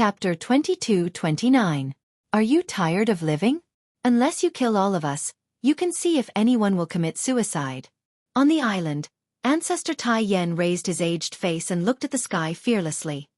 Chapter 22-29. Are you tired of living? Unless you kill all of us, you can see if anyone will commit suicide. On the island, Ancestor Tai Yen raised his aged face and looked at the sky fearlessly.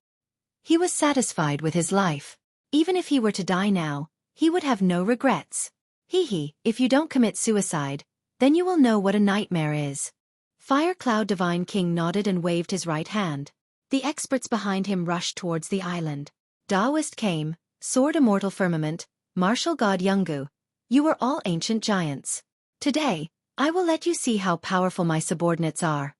He was satisfied with his life. Even if he were to die now, he would have no regrets. If you don't commit suicide, then you will know what a nightmare is. Fire Cloud Divine King nodded and waved his right hand. The experts behind him rushed towards the island. Taoist came, Sword Immortal Firmament, Martial God Yungu. You are all ancient giants. Today, I will let you see how powerful my subordinates are.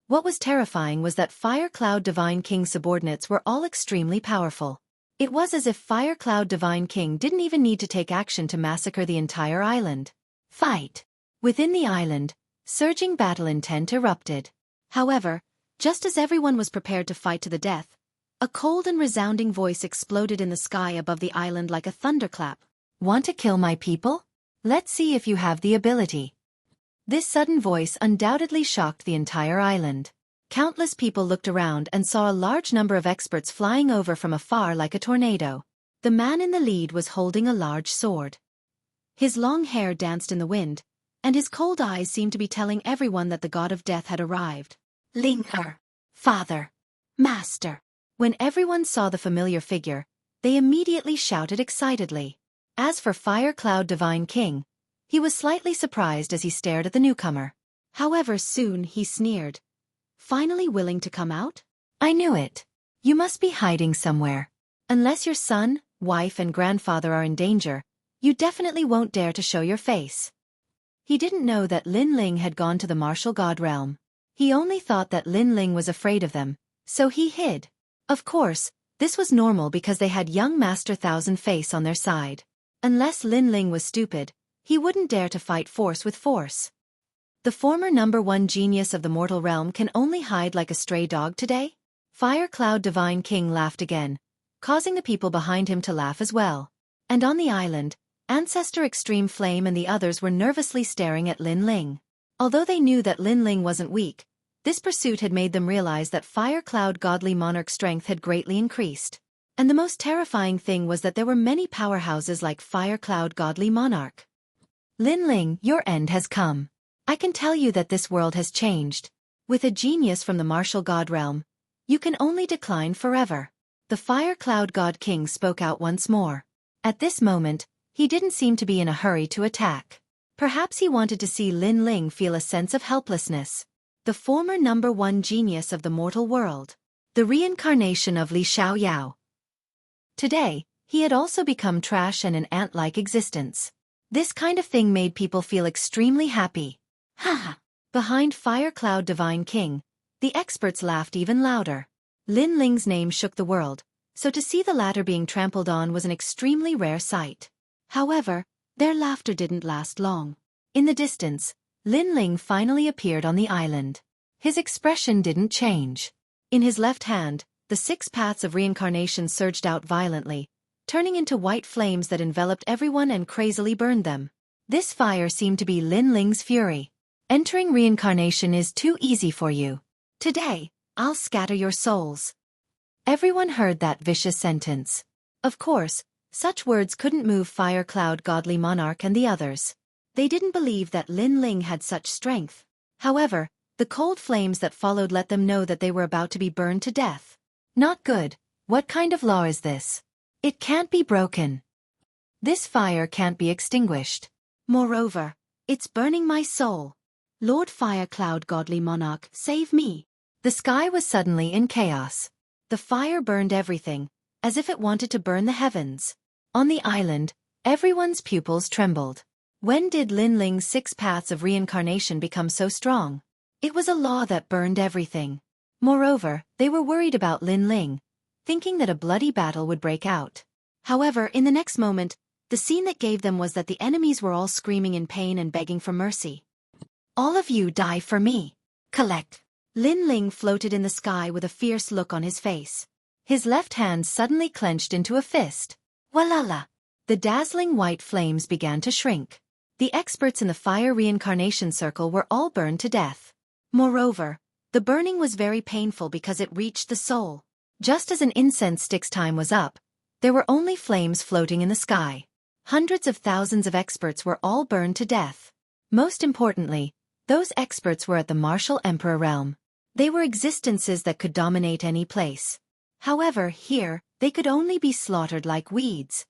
What was terrifying was that Fire Cloud Divine King's subordinates were all extremely powerful. It was as if Fire Cloud Divine King didn't even need to take action to massacre the entire island. Fight! Within the island, surging battle intent erupted. However, just as everyone was prepared to fight to the death, a cold and resounding voice exploded in the sky above the island like a thunderclap. Want to kill my people? Let's see if you have the ability. This sudden voice undoubtedly shocked the entire island. Countless people looked around and saw a large number of experts flying over from afar like a tornado. The man in the lead was holding a large sword. His long hair danced in the wind, and his cold eyes seemed to be telling everyone that the god of death had arrived. Linger! Father! Master! When everyone saw the familiar figure, they immediately shouted excitedly. As for Fire Cloud Divine King, he was slightly surprised as he stared at the newcomer. However, soon he sneered. Finally willing to come out? I knew it. You must be hiding somewhere. Unless your son, wife and grandfather are in danger, you definitely won't dare to show your face. He didn't know that Lin Ling had gone to the martial god realm. He only thought that Lin Ling was afraid of them, so he hid. Of course, this was normal because they had young Master Thousand Face on their side. Unless Lin Ling was stupid, he wouldn't dare to fight force with force. The former #1 genius of the mortal realm can only hide like a stray dog today? Fire Cloud Divine King laughed again, causing the people behind him to laugh as well. And on the island, Ancestor Extreme Flame and the others were nervously staring at Lin Ling. Although they knew that Lin Ling wasn't weak, this pursuit had made them realize that Fire Cloud Godly Monarch's strength had greatly increased. And the most terrifying thing was that there were many powerhouses like Fire Cloud Godly Monarch. Lin Ling, your end has come. I can tell you that this world has changed. With a genius from the martial god realm, you can only decline forever. The Fire Cloud God King spoke out once more. At this moment, he didn't seem to be in a hurry to attack. Perhaps he wanted to see Lin Ling feel a sense of helplessness. The former #1 genius of the mortal world. The reincarnation of Li Xiaoyao. Today, he had also become trash and an ant-like existence. This kind of thing made people feel extremely happy. Haha! Behind Fire Cloud Divine King, the experts laughed even louder. Lin Ling's name shook the world, so to see the latter being trampled on was an extremely rare sight. However, their laughter didn't last long. In the distance, Lin Ling finally appeared on the island. His expression didn't change. In his left hand, the 6 paths of reincarnation surged out violently, turning into white flames that enveloped everyone and crazily burned them. This fire seemed to be Lin Ling's fury. Entering reincarnation is too easy for you. Today, I'll scatter your souls. Everyone heard that vicious sentence. Of course, such words couldn't move Fire Cloud Godly Monarch and the others. They didn't believe that Lin Ling had such strength. However, the cold flames that followed let them know that they were about to be burned to death. Not good. What kind of law is this? It can't be broken. This fire can't be extinguished. Moreover, it's burning my soul. Lord Fire Cloud Godly Monarch, save me. The sky was suddenly in chaos. The fire burned everything, as if it wanted to burn the heavens. On the island, everyone's pupils trembled. When did Lin Ling's 6 paths of reincarnation become so strong? It was a law that burned everything. Moreover, they were worried about Lin Ling, thinking that a bloody battle would break out. However, in the next moment, the scene that gave them was that the enemies were all screaming in pain and begging for mercy. All of you die for me. Collect. Lin Ling floated in the sky with a fierce look on his face. His left hand suddenly clenched into a fist. Walala! The dazzling white flames began to shrink. The experts in the fire reincarnation circle were all burned to death. Moreover, the burning was very painful because it reached the soul. Just as an incense stick's time was up, there were only flames floating in the sky. Hundreds of thousands of experts were all burned to death. Most importantly, those experts were at the martial emperor realm. They were existences that could dominate any place. However, here, they could only be slaughtered like weeds.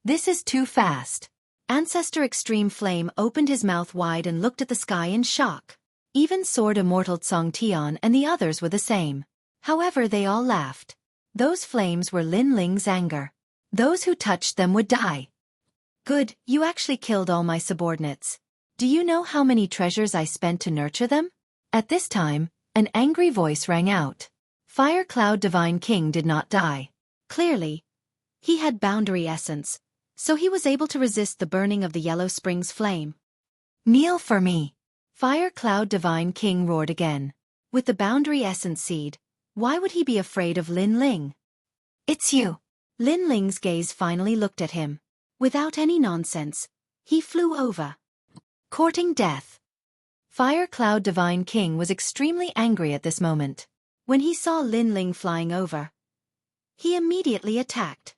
This is too fast. Ancestor Extreme Flame opened his mouth wide and looked at the sky in shock. Even Sword Immortal Tsong Tian and the others were the same. However, they all laughed. Those flames were Lin Ling's anger. Those who touched them would die. Good, you actually killed all my subordinates. Do you know how many treasures I spent to nurture them? At this time, an angry voice rang out. Fire Cloud Divine King did not die. Clearly, he had boundary essence, so he was able to resist the burning of the Yellow Springs flame. Kneel for me. Fire Cloud Divine King roared again. With the boundary essence seed, why would he be afraid of Lin Ling? It's you. Lin Ling's gaze finally looked at him. Without any nonsense, he flew over. Courting death. Fire Cloud Divine King was extremely angry at this moment. When he saw Lin Ling flying over, he immediately attacked.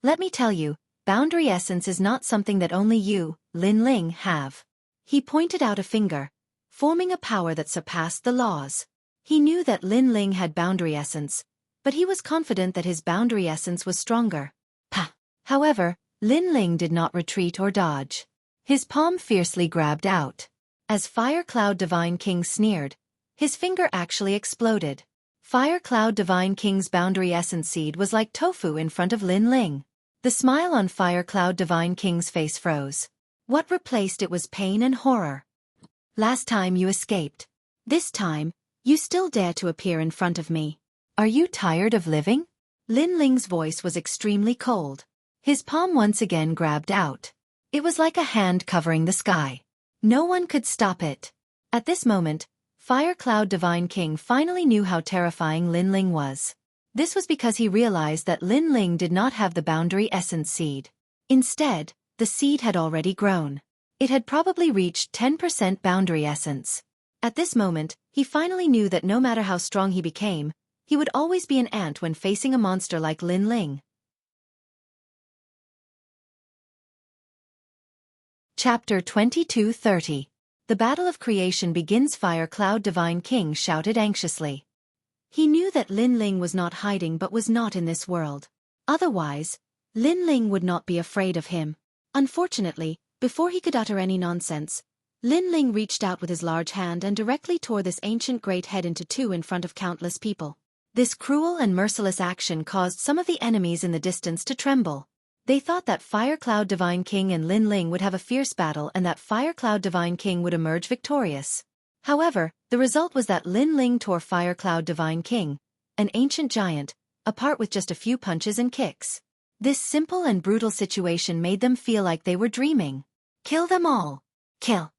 Let me tell you, boundary essence is not something that only you, Lin Ling, have. He pointed out a finger, forming a power that surpassed the laws. He knew that Lin Ling had boundary essence, but he was confident that his boundary essence was stronger. Pah! However, Lin Ling did not retreat or dodge. His palm fiercely grabbed out. As Fire Cloud Divine King sneered, his finger actually exploded. Fire Cloud Divine King's boundary essence seed was like tofu in front of Lin Ling. The smile on Fire Cloud Divine King's face froze. What replaced it was pain and horror. Last time you escaped. This time, you still dare to appear in front of me. Are you tired of living? Lin Ling's voice was extremely cold. His palm once again grabbed out. It was like a hand covering the sky. No one could stop it. At this moment, Fire Cloud Divine King finally knew how terrifying Lin Ling was. This was because he realized that Lin Ling did not have the boundary essence seed. Instead, the seed had already grown. It had probably reached 10% boundary essence. At this moment, he finally knew that no matter how strong he became, he would always be an ant when facing a monster like Lin Ling. Chapter 22:30. The Battle of Creation begins. Fire Cloud Divine King shouted anxiously. He knew that Lin Ling was not hiding but was not in this world. Otherwise, Lin Ling would not be afraid of him. Unfortunately, before he could utter any nonsense, Lin Ling reached out with his large hand and directly tore this ancient great head into two in front of countless people. This cruel and merciless action caused some of the enemies in the distance to tremble. They thought that Fire Cloud Divine King and Lin Ling would have a fierce battle and that Fire Cloud Divine King would emerge victorious. However, the result was that Lin Ling tore Fire Cloud Divine King, an ancient giant, apart with just a few punches and kicks. This simple and brutal situation made them feel like they were dreaming. Kill them all. Kill.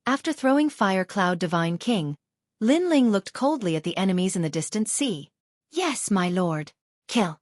After throwing Fire Cloud Divine King, Lin Ling looked coldly at the enemies in the distant sea. Yes, my lord. Kill.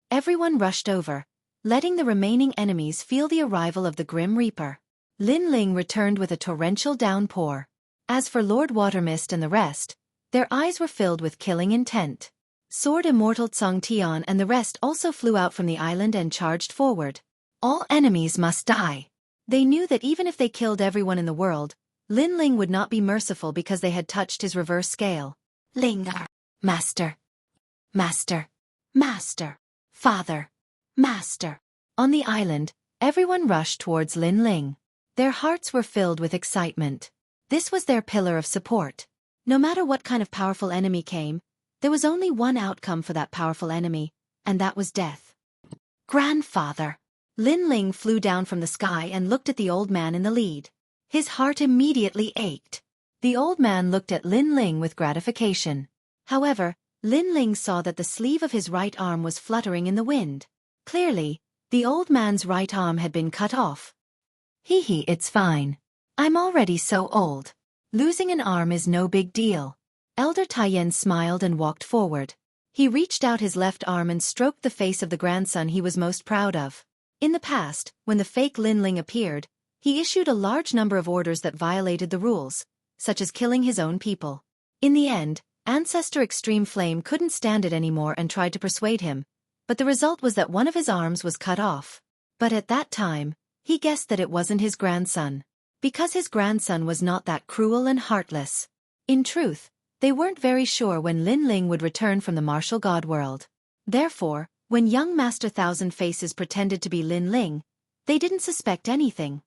Everyone rushed over, letting the remaining enemies feel the arrival of the Grim Reaper. Lin Ling returned with a torrential downpour. As for Lord Watermist and the rest, their eyes were filled with killing intent. Sword Immortal Tsong Tian and the rest also flew out from the island and charged forward. All enemies must die. They knew that even if they killed everyone in the world, Lin Ling would not be merciful because they had touched his reverse scale. Linger. Master. Master. Master. Father. Master. On the island, everyone rushed towards Lin Ling. Their hearts were filled with excitement. This was their pillar of support. No matter what kind of powerful enemy came, there was only one outcome for that powerful enemy, and that was death. Grandfather. Lin Ling flew down from the sky and looked at the old man in the lead. His heart immediately ached. The old man looked at Lin Ling with gratification. However, Lin Ling saw that the sleeve of his right arm was fluttering in the wind. Clearly, the old man's right arm had been cut off. Hee, it's fine. I'm already so old. Losing an arm is no big deal. Elder Taiyan smiled and walked forward. He reached out his left arm and stroked the face of the grandson he was most proud of. In the past, when the fake Lin Ling appeared, he issued a large number of orders that violated the rules, such as killing his own people. In the end, Ancestor Extreme Flame couldn't stand it anymore and tried to persuade him, but the result was that one of his arms was cut off. But at that time, he guessed that it wasn't his grandson, because his grandson was not that cruel and heartless. In truth, they weren't very sure when Lin Ling would return from the martial god world. Therefore, when young Master Thousand Faces pretended to be Lin Ling, they didn't suspect anything.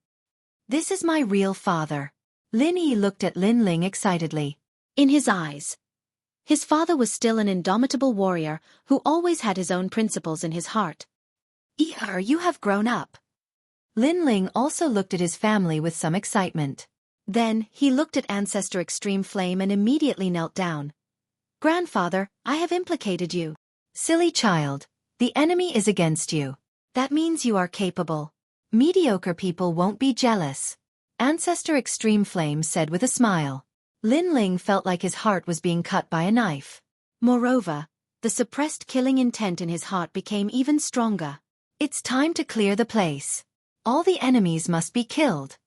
"This is my real father." Lin Yi looked at Lin Ling excitedly. In his eyes, his father was still an indomitable warrior who always had his own principles in his heart. You have grown up." Lin Ling also looked at his family with some excitement. Then, he looked at Ancestor Extreme Flame and immediately knelt down. "Grandfather, I have implicated you." "Silly child, the enemy is against you. That means you are capable. Mediocre people won't be jealous," Ancestor Extreme Flame said with a smile. Lin Ling felt like his heart was being cut by a knife. Moreover, the suppressed killing intent in his heart became even stronger. "It's time to clear the place. All the enemies must be killed."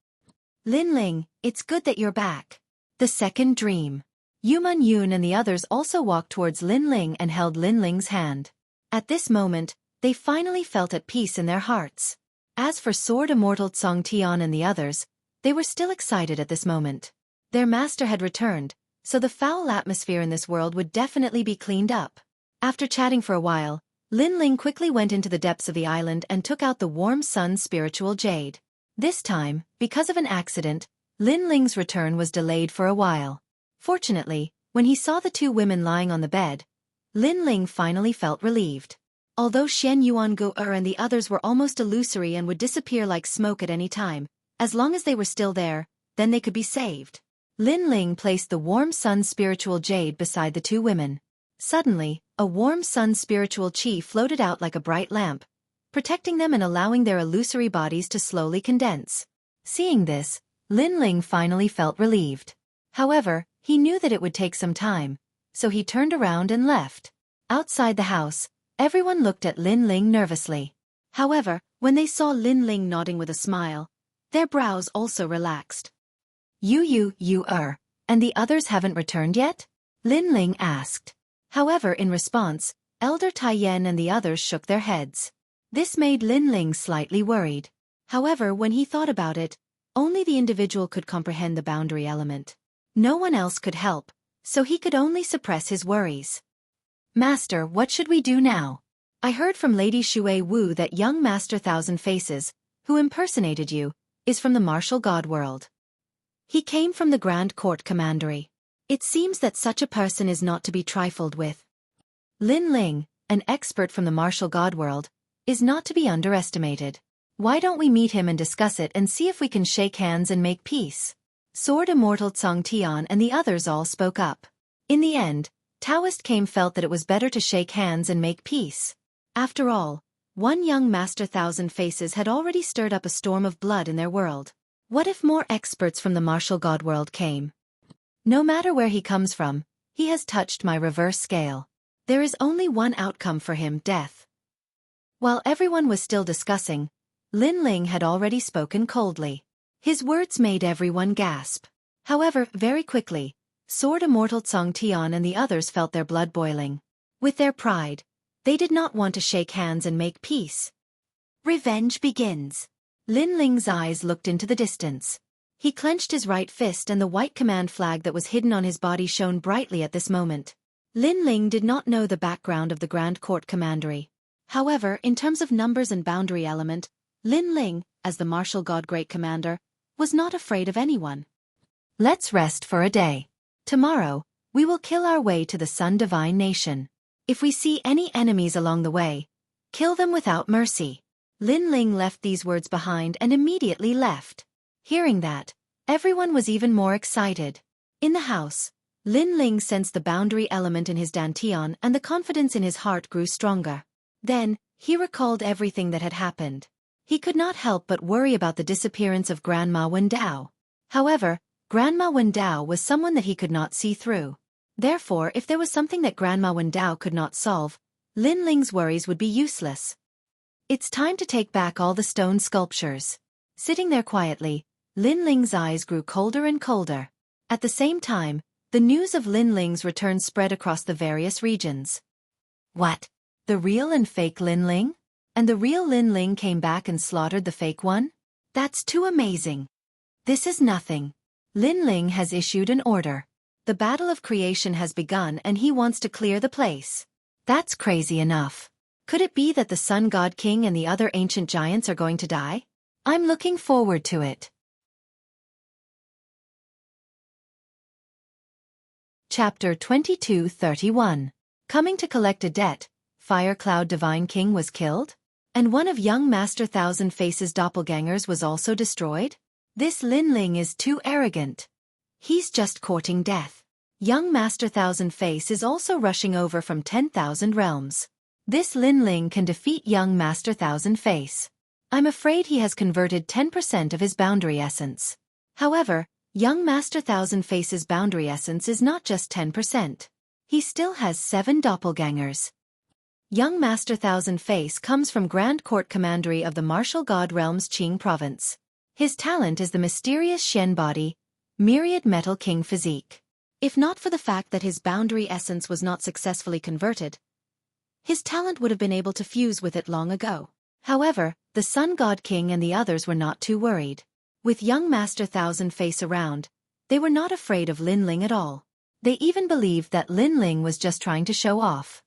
"Lin Ling, it's good that you're back." The second dream. Yuman Yun and the others also walked towards Lin Ling and held Lin Ling's hand. At this moment, they finally felt at peace in their hearts. As for Sword Immortal Song Tian and the others, they were still excited at this moment. Their master had returned, so the foul atmosphere in this world would definitely be cleaned up. After chatting for a while, Lin Ling quickly went into the depths of the island and took out the Warm Sun Spiritual Jade. This time, because of an accident, Lin Ling's return was delayed for a while. Fortunately, when he saw the two women lying on the bed, Lin Ling finally felt relieved. Although Shen Yuangu and the others were almost illusory and would disappear like smoke at any time, as long as they were still there, then they could be saved. Lin Ling placed the Warm Sun Spiritual Jade beside the two women. Suddenly, a Warm Sun Spiritual Qi floated out like a bright lamp, protecting them and allowing their illusory bodies to slowly condense. Seeing this, Lin Ling finally felt relieved. However, he knew that it would take some time, so he turned around and left. Outside the house, everyone looked at Lin Ling nervously. However, when they saw Lin Ling nodding with a smile, their brows also relaxed. You, and the others haven't returned yet?" Lin Ling asked. However, in response, Elder Taiyan and the others shook their heads. This made Lin Ling slightly worried. However, when he thought about it, only the individual could comprehend the boundary element. No one else could help, so he could only suppress his worries. "Master, what should we do now? I heard from Lady Xue Wu that young Master Thousand Faces, who impersonated you, is from the martial god world. He came from the Grand Court Commandery. It seems that such a person is not to be trifled with. Lin Ling, an expert from the martial god world, is not to be underestimated. Why don't we meet him and discuss it and see if we can shake hands and make peace?" Sword Immortal Song Tian and the others all spoke up. In the end, Taoist Came felt that it was better to shake hands and make peace. After all, one young Master Thousand Faces had already stirred up a storm of blood in their world. What if more experts from the martial god world came? No matter where he comes from, he has touched my reverse scale. There is only one outcome for him, death. While everyone was still discussing, Lin Ling had already spoken coldly. His words made everyone gasp. However, very quickly, Sword Immortal Song Tian and the others felt their blood boiling. With their pride, they did not want to shake hands and make peace. Revenge begins. Lin Ling's eyes looked into the distance. He clenched his right fist and the white command flag that was hidden on his body shone brightly at this moment. Lin Ling did not know the background of the Grand Court Commandery. However, in terms of numbers and boundary element, Lin Ling, as the martial god great commander, was not afraid of anyone. "Let's rest for a day. Tomorrow, we will kill our way to the Sun Divine Nation. If we see any enemies along the way, kill them without mercy." Lin Ling left these words behind and immediately left. Hearing that, everyone was even more excited. In the house, Lin Ling sensed the boundary element in his dantian and the confidence in his heart grew stronger. Then, he recalled everything that had happened. He could not help but worry about the disappearance of Grandma Wendao. However, Grandma Wendao was someone that he could not see through. Therefore, if there was something that Grandma Wendao could not solve, Lin Ling's worries would be useless. It's time to take back all the stone sculptures. Sitting there quietly, Lin Ling's eyes grew colder and colder. At the same time, The news of Lin Ling's return spread across the various regions. What? The real and fake Lin Ling? And the real Lin Ling came back and slaughtered the fake one? That's too amazing. This is nothing. Lin Ling has issued an order. The battle of creation has begun and he wants to clear the place. That's crazy enough. Could it be that the Sun God King and the other ancient giants are going to die? I'm looking forward to it. Chapter 22:31. Coming to collect a debt, Fire Cloud Divine King was killed? And one of young Master Thousand Faces' doppelgangers was also destroyed? This Lin Ling is too arrogant. He's just courting death. Young Master Thousand Face is also rushing over from 10,000 realms. This Lin Ling can defeat young Master Thousand Face. I'm afraid he has converted 10% of his boundary essence. However, young Master Thousand Face's boundary essence is not just 10%. He still has 7 doppelgangers. Young Master Thousand Face comes from Grand Court Commandery of the Martial God Realms Qing Province. His talent is the mysterious Shen body, Myriad Metal King physique. If not for the fact that his boundary essence was not successfully converted, his talent would have been able to fuse with it long ago. However, the Sun God King and the others were not too worried. With young Master Thousand Face around, they were not afraid of Lin Ling at all. They even believed that Lin Ling was just trying to show off.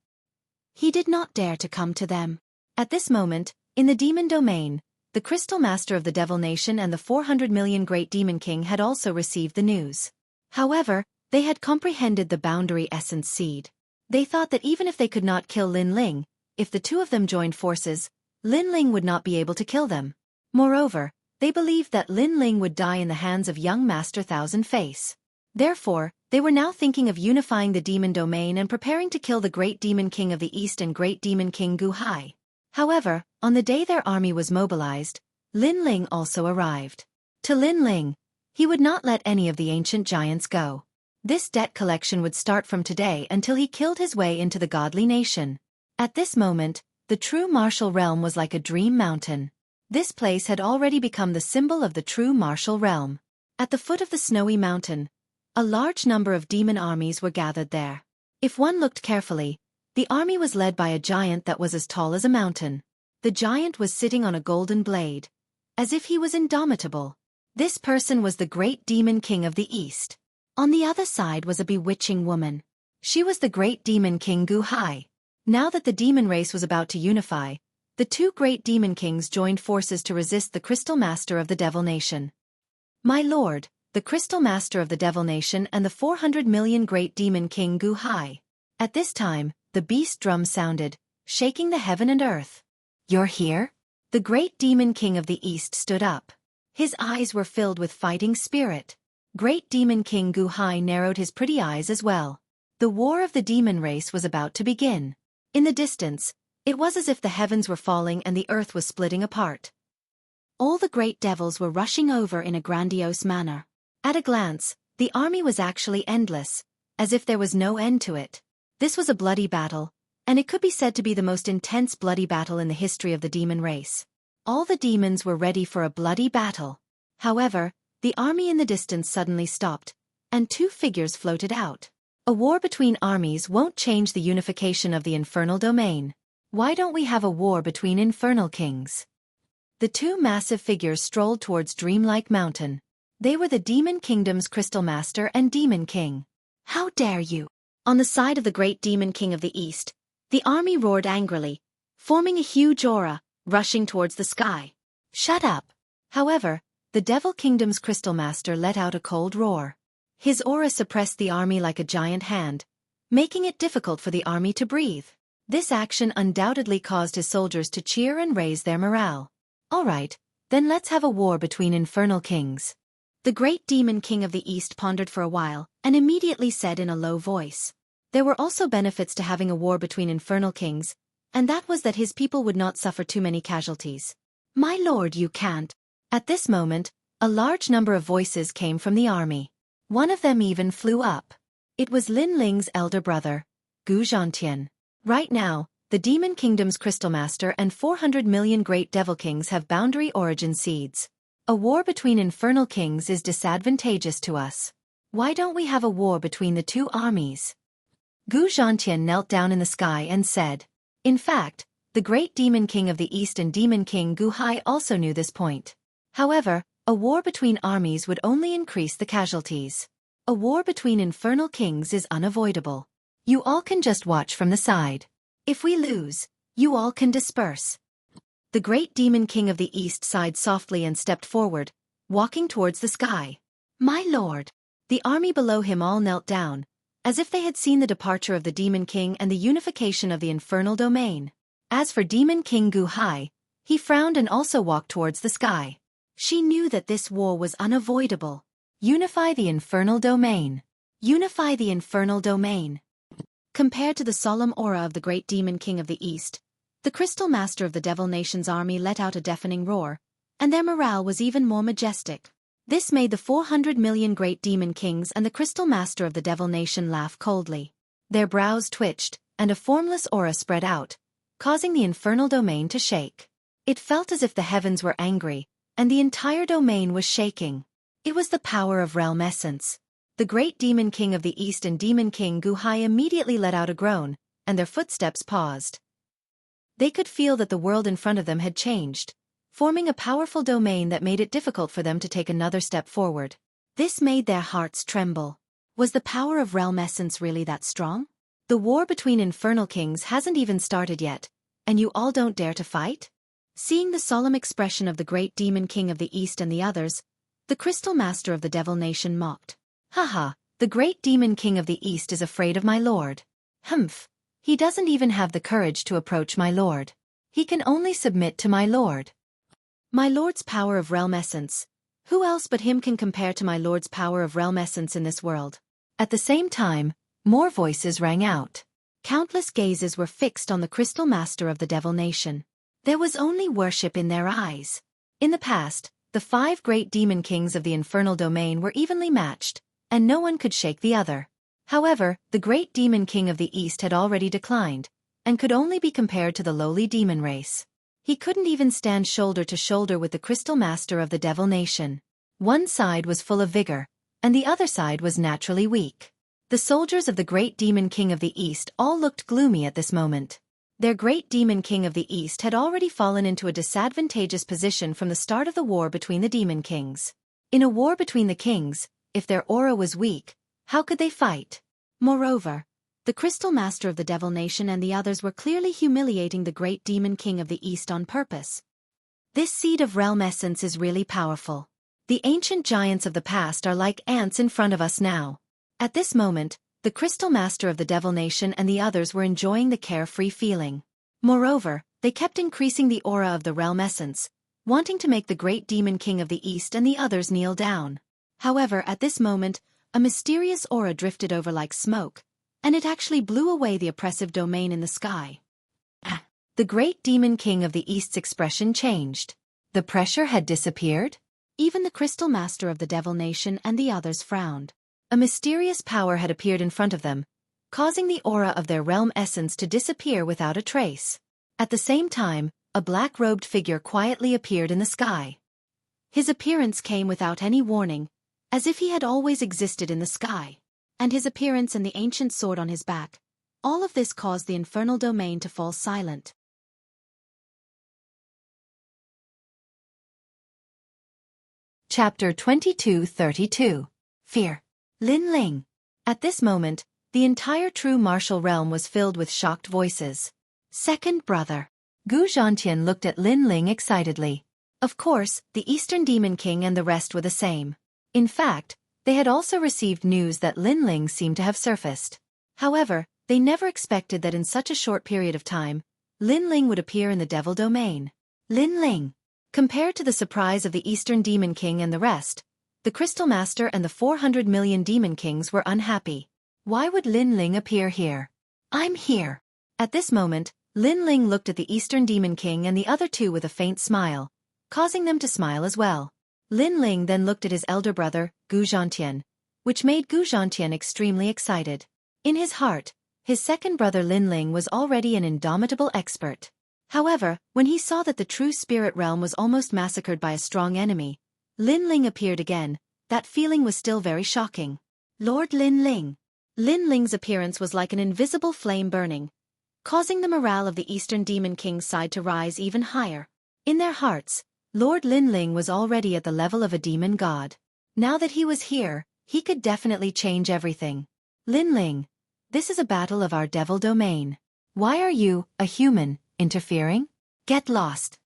He did not dare to come to them. At this moment, in the demon domain, the Crystal Master of the Devil Nation and the 400 million Great Demon King had also received the news. However, they had comprehended the boundary essence seed. They thought that even if they could not kill Lin Ling, if the two of them joined forces, Lin Ling would not be able to kill them. Moreover, they believed that Lin Ling would die in the hands of young Master Thousand Face. Therefore, they were now thinking of unifying the demon domain and preparing to kill the Great Demon King of the East and Great Demon King Gu Hai. However, on the day their army was mobilized, Lin Ling also arrived. To Lin Ling, he would not let any of the ancient giants go. This debt collection would start from today until he killed his way into the godly nation. At this moment, the true martial realm was like a dream mountain. This place had already become the symbol of the true martial realm. At the foot of the snowy mountain, a large number of demon armies were gathered there. If one looked carefully, the army was led by a giant that was as tall as a mountain. The giant was sitting on a golden blade, as if he was indomitable. This person was the Great Demon King of the East. On the other side was a bewitching woman. She was the Great Demon King Gu Hai. Now that the demon race was about to unify, the two Great Demon Kings joined forces to resist the Crystal Master of the Devil Nation. My lord, the Crystal Master of the Devil Nation and the 400 million Great Demon King Gu Hai. At this time, the beast drum sounded, shaking the heaven and earth. You're here? The Great Demon King of the East stood up. His eyes were filled with fighting spirit. Great Demon King Gu Hai narrowed his pretty eyes as well. The war of the demon race was about to begin. In the distance, it was as if the heavens were falling and the earth was splitting apart. All the great devils were rushing over in a grandiose manner. At a glance, the army was actually endless, as if there was no end to it. This was a bloody battle, and it could be said to be the most intense bloody battle in the history of the demon race. All the demons were ready for a bloody battle. However, the army in the distance suddenly stopped, and two figures floated out. A war between armies won't change the unification of the infernal domain. Why don't we have a war between infernal kings? The two massive figures strolled towards Dreamlike Mountain. They were the Demon Kingdom's Crystal Master and Demon King. How dare you! On the side of the Great Demon King of the East, the army roared angrily, forming a huge aura, rushing towards the sky. Shut up! However, the Devil Kingdom's Crystal Master let out a cold roar. His aura suppressed the army like a giant hand, making it difficult for the army to breathe. This action undoubtedly caused his soldiers to cheer and raise their morale. All right, then let's have a war between infernal kings. The Great Demon King of the East pondered for a while, and immediately said in a low voice. There were also benefits to having a war between infernal kings, and that was that his people would not suffer too many casualties. My lord, you can't. At this moment, a large number of voices came from the army. One of them even flew up. It was Lin Ling's elder brother, Gu Zhantian. Right now, the Demon Kingdom's Crystal Master and 400 million Great Devil Kings have boundary origin seeds. A war between infernal kings is disadvantageous to us. Why don't we have a war between the two armies? Gu Zhantian knelt down in the sky and said. In fact, the great demon king of the east and demon king Gu Hai also knew this point. However, a war between armies would only increase the casualties. A war between infernal kings is unavoidable. You all can just watch from the side. If we lose, you all can disperse. The great demon king of the east sighed softly and stepped forward, walking towards the sky. My lord! The army below him all knelt down, as if they had seen the departure of the demon king and the unification of the infernal domain. As for demon king Gu Hai, he frowned and also walked towards the sky. She knew that this war was unavoidable. Unify the infernal domain. Unify the infernal domain. Compared to the solemn aura of the great demon king of the east, the crystal master of the devil nation's army let out a deafening roar, and their morale was even more majestic. This made the 400 million great demon kings and the crystal master of the devil nation laugh coldly. Their brows twitched, and a formless aura spread out, causing the infernal domain to shake. It felt as if the heavens were angry, and the entire domain was shaking. It was the power of realm essence. The great demon king of the east and demon king Gu Hai immediately let out a groan, and their footsteps paused. They could feel that the world in front of them had changed, forming a powerful domain that made it difficult for them to take another step forward. This made their hearts tremble. Was the power of realm essence really that strong? The war between infernal kings hasn't even started yet, and you all don't dare to fight? Seeing the solemn expression of the great demon king of the east and the others, the crystal master of the devil nation mocked. Haha, the great demon king of the east is afraid of my lord. Humph, he doesn't even have the courage to approach my lord. He can only submit to my lord. My lord's power of realm essence. Who else but him can compare to my lord's power of realm essence in this world? At the same time, more voices rang out. Countless gazes were fixed on the crystal master of the devil nation. There was only worship in their eyes. In the past, the 5 great demon kings of the infernal domain were evenly matched, and no one could shake the other. However, the great demon king of the east had already declined, and could only be compared to the lowly demon race. He couldn't even stand shoulder to shoulder with the crystal master of the devil nation. One side was full of vigor, and the other side was naturally weak. The soldiers of the great demon king of the east all looked gloomy at this moment. Their great demon king of the east had already fallen into a disadvantageous position from the start of the war between the demon kings. In a war between the kings, if their aura was weak, how could they fight? Moreover, the crystal master of the devil nation and the others were clearly humiliating the great demon king of the east on purpose. This seed of realm essence is really powerful. The ancient giants of the past are like ants in front of us now. At this moment, the crystal master of the devil nation and the others were enjoying the carefree feeling. Moreover, they kept increasing the aura of the realm essence, wanting to make the great demon king of the east and the others kneel down. However, at this moment, a mysterious aura drifted over like smoke, and it actually blew away the oppressive domain in the sky. The great demon king of the east's expression changed. The pressure had disappeared? Even the crystal master of the devil nation and the others frowned. A mysterious power had appeared in front of them, causing the aura of their realm essence to disappear without a trace. At the same time, a black-robed figure quietly appeared in the sky. His appearance came without any warning, as if he had always existed in the sky. And his appearance and the ancient sword on his back, all of this caused the infernal domain to fall silent. Chapter 2232. Fear. Lin Ling. At this moment, the entire true martial realm was filled with shocked voices. Second brother. Gu Zhantian looked at Lin Ling excitedly. Of course, the Eastern Demon King and the rest were the same. In fact, they had also received news that Lin Ling seemed to have surfaced. However, they never expected that in such a short period of time, Lin Ling would appear in the devil domain. Lin Ling. Compared to the surprise of the Eastern Demon King and the rest, the Crystal Master and the 400 million Demon Kings were unhappy. Why would Lin Ling appear here? I'm here. At this moment, Lin Ling looked at the Eastern Demon King and the other two with a faint smile, causing them to smile as well. Lin Ling then looked at his elder brother, Gu Zhantian, which made Gu Zhantian extremely excited. In his heart, his second brother Lin Ling was already an indomitable expert. However, when he saw that the true spirit realm was almost massacred by a strong enemy, Lin Ling appeared again. That feeling was still very shocking. Lord Lin Ling. Lin Ling's appearance was like an invisible flame burning, causing the morale of the Eastern Demon King's side to rise even higher. In their hearts, Lord Lin Ling was already at the level of a demon god. Now that he was here, he could definitely change everything. Lin Ling, this is a battle of our devil domain. Why are you, a human, interfering? Get lost.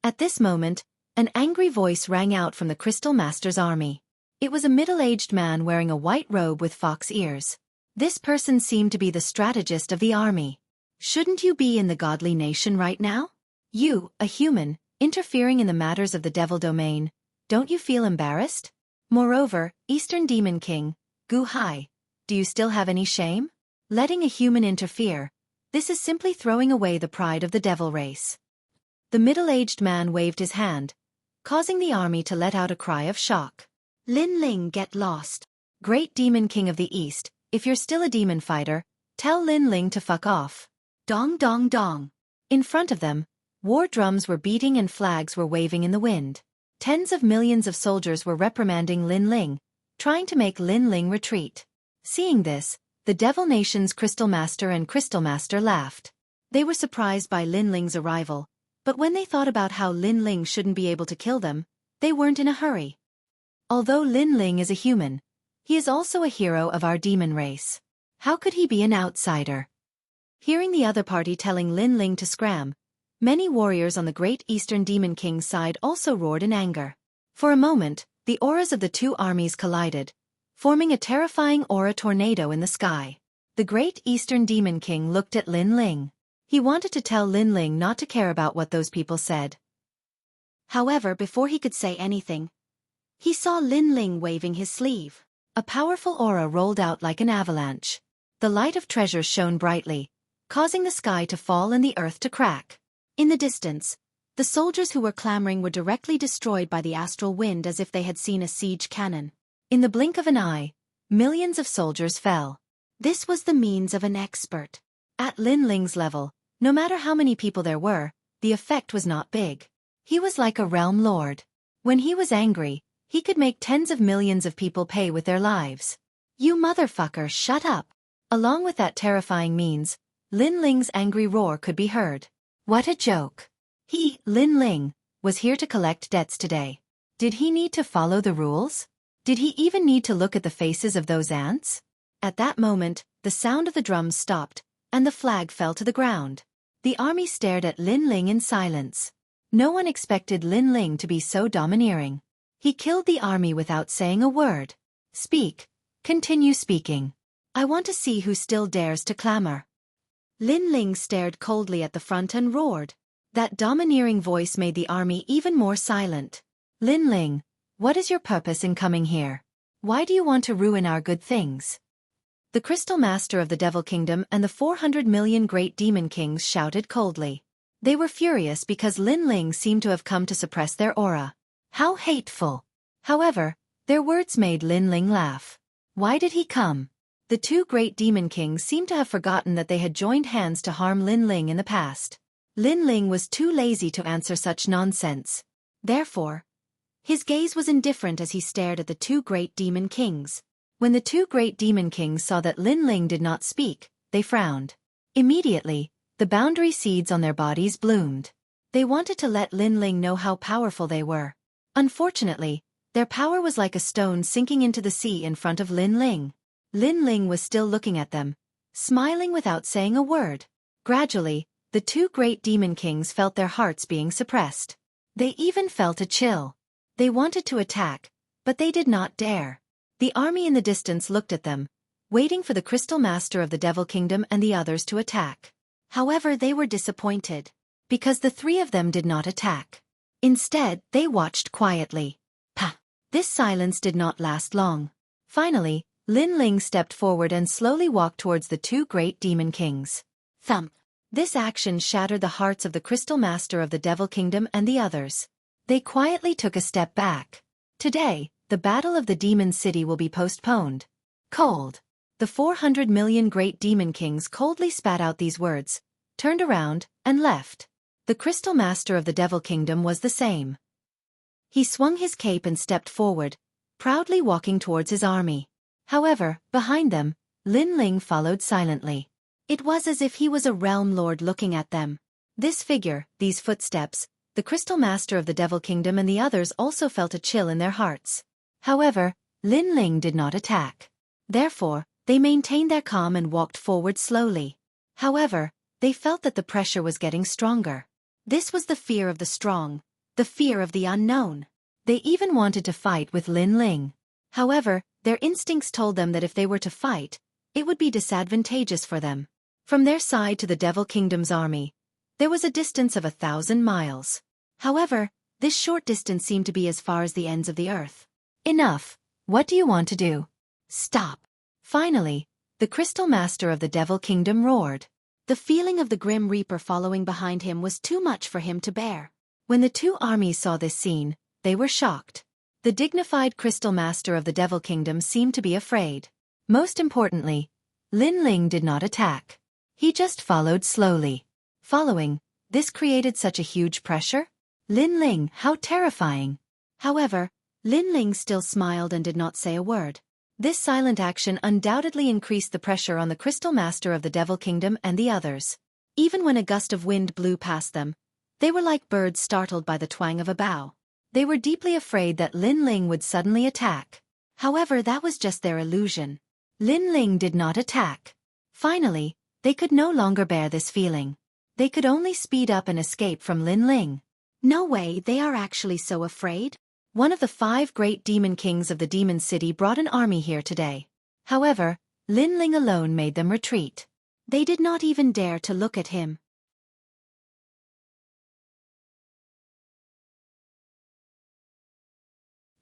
At this moment, an angry voice rang out from the Crystal Master's army. It was a middle-aged man wearing a white robe with fox ears. This person seemed to be the strategist of the army. Shouldn't you be in the godly nation right now? You, a human, interfering in the matters of the devil domain, don't you feel embarrassed? Moreover, Eastern Demon King, Gu Hai, do you still have any shame? Letting a human interfere, this is simply throwing away the pride of the devil race. The middle-aged man waved his hand, causing the army to let out a cry of shock. Lin Ling, get lost. Great Demon King of the East, if you're still a demon fighter, tell Lin Ling to fuck off. Dong dong dong. In front of them, war drums were beating and flags were waving in the wind. Tens of millions of soldiers were reprimanding Lin Ling, trying to make Lin Ling retreat. Seeing this, the Devil Nation's Crystal Master and Crystal Master laughed. They were surprised by Lin Ling's arrival, but when they thought about how Lin Ling shouldn't be able to kill them, they weren't in a hurry. Although Lin Ling is a human, he is also a hero of our demon race. How could he be an outsider? Hearing the other party telling Lin Ling to scram, many warriors on the Great Eastern Demon King's side also roared in anger. For a moment, the auras of the two armies collided, forming a terrifying aura tornado in the sky. The Great Eastern Demon King looked at Lin Ling. He wanted to tell Lin Ling not to care about what those people said. However, before he could say anything, he saw Lin Ling waving his sleeve. A powerful aura rolled out like an avalanche. The light of treasures shone brightly, causing the sky to fall and the earth to crack. In the distance, the soldiers who were clamoring were directly destroyed by the astral wind as if they had seen a siege cannon. In the blink of an eye, millions of soldiers fell. This was the means of an expert. At Lin Ling's level, no matter how many people there were, the effect was not big. He was like a realm lord. When he was angry, he could make tens of millions of people pay with their lives. You motherfucker, shut up! Along with that terrifying means, Lin Ling's angry roar could be heard. What a joke. He, Lin Ling, was here to collect debts today. Did he need to follow the rules? Did he even need to look at the faces of those ants? At that moment, the sound of the drums stopped, and the flag fell to the ground. The army stared at Lin Ling in silence. No one expected Lin Ling to be so domineering. He killed the army without saying a word. Speak. Continue speaking. I want to see who still dares to clamor. Lin Ling stared coldly at the front and roared. That domineering voice made the army even more silent. Lin Ling, what is your purpose in coming here? Why do you want to ruin our good things? The Crystal Master of the Devil Kingdom and the 400 million Great Demon Kings shouted coldly. They were furious because Lin Ling seemed to have come to suppress their aura. How hateful! However, their words made Lin Ling laugh. Why did he come? The two Great Demon Kings seemed to have forgotten that they had joined hands to harm Lin Ling in the past. Lin Ling was too lazy to answer such nonsense. Therefore, his gaze was indifferent as he stared at the two Great Demon Kings. When the two Great Demon Kings saw that Lin Ling did not speak, they frowned. Immediately, the boundary seeds on their bodies bloomed. They wanted to let Lin Ling know how powerful they were. Unfortunately, their power was like a stone sinking into the sea in front of Lin Ling. Lin Ling was still looking at them, smiling without saying a word. Gradually, the two Great Demon Kings felt their hearts being suppressed. They even felt a chill. They wanted to attack, but they did not dare. The army in the distance looked at them, waiting for the Crystal Master of the Devil Kingdom and the others to attack. However, they were disappointed, because the three of them did not attack. Instead, they watched quietly. Pah! This silence did not last long. Finally, Lin Ling stepped forward and slowly walked towards the two Great Demon Kings. Thump! This action shattered the hearts of the Crystal Master of the Devil Kingdom and the others. They quietly took a step back. Today, the Battle of the Demon City will be postponed. Cold. The 400 million Great Demon Kings coldly spat out these words, turned around, and left. The Crystal Master of the Devil Kingdom was the same. He swung his cape and stepped forward, proudly walking towards his army. However, behind them, Lin Ling followed silently. It was as if he was a realm lord looking at them. This figure, these footsteps, the Crystal Master of the Devil Kingdom and the others also felt a chill in their hearts. However, Lin Ling did not attack. Therefore, they maintained their calm and walked forward slowly. However, they felt that the pressure was getting stronger. This was the fear of the strong, the fear of the unknown. They even wanted to fight with Lin Ling. However, their instincts told them that if they were to fight, it would be disadvantageous for them. From their side to the Devil Kingdom's army, there was a distance of 1,000 miles. However, this short distance seemed to be as far as the ends of the earth. Enough. What do you want to do? Stop. Finally, the Crystal Master of the Devil Kingdom roared. The feeling of the Grim Reaper following behind him was too much for him to bear. When the two armies saw this scene, they were shocked. The dignified Crystal Master of the Devil Kingdom seemed to be afraid. Most importantly, Lin Ling did not attack. He just followed slowly. Following, this created such a huge pressure? Lin Ling, how terrifying. However, Lin Ling still smiled and did not say a word. This silent action undoubtedly increased the pressure on the Crystal Master of the Devil Kingdom and the others. Even when a gust of wind blew past them, they were like birds startled by the twang of a bough. They were deeply afraid that Lin Ling would suddenly attack. However, that was just their illusion. Lin Ling did not attack. Finally, they could no longer bear this feeling. They could only speed up and escape from Lin Ling. No way, they are actually so afraid? One of the 5 great demon kings of the demon city brought an army here today. However, Lin Ling alone made them retreat. They did not even dare to look at him.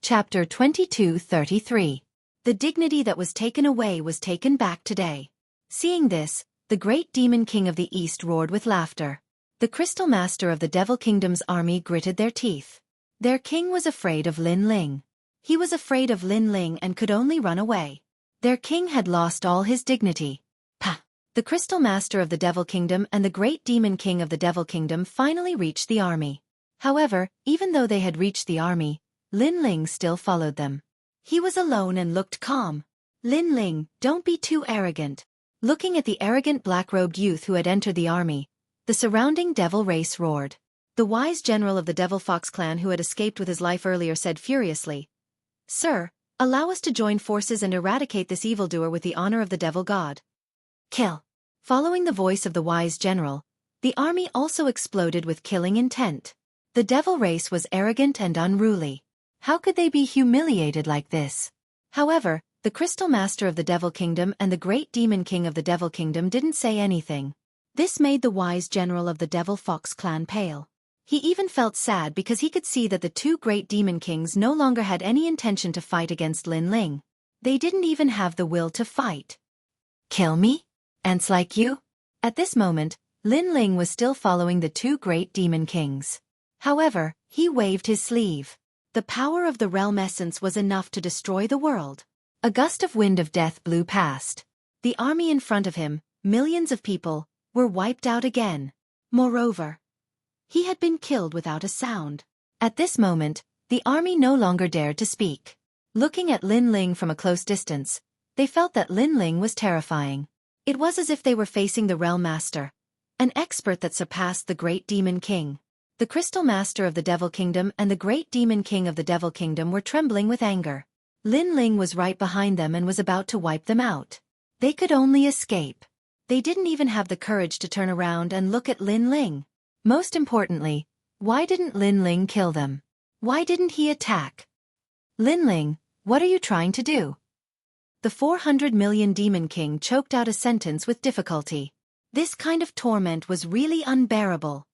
Chapter 22:33. The dignity that was taken away was taken back today. Seeing this, the great demon king of the east roared with laughter. The Crystal Master of the Devil Kingdom's army gritted their teeth. Their king was afraid of Lin Ling. He was afraid of Lin Ling and could only run away. Their king had lost all his dignity. Pah! The Crystal Master of the Devil Kingdom and the great demon king of the Devil Kingdom finally reached the army. However, even though they had reached the army, Lin Ling still followed them. He was alone and looked calm. Lin Ling, don't be too arrogant. Looking at the arrogant black-robed youth who had entered the army, the surrounding devil race roared. The wise general of the Devil Fox clan who had escaped with his life earlier said furiously, "Sir, allow us to join forces and eradicate this evildoer with the honor of the devil god." Kill. Following the voice of the wise general, the army also exploded with killing intent. The devil race was arrogant and unruly. How could they be humiliated like this? However, the Crystal Master of the Devil Kingdom and the Great Demon King of the Devil Kingdom didn't say anything. This made the wise general of the Devil Fox clan pale. He even felt sad because he could see that the 2 great demon kings no longer had any intention to fight against Lin Ling. They didn't even have the will to fight. Kill me? Ants like you? At this moment, Lin Ling was still following the 2 great demon kings. However, he waved his sleeve. The power of the realm essence was enough to destroy the world. A gust of wind of death blew past. The army in front of him, millions of people, were wiped out again. Moreover, he had been killed without a sound. At this moment, the army no longer dared to speak. Looking at Lin Ling from a close distance, they felt that Lin Ling was terrifying. It was as if they were facing the Realm Master, an expert that surpassed the Great Demon King. The Crystal Master of the Devil Kingdom and the Great Demon King of the Devil Kingdom were trembling with anger. Lin Ling was right behind them and was about to wipe them out. They could only escape. They didn't even have the courage to turn around and look at Lin Ling. Most importantly, why didn't Lin Ling kill them? Why didn't he attack? Lin Ling, what are you trying to do? The 400 million Demon King choked out a sentence with difficulty. This kind of torment was really unbearable.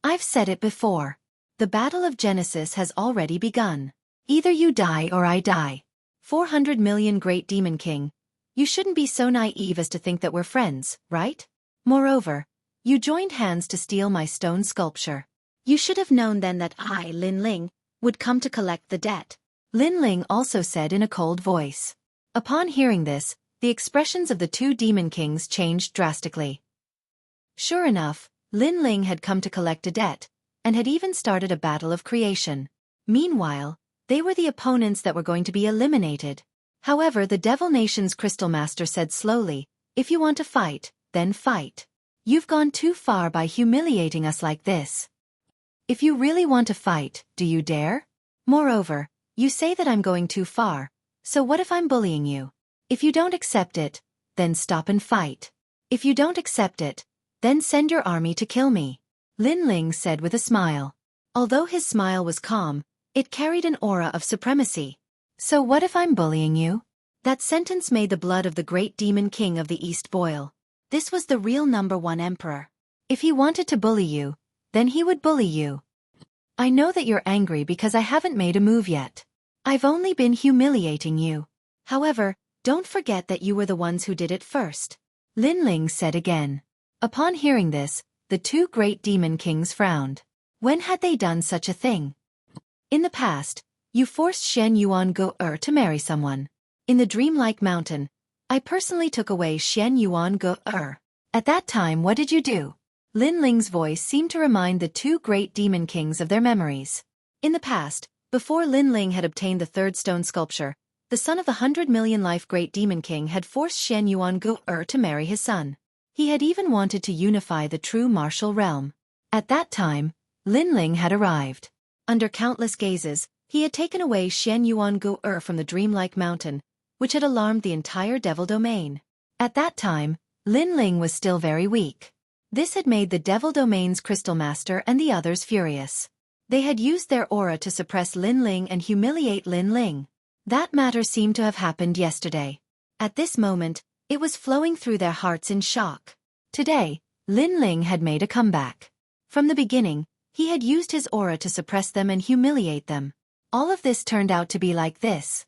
I've said it before. The Battle of Genesis has already begun. Either you die or I die. 400 million Great Demon King, you shouldn't be so naive as to think that we're friends, right? Moreover, you joined hands to steal my stone sculpture. You should have known then that I, Lin Ling, would come to collect the debt. Lin Ling also said in a cold voice. Upon hearing this, the expressions of the 2 demon kings changed drastically. Sure enough, Lin Ling had come to collect a debt, and had even started a battle of creation. Meanwhile, they were the opponents that were going to be eliminated. However, the Devil Nation's Crystal Master said slowly, "If you want to fight, then fight. You've gone too far by humiliating us like this. If you really want to fight, do you dare? Moreover, you say that I'm going too far, so what if I'm bullying you? If you don't accept it, then stop and fight. If you don't accept it, then send your army to kill me," Lin Ling said with a smile. Although his smile was calm, it carried an aura of supremacy. "So what if I'm bullying you?" That sentence made the blood of the great demon king of the East boil. This was the real #1 emperor. If he wanted to bully you, then he would bully you. "I know that you're angry because I haven't made a move yet. I've only been humiliating you. However, don't forget that you were the ones who did it first," Lin Ling said again. Upon hearing this, the two great demon kings frowned. When had they done such a thing? "In the past, you forced Shen Yuan Go-er to marry someone. In the dreamlike mountain, I personally took away Shen Yuan Go-er. At that time, what did you do?" Lin Ling's voice seemed to remind the two great demon kings of their memories. In the past, before Lin Ling had obtained the third stone sculpture, the son of the 100 million life great demon king had forced Shen Yuan Go-er to marry his son. He had even wanted to unify the true martial realm. At that time, Lin Ling had arrived. Under countless gazes, he had taken away Shen Yuan Go-er from the dreamlike mountain, which had alarmed the entire Devil Domain. At that time, Lin Ling was still very weak. This had made the Devil Domain's Crystal Master and the others furious. They had used their aura to suppress Lin Ling and humiliate Lin Ling. That matter seemed to have happened yesterday. At this moment, it was flowing through their hearts in shock. Today, Lin Ling had made a comeback. From the beginning, he had used his aura to suppress them and humiliate them. All of this turned out to be like this.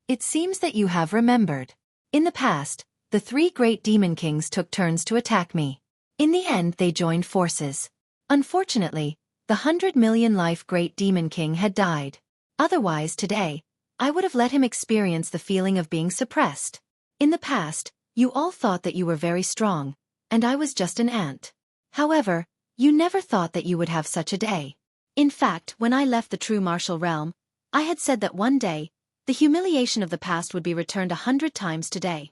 "It seems that you have remembered. In the past, the three great demon kings took turns to attack me. In the end, they joined forces. Unfortunately, the 100 million life great demon king had died. Otherwise, today, I would have let him experience the feeling of being suppressed. In the past, you all thought that you were very strong, and I was just an ant. However, you never thought that you would have such a day. In fact, when I left the true martial realm, I had said that one day, the humiliation of the past would be returned 100 times today.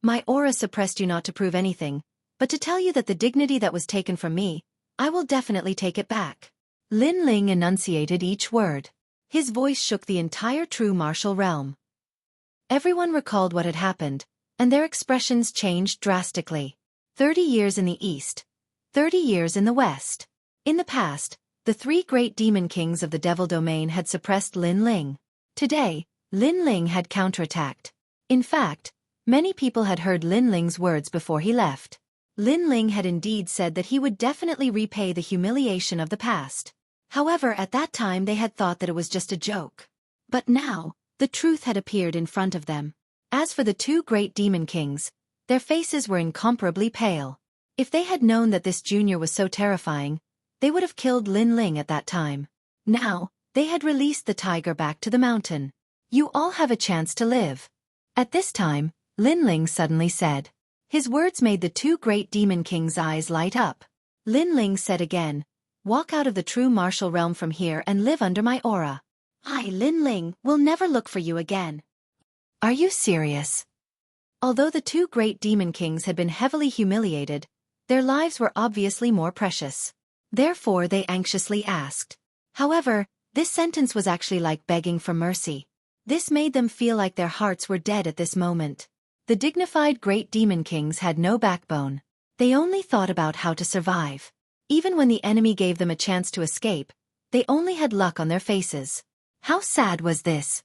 My aura suppressed you not to prove anything, but to tell you that the dignity that was taken from me, I will definitely take it back." Lin Ling enunciated each word. His voice shook the entire true martial realm. Everyone recalled what had happened, and their expressions changed drastically. 30 years in the east, 30 years in the west. In the past, the three great demon kings of the Devil Domain had suppressed Lin Ling. Today, Lin Ling had counterattacked. In fact, many people had heard Lin Ling's words before he left. Lin Ling had indeed said that he would definitely repay the humiliation of the past. However, at that time they had thought that it was just a joke. But now, the truth had appeared in front of them. As for the two great demon kings, their faces were incomparably pale. If they had known that this junior was so terrifying, they would have killed Lin Ling at that time. Now, they had released the tiger back to the mountain. "You all have a chance to live." At this time, Lin Ling suddenly said. His words made the two great demon kings' eyes light up. Lin Ling said again, "Walk out of the true martial realm from here and live under my aura. I, Lin Ling, will never look for you again." Are you serious? Although the two great demon kings had been heavily humiliated, their lives were obviously more precious. Therefore they anxiously asked. However, this sentence was actually like begging for mercy. This made them feel like their hearts were dead at this moment. The dignified great demon kings had no backbone. They only thought about how to survive. Even when the enemy gave them a chance to escape, they only had luck on their faces. How sad was this?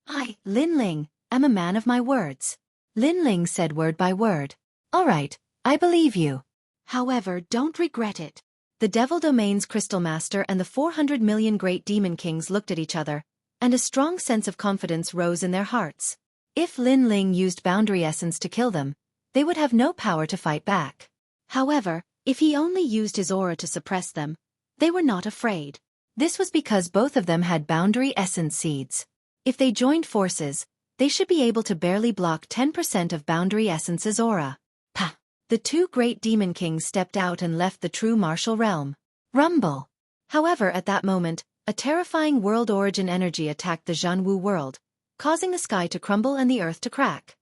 "I, Lin Ling, am a man of my words." Lin Ling said word by word. "All right, I believe you. However, don't regret it." The Devil Domain's Crystal Master and the 400 million great demon kings looked at each other, and a strong sense of confidence rose in their hearts. If Lin Ling used boundary essence to kill them, they would have no power to fight back. However, if he only used his aura to suppress them, they were not afraid. This was because both of them had boundary essence seeds. If they joined forces, they should be able to barely block 10% of boundary essence's aura. Pah! The two great demon kings stepped out and left the true martial realm. Rumble! However, at that moment, a terrifying world origin energy attacked the Zhanwu world, causing the sky to crumble and the earth to crack.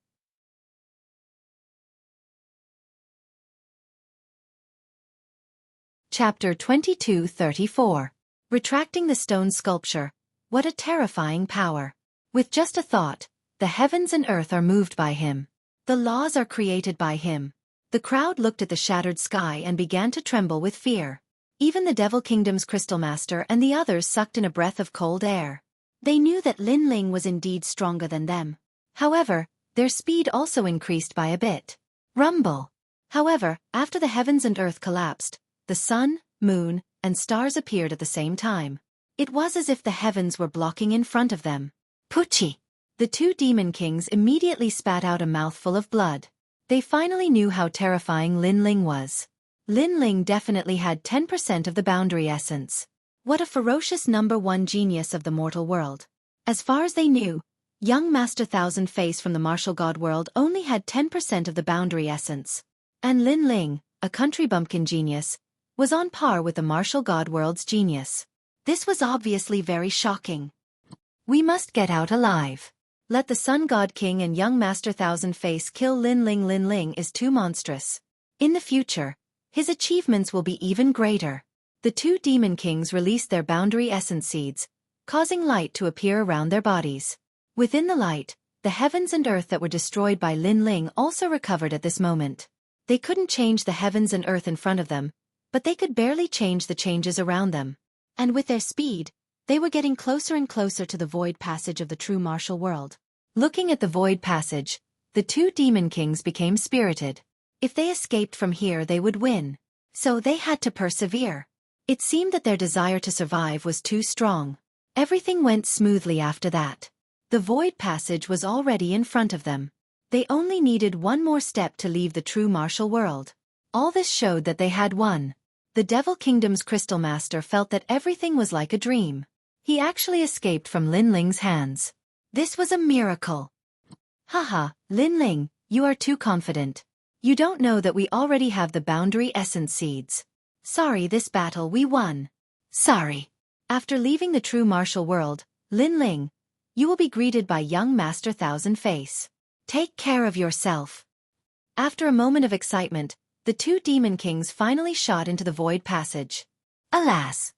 Chapter 22:34. Retracting the stone sculpture. What a terrifying power. With just a thought, the heavens and earth are moved by him. The laws are created by him. The crowd looked at the shattered sky and began to tremble with fear. Even the Devil Kingdom's Crystal Master and the others sucked in a breath of cold air. They knew that Lin Ling was indeed stronger than them. However, their speed also increased by a bit. Rumble. However, after the heavens and earth collapsed, the sun, moon, and stars appeared at the same time. It was as if the heavens were blocking in front of them. Pucci! The two demon kings immediately spat out a mouthful of blood. They finally knew how terrifying Lin Ling was. Lin Ling definitely had 10% of the boundary essence. What a ferocious #1 genius of the mortal world. As far as they knew, young Master Thousand Face from the martial god world only had 10% of the boundary essence. And Lin Ling, a country bumpkin genius, was on par with the martial god world's genius. This was obviously very shocking. We must get out alive. Let the Sun God King and young Master Thousand Face kill Lin Ling. Lin Ling is too monstrous. In the future, his achievements will be even greater. The two demon kings released their boundary essence seeds, causing light to appear around their bodies. Within the light, the heavens and earth that were destroyed by Lin Ling also recovered at this moment. They couldn't change the heavens and earth in front of them, but they could barely change the changes around them. And with their speed, they were getting closer and closer to the void passage of the true martial world. Looking at the void passage, the two demon kings became spirited. If they escaped from here, they would win. So they had to persevere. It seemed that their desire to survive was too strong. Everything went smoothly after that. The void passage was already in front of them. They only needed one more step to leave the true martial world. All this showed that they had won. The Devil Kingdom's Crystal Master felt that everything was like a dream. He actually escaped from Lin Ling's hands. This was a miracle. Haha, Lin Ling, you are too confident. You don't know that we already have the boundary essence seeds. Sorry, this battle we won. Sorry. After leaving the true martial world, Lin Ling, you will be greeted by young Master Thousand Face. Take care of yourself. After a moment of excitement, the two demon kings finally shot into the void passage. Alas!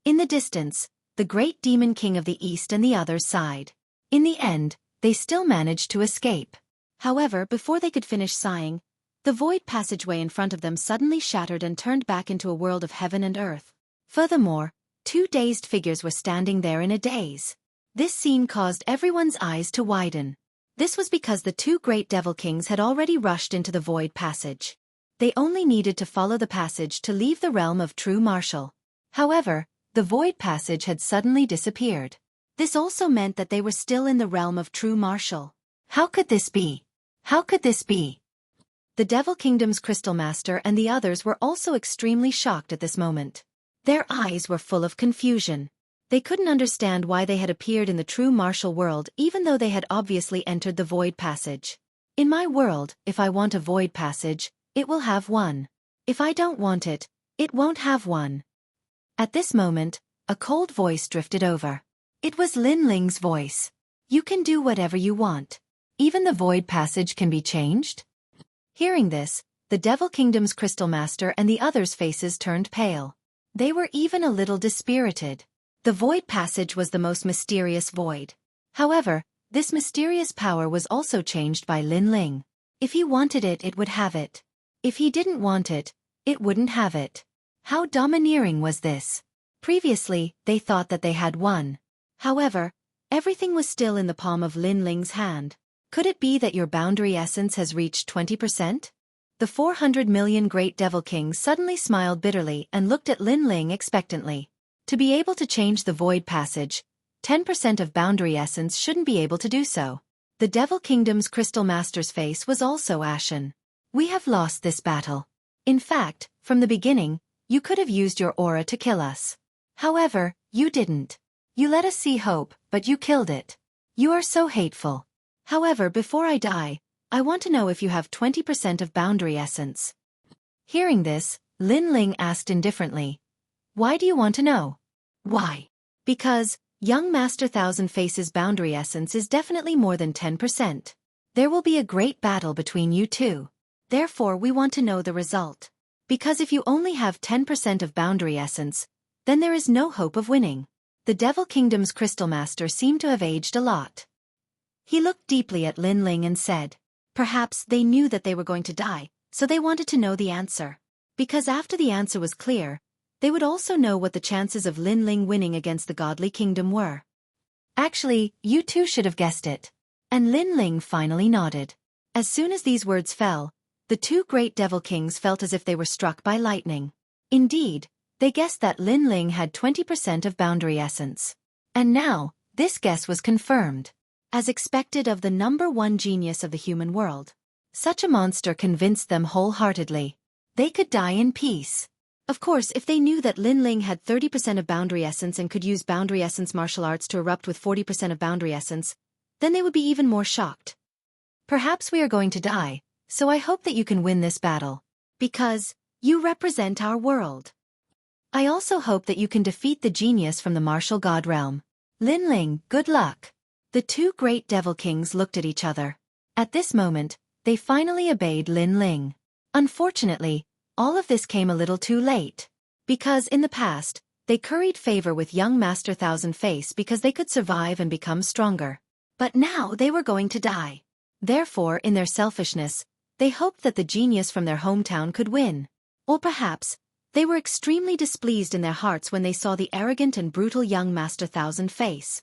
In the distance, the great demon king of the east and the others sighed. In the end, they still managed to escape. However, before they could finish sighing, the void passageway in front of them suddenly shattered and turned back into a world of heaven and earth. Furthermore, two dazed figures were standing there in a daze. This scene caused everyone's eyes to widen. This was because the two great devil kings had already rushed into the void passage. They only needed to follow the passage to leave the realm of true martial. However, the void passage had suddenly disappeared. This also meant that they were still in the realm of true martial. How could this be? How could this be? The Devil Kingdom's Crystal Master and the others were also extremely shocked at this moment. Their eyes were full of confusion. They couldn't understand why they had appeared in the true martial world even though they had obviously entered the void passage. In my world, if I want a void passage, it will have one. If I don't want it, it won't have one. At this moment, a cold voice drifted over. It was Lin Ling's voice. You can do whatever you want. Even the void passage can be changed? Hearing this, the Devil Kingdom's Crystal Master and the others' faces turned pale. They were even a little dispirited. The void passage was the most mysterious void. However, this mysterious power was also changed by Lin Ling. If he wanted it, it would have it. If he didn't want it, it wouldn't have it. How domineering was this? Previously, they thought that they had won. However, everything was still in the palm of Lin Ling's hand. Could it be that your boundary essence has reached 20%? The 400 million Great Devil Kings suddenly smiled bitterly and looked at Lin Ling expectantly. To be able to change the void passage, 10% of boundary essence shouldn't be able to do so. The Devil Kingdom's Crystal Master's face was also ashen. We have lost this battle. In fact, from the beginning, you could have used your aura to kill us. However, you didn't. You let us see hope, but you killed it. You are so hateful. However, before I die, I want to know if you have 20% of boundary essence. Hearing this, Lin Ling asked indifferently, why do you want to know? Why? Because, Young Master Thousand Faces' boundary essence is definitely more than 10%. There will be a great battle between you two. Therefore we want to know the result. Because if you only have 10% of boundary essence, then there is no hope of winning. The Devil Kingdom's Crystal Master seemed to have aged a lot. He looked deeply at Lin Ling and said, perhaps they knew that they were going to die, so they wanted to know the answer. Because after the answer was clear, they would also know what the chances of Lin Ling winning against the Godly Kingdom were. Actually, you two should have guessed it. And Lin Ling finally nodded. As soon as these words fell, the two great Devil Kings felt as if they were struck by lightning. Indeed, they guessed that Lin Ling had 20% of boundary essence. And now, this guess was confirmed. As expected of the #1 genius of the human world. Such a monster convinced them wholeheartedly. They could die in peace. Of course, if they knew that Lin Ling had 30% of boundary essence and could use boundary essence martial arts to erupt with 40% of boundary essence, then they would be even more shocked. Perhaps we are going to die, so I hope that you can win this battle. Because you represent our world. I also hope that you can defeat the genius from the martial god realm. Lin Ling, good luck. The two great Devil Kings looked at each other. At this moment, they finally obeyed Lin Ling. Unfortunately, all of this came a little too late. Because in the past, they curried favor with young Master Thousand Face because they could survive and become stronger. But now they were going to die. Therefore, in their selfishness, they hoped that the genius from their hometown could win. Or perhaps, they were extremely displeased in their hearts when they saw the arrogant and brutal young Master Thousand Face.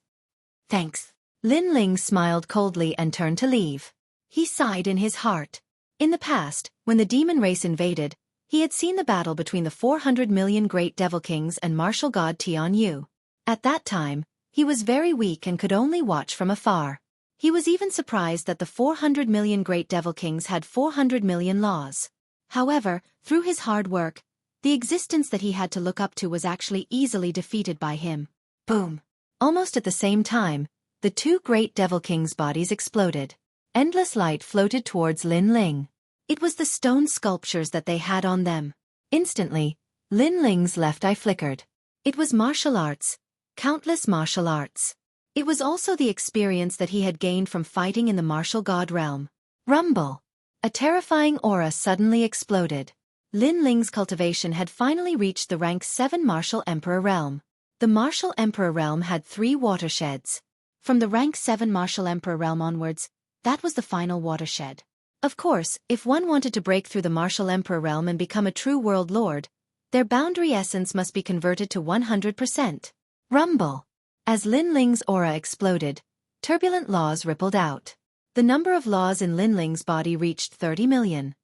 Thanks. Lin Ling smiled coldly and turned to leave. He sighed in his heart. In the past, when the demon race invaded, he had seen the battle between the 400 million great Devil Kings and martial god Tian Yu. At that time, he was very weak and could only watch from afar. He was even surprised that the 400 million great Devil Kings had 400 million laws. However, through his hard work, the existence that he had to look up to was actually easily defeated by him. Boom! Almost at the same time, the two great Devil Kings' bodies exploded. Endless light floated towards Lin Ling. It was the stone sculptures that they had on them. Instantly, Lin Ling's left eye flickered. It was martial arts. Countless martial arts. It was also the experience that he had gained from fighting in the martial god realm. Rumble! A terrifying aura suddenly exploded. Lin Ling's cultivation had finally reached the rank 7 Martial Emperor realm. The Martial Emperor realm had 3 watersheds. From the rank 7 Martial Emperor realm onwards, that was the final watershed. Of course, if one wanted to break through the Martial Emperor realm and become a true world lord, their boundary essence must be converted to 100%. Rumble! As Lin Ling's aura exploded, turbulent laws rippled out. The number of laws in Lin Ling's body reached 30 million.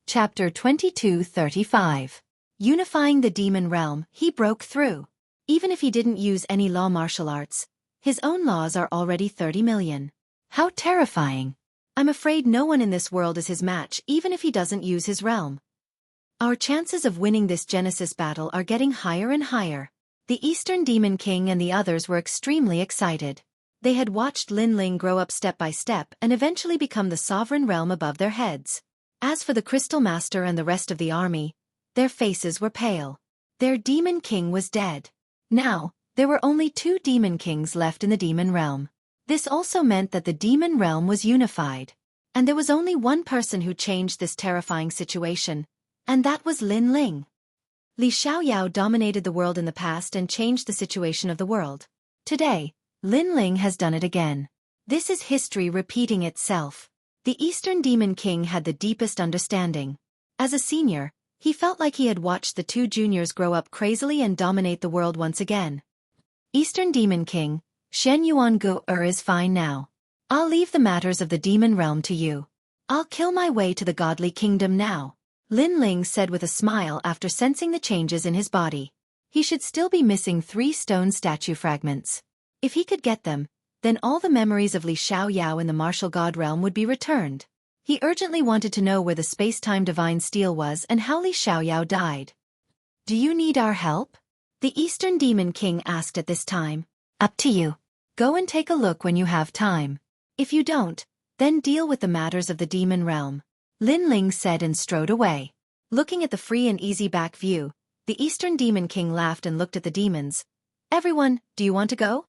Chapter 22:35. Unifying the demon realm, he broke through. Even if he didn't use any law martial arts, his own laws are already 30 million. How terrifying! I'm afraid no one in this world is his match even if he doesn't use his realm. Our chances of winning this Genesis battle are getting higher and higher. The Eastern Demon King and the others were extremely excited. They had watched Lin Ling grow up step by step and eventually become the sovereign realm above their heads. As for the Crystal Master and the rest of the army, their faces were pale. Their Demon King was dead. Now, there were only 2 Demon Kings left in the Demon Realm. This also meant that the Demon Realm was unified. And there was only one person who changed this terrifying situation, and that was Lin Ling. Li Xiaoyao dominated the world in the past and changed the situation of the world. Today, Lin Ling has done it again. This is history repeating itself. The Eastern Demon King had the deepest understanding. As a senior, he felt like he had watched the 2 juniors grow up crazily and dominate the world once again. Eastern Demon King, Shen Yuan Gu is fine now. I'll leave the matters of the demon realm to you. I'll kill my way to the godly kingdom now, Lin Ling said with a smile after sensing the changes in his body. He should still be missing 3 stone statue fragments. If he could get them, then all the memories of Li Xiaoyao in the martial god realm would be returned. He urgently wanted to know where the space-time divine steel was and how Li Xiaoyao died. Do you need our help? The Eastern Demon King asked at this time. Up to you. Go and take a look when you have time. If you don't, then deal with the matters of the demon realm, Lin Ling said and strode away. Looking at the free and easy back view, the Eastern Demon King laughed and looked at the demons. Everyone, do you want to go?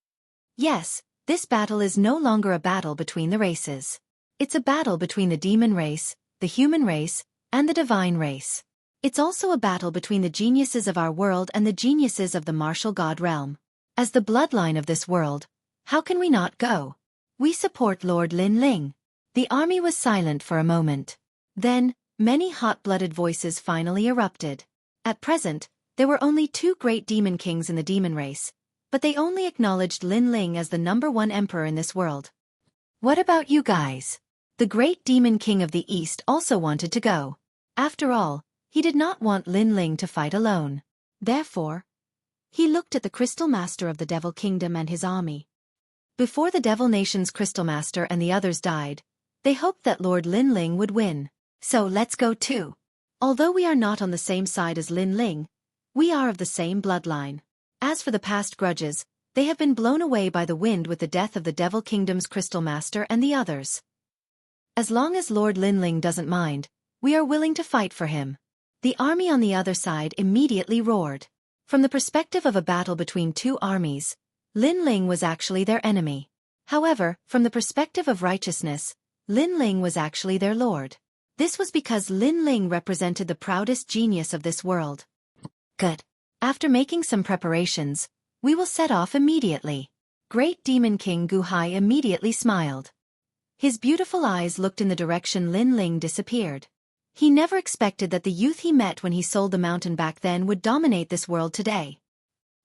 Yes, this battle is no longer a battle between the races. It's a battle between the demon race, the human race, and the divine race. It's also a battle between the geniuses of our world and the geniuses of the martial god realm. As the bloodline of this world, how can we not go? We support Lord Lin Ling. The army was silent for a moment. Then, many hot-blooded voices finally erupted. At present, there were only 2 great demon kings in the demon race, but they only acknowledged Lin Ling as the #1 emperor in this world. What about you guys? The great demon king of the East also wanted to go. After all, he did not want Lin Ling to fight alone. Therefore, he looked at the Crystal Master of the Devil Kingdom and his army. Before the Devil Nation's Crystal Master and the others died, they hoped that Lord Lin Ling would win. So let's go too. Although we are not on the same side as Lin Ling, we are of the same bloodline. As for the past grudges, they have been blown away by the wind with the death of the Devil Kingdom's Crystal Master and the others. As long as Lord Lin Ling doesn't mind, we are willing to fight for him. The army on the other side immediately roared. From the perspective of a battle between 2 armies, Lin Ling was actually their enemy. However, from the perspective of righteousness, Lin Ling was actually their lord. This was because Lin Ling represented the proudest genius of this world. Good. After making some preparations, we will set off immediately. Great Demon King Gu Hai immediately smiled. His beautiful eyes looked in the direction Lin Ling disappeared. He never expected that the youth he met when he sold the mountain back then would dominate this world today.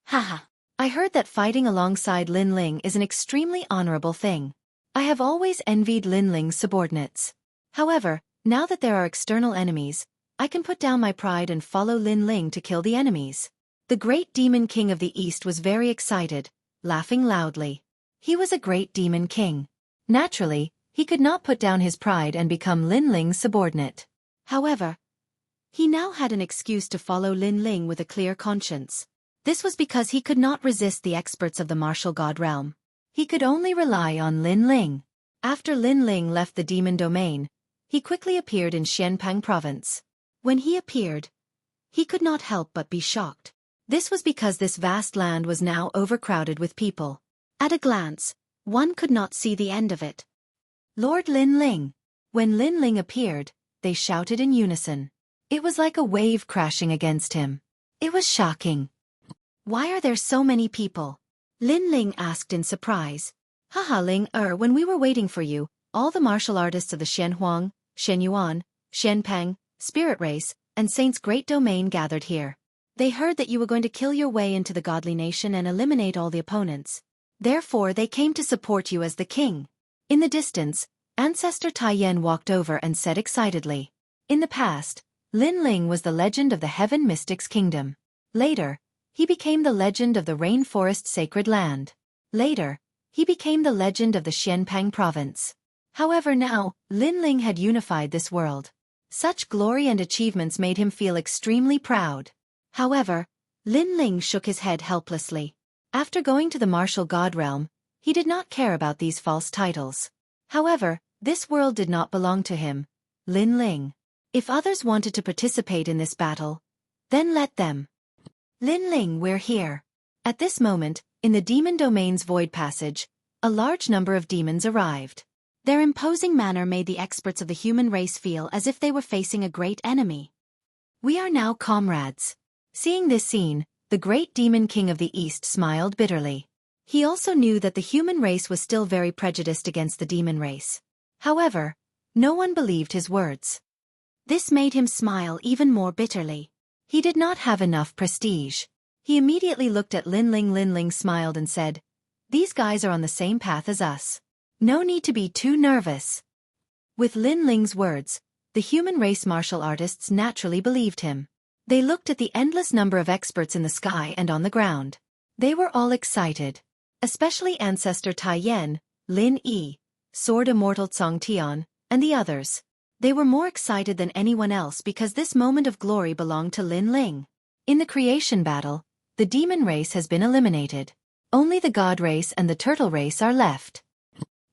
Haha. I heard that fighting alongside Lin Ling is an extremely honorable thing. I have always envied Lin Ling's subordinates. However, now that there are external enemies, I can put down my pride and follow Lin Ling to kill the enemies. The great demon king of the East was very excited, laughing loudly. He was a great demon king. Naturally, he could not put down his pride and become Lin Ling's subordinate. However, he now had an excuse to follow Lin Ling with a clear conscience. This was because he could not resist the experts of the martial god realm. He could only rely on Lin Ling. After Lin Ling left the demon domain, he quickly appeared in Xianpang province. When he appeared, he could not help but be shocked. This was because this vast land was now overcrowded with people. At a glance, one could not see the end of it. Lord Lin Ling. When Lin Ling appeared, they shouted in unison. It was like a wave crashing against him. It was shocking. Why are there so many people? Lin Ling asked in surprise. Haha Ling when we were waiting for you, all the martial artists of the Shen Huang, Shen Yuan, Shen Peng, Spirit Race, and Saint's Great Domain gathered here. They heard that you were going to kill your way into the godly nation and eliminate all the opponents. Therefore they came to support you as the king. In the distance, Ancestor Tai Yan walked over and said excitedly. In the past, Lin Ling was the legend of the Heaven Mystics Kingdom. Later, he became the legend of the Rainforest Sacred Land. Later, he became the legend of the Xianpang province. However now, Lin Ling had unified this world. Such glory and achievements made him feel extremely proud. However, Lin Ling shook his head helplessly. After going to the martial god realm, he did not care about these false titles. However, this world did not belong to him, Lin Ling. If others wanted to participate in this battle, then let them. Lin Ling, we're here. At this moment, in the demon domain's void passage, a large number of demons arrived. Their imposing manner made the experts of the human race feel as if they were facing a great enemy. We are now comrades. Seeing this scene, the great demon king of the East smiled bitterly. He also knew that the human race was still very prejudiced against the demon race. However, no one believed his words. This made him smile even more bitterly. He did not have enough prestige. He immediately looked at Lin Ling. Lin Ling smiled and said, "These guys are on the same path as us. No need to be too nervous." With Lin Ling's words, the human race martial artists naturally believed him. They looked at the endless number of experts in the sky and on the ground. They were all excited. Especially Ancestor Tai Yan, Lin Yi, Sword Immortal Cong Tian, and the others. They were more excited than anyone else because this moment of glory belonged to Lin Ling. In the creation battle, the demon race has been eliminated. Only the god race and the turtle race are left.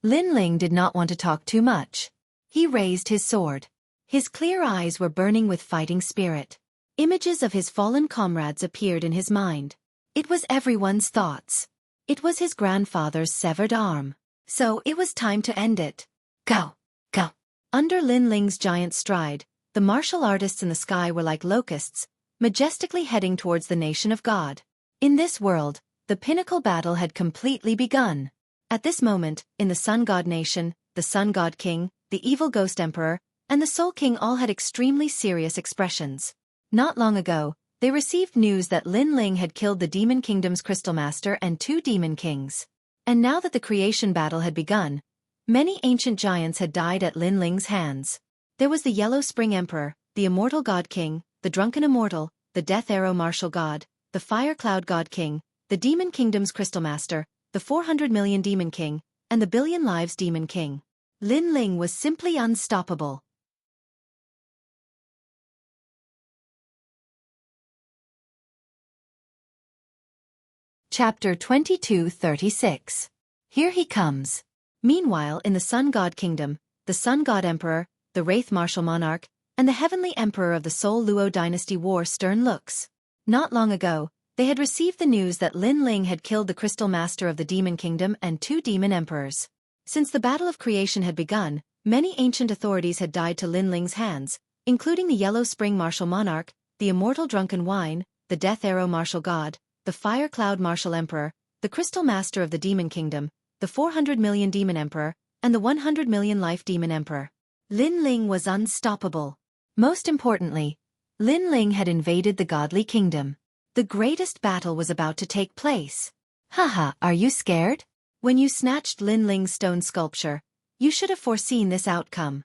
Lin Ling did not want to talk too much. He raised his sword. His clear eyes were burning with fighting spirit. Images of his fallen comrades appeared in his mind. It was everyone's thoughts. It was his grandfather's severed arm. So it was time to end it. Go! Go! Under Lin Ling's giant stride, the martial artists in the sky were like locusts, majestically heading towards the nation of God. In this world, the pinnacle battle had completely begun. At this moment, in the Sun God Nation, the Sun God King, the Evil Ghost Emperor, and the Soul King all had extremely serious expressions. Not long ago, they received news that Lin Ling had killed the Demon Kingdom's Crystal Master and 2 Demon Kings. And now that the creation battle had begun, many ancient giants had died at Lin Ling's hands. There was the Yellow Spring Emperor, the Immortal God King, the Drunken Immortal, the Death Arrow Martial God, the Fire Cloud God King, the Demon Kingdom's Crystal Master, the 400 Million Demon King, and the Billion Lives Demon King. Lin Ling was simply unstoppable. Chapter 22:36. Here he comes. Meanwhile, in the Sun God Kingdom, the Sun God Emperor, the Wraith Martial Monarch, and the Heavenly Emperor of the Soul Luo Dynasty wore stern looks. Not long ago, they had received the news that Lin Ling had killed the Crystal Master of the Demon Kingdom and 2 Demon Emperors. Since the Battle of Creation had begun, many ancient authorities had died to Lin Ling's hands, including the Yellow Spring Martial Monarch, the Immortal Drunken Wine, the Death Arrow Martial God, the Fire Cloud Martial Emperor, the Crystal Master of the Demon Kingdom, the 400 Million Demon Emperor, and the 100 Million Life Demon Emperor. Lin Ling was unstoppable. Most importantly, Lin Ling had invaded the godly kingdom. The greatest battle was about to take place. Haha, are you scared? When you snatched Lin Ling's stone sculpture, you should have foreseen this outcome.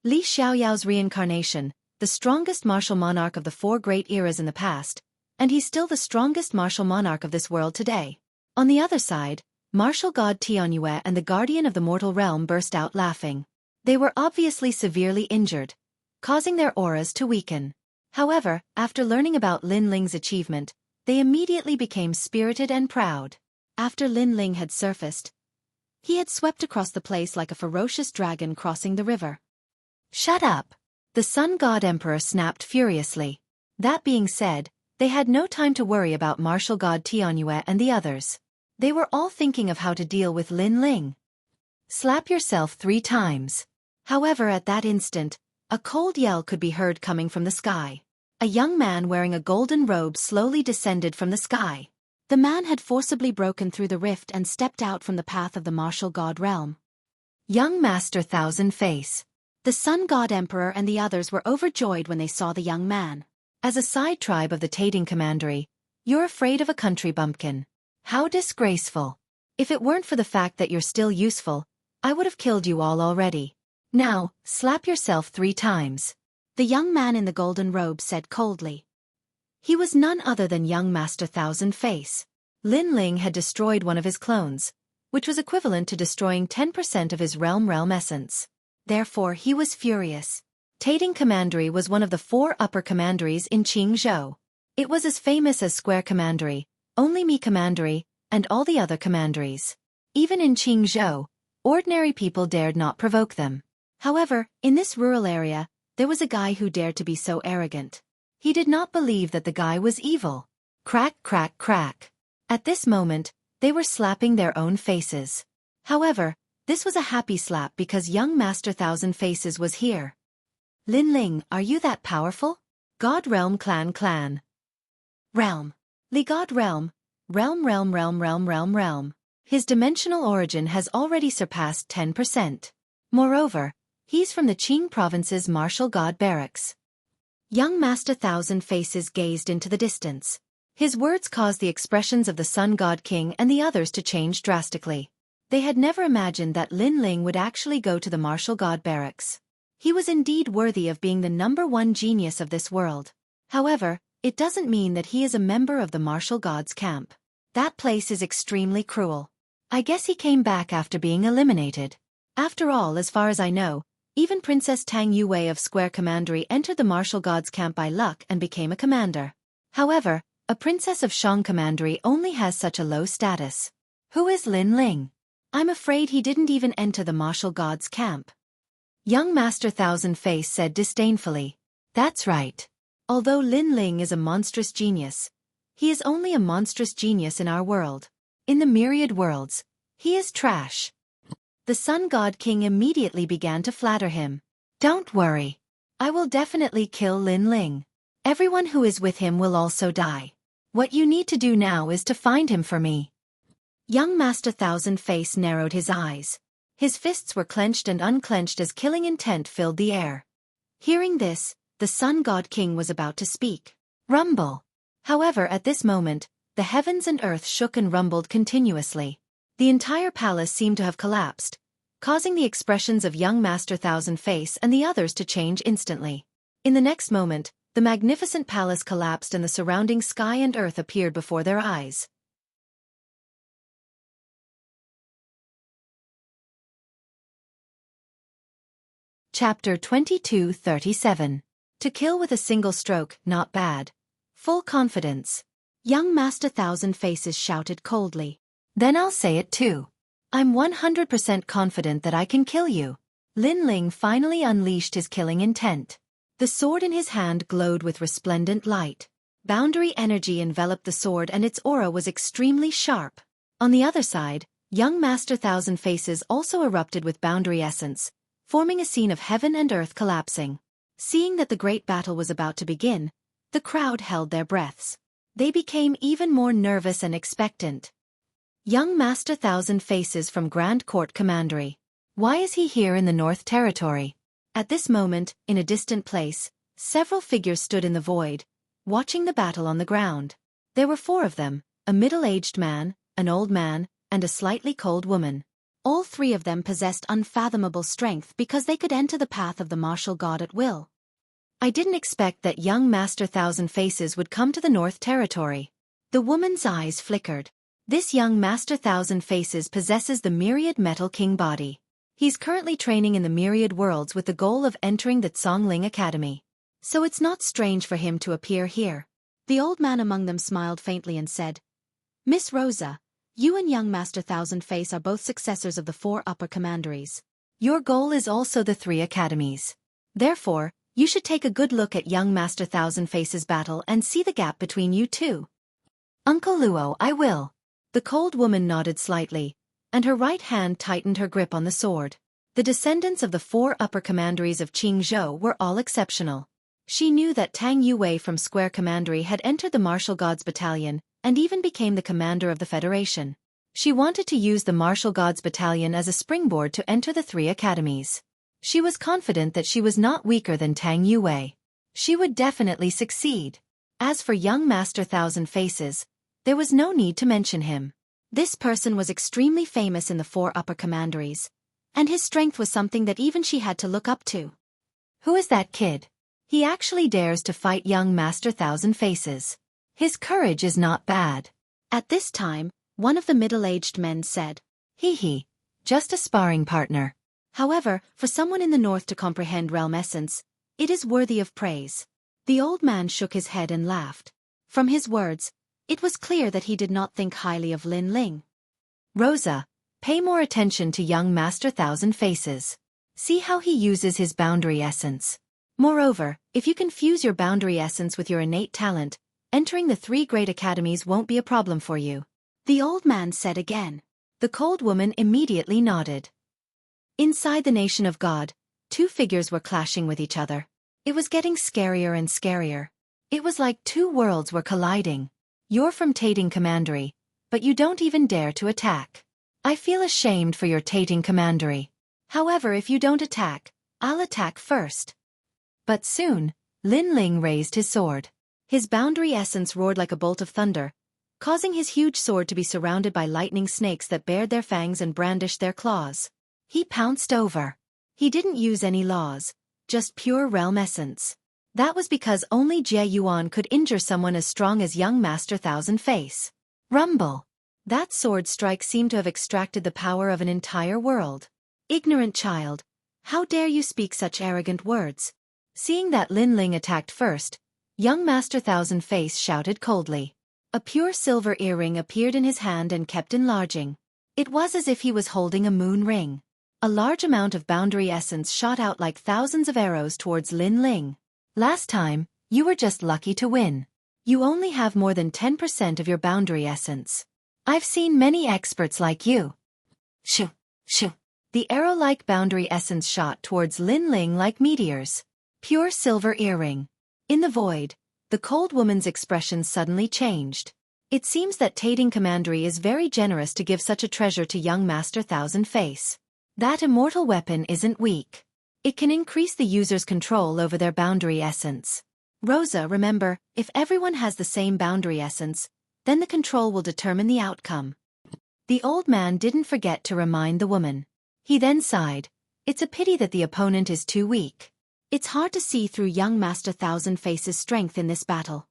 Li Xiaoyao's reincarnation, the strongest martial monarch of the 4 great eras in the past, and he's still the strongest martial monarch of this world today. On the other side, martial god Tianyue and the guardian of the mortal realm burst out laughing. They were obviously severely injured, causing their auras to weaken. However, after learning about Lin Ling's achievement, they immediately became spirited and proud. After Lin Ling had surfaced, he had swept across the place like a ferocious dragon crossing the river. Shut up! The Sun God Emperor snapped furiously. That being said, they had no time to worry about martial god Tianyue and the others. They were all thinking of how to deal with Lin Ling. Slap yourself 3 times. However, at that instant, a cold yell could be heard coming from the sky. A young man wearing a golden robe slowly descended from the sky. The man had forcibly broken through the rift and stepped out from the path of the martial god realm. Young Master Thousand Face. The Sun God Emperor and the others were overjoyed when they saw the young man. As a side tribe of the Tating Commandery, you're afraid of a country bumpkin. How disgraceful. If it weren't for the fact that you're still useful, I would have killed you all already. Now, slap yourself 3 times. The young man in the golden robe said coldly. He was none other than young Master Thousand Face. Lin Ling had destroyed one of his clones, which was equivalent to destroying 10% of his realm essence. Therefore he was furious. Tating Commandery was one of the 4 upper commanderies in Qingzhou. It was as famous as Square Commandery, only Mi Commandery, and all the other commanderies. Even in Qingzhou, ordinary people dared not provoke them. However, in this rural area, there was a guy who dared to be so arrogant. He did not believe that the guy was evil. Crack, crack, crack. At this moment, they were slapping their own faces. However, this was a happy slap because young Master Thousand Faces was here. Lin Ling, are you that powerful? God Realm Clan. Realm. Li God Realm. Realm. His dimensional origin has already surpassed 10%. Moreover, he's from the Qing province's martial god barracks. Young Master Thousand Faces gazed into the distance. His words caused the expressions of the Sun God King and the others to change drastically. They had never imagined that Lin Ling would actually go to the martial god barracks. He was indeed worthy of being the #1 genius of this world. However, it doesn't mean that he is a member of the martial gods camp. That place is extremely cruel. I guess he came back after being eliminated. After all, as far as I know, even Princess Tang Yue of Square Commandery entered the martial gods camp by luck and became a commander. However, a princess of Shang Commandery only has such a low status. Who is Lin Ling? I'm afraid he didn't even enter the martial gods camp. Young Master Thousand Face said disdainfully. That's right. Although Lin Ling is a monstrous genius, he is only a monstrous genius in our world. In the myriad worlds, he is trash. The Sun God King immediately began to flatter him. Don't worry. I will definitely kill Lin Ling. Everyone who is with him will also die. What you need to do now is to find him for me. Young Master Thousand Face narrowed his eyes. His fists were clenched and unclenched as killing intent filled the air. Hearing this, the Sun God King was about to speak. Rumble. However, at this moment, the heavens and earth shook and rumbled continuously. The entire palace seemed to have collapsed, causing the expressions of young Master Thousand Face and the others to change instantly. In the next moment, the magnificent palace collapsed and the surrounding sky and earth appeared before their eyes. Chapter 22:37. To kill with a single stroke, not bad. Full confidence. Young Master Thousand Faces shouted coldly. Then I'll say it too. I'm 100% confident that I can kill you. Lin Ling finally unleashed his killing intent. The sword in his hand glowed with resplendent light. Boundary energy enveloped the sword and its aura was extremely sharp. On the other side, young Master Thousand Faces also erupted with boundary essence, forming a scene of heaven and earth collapsing. Seeing that the great battle was about to begin, the crowd held their breaths. They became even more nervous and expectant. Young Master Thousand Faces from Grand Court Commandery. Why is he here in the North Territory? At this moment, in a distant place, several figures stood in the void, watching the battle on the ground. There were 4 of them, a middle-aged man, an old man, and a slightly cold woman. All 3 of them possessed unfathomable strength because they could enter the path of the martial god at will. I didn't expect that young Master Thousand Faces would come to the North Territory. The woman's eyes flickered. This young Master Thousand Faces possesses the Myriad Metal King body. He's currently training in the Myriad Worlds with the goal of entering the Zhongling Academy. So it's not strange for him to appear here. The old man among them smiled faintly and said, Miss Rosa, you and young Master Thousand Face are both successors of the 4 upper commanderies. Your goal is also the 3 academies. Therefore, you should take a good look at young Master Thousand Face's battle and see the gap between you two. Uncle Luo, I will. The cold woman nodded slightly, and her right hand tightened her grip on the sword. The descendants of the 4 upper commanderies of Qingzhou were all exceptional. She knew that Tang Yue from Square Commandery had entered the Martial Gods Battalion, and even became the commander of the Federation. She wanted to use the Martial Gods Battalion as a springboard to enter the 3 academies. She was confident that she was not weaker than Tang Yue. She would definitely succeed. As for young Master Thousand Faces, there was no need to mention him. This person was extremely famous in the 4 upper commanderies, and his strength was something that even she had to look up to. Who is that kid? He actually dares to fight young Master Thousand Faces. His courage is not bad. At this time, one of the middle-aged men said, Hee, just a sparring partner. However, for someone in the north to comprehend realm essence, it is worthy of praise. The old man shook his head and laughed. From his words, it was clear that he did not think highly of Lin Ling. Rosa, pay more attention to young Master Thousand Faces. See how he uses his boundary essence. Moreover, if you can fuse your boundary essence with your innate talent, entering the 3 great academies won't be a problem for you. The old man said again. The cold woman immediately nodded. Inside the nation of God, 2 figures were clashing with each other. It was getting scarier and scarier. It was like 2 worlds were colliding. You're from Tating Commandery, but you don't even dare to attack. I feel ashamed for your Tating Commandery. However, if you don't attack, I'll attack first. But soon, Lin Ling raised his sword. His boundary essence roared like a bolt of thunder, causing his huge sword to be surrounded by lightning snakes that bared their fangs and brandished their claws. He pounced over. He didn't use any laws, just pure realm essence. That was because only Jie Yuan could injure someone as strong as young Master Thousand Face. Rumble. That sword strike seemed to have extracted the power of an entire world. Ignorant child, how dare you speak such arrogant words? Seeing that Lin Ling attacked first, young Master Thousand Face shouted coldly. A pure silver earring appeared in his hand and kept enlarging. It was as if he was holding a moon ring. A large amount of boundary essence shot out like thousands of arrows towards Lin Ling. Last time, you were just lucky to win. You only have more than 10% of your boundary essence. I've seen many experts like you. Shoo, shoo. The arrow-like boundary essence shot towards Lin Ling like meteors. Pure silver earring. In the void, the cold woman's expression suddenly changed. It seems that Tating Commandery is very generous to give such a treasure to young Master Thousand Face. That immortal weapon isn't weak. It can increase the user's control over their boundary essence. Rosa, remember, if everyone has the same boundary essence, then the control will determine the outcome. The old man didn't forget to remind the woman. He then sighed. It's a pity that the opponent is too weak. It's hard to see through young Master Thousand Face's strength in this battle.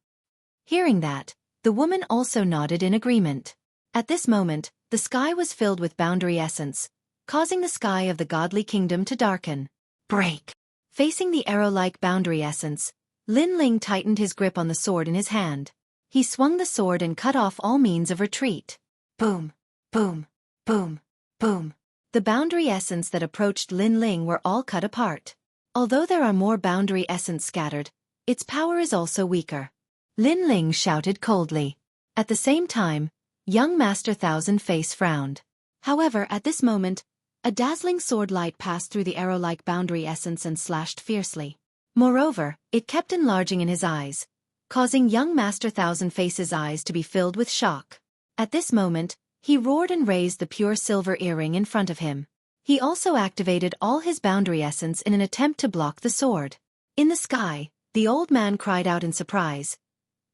Hearing that, the woman also nodded in agreement. At this moment, the sky was filled with boundary essence, causing the sky of the godly kingdom to darken. Break! Facing the arrow-like boundary essence, Lin Ling tightened his grip on the sword in his hand. He swung the sword and cut off all means of retreat. Boom! Boom! Boom! Boom! The boundary essence that approached Lin Ling were all cut apart. Although there are more boundary essence scattered, its power is also weaker. Lin Ling shouted coldly. At the same time, young Master Thousand Face frowned. However, at this moment, a dazzling sword light passed through the arrow-like boundary essence and slashed fiercely. Moreover, it kept enlarging in his eyes, causing young Master Thousand Face's eyes to be filled with shock. At this moment, he roared and raised the pure silver earring in front of him. He also activated all his boundary essence in an attempt to block the sword. In the sky, the old man cried out in surprise.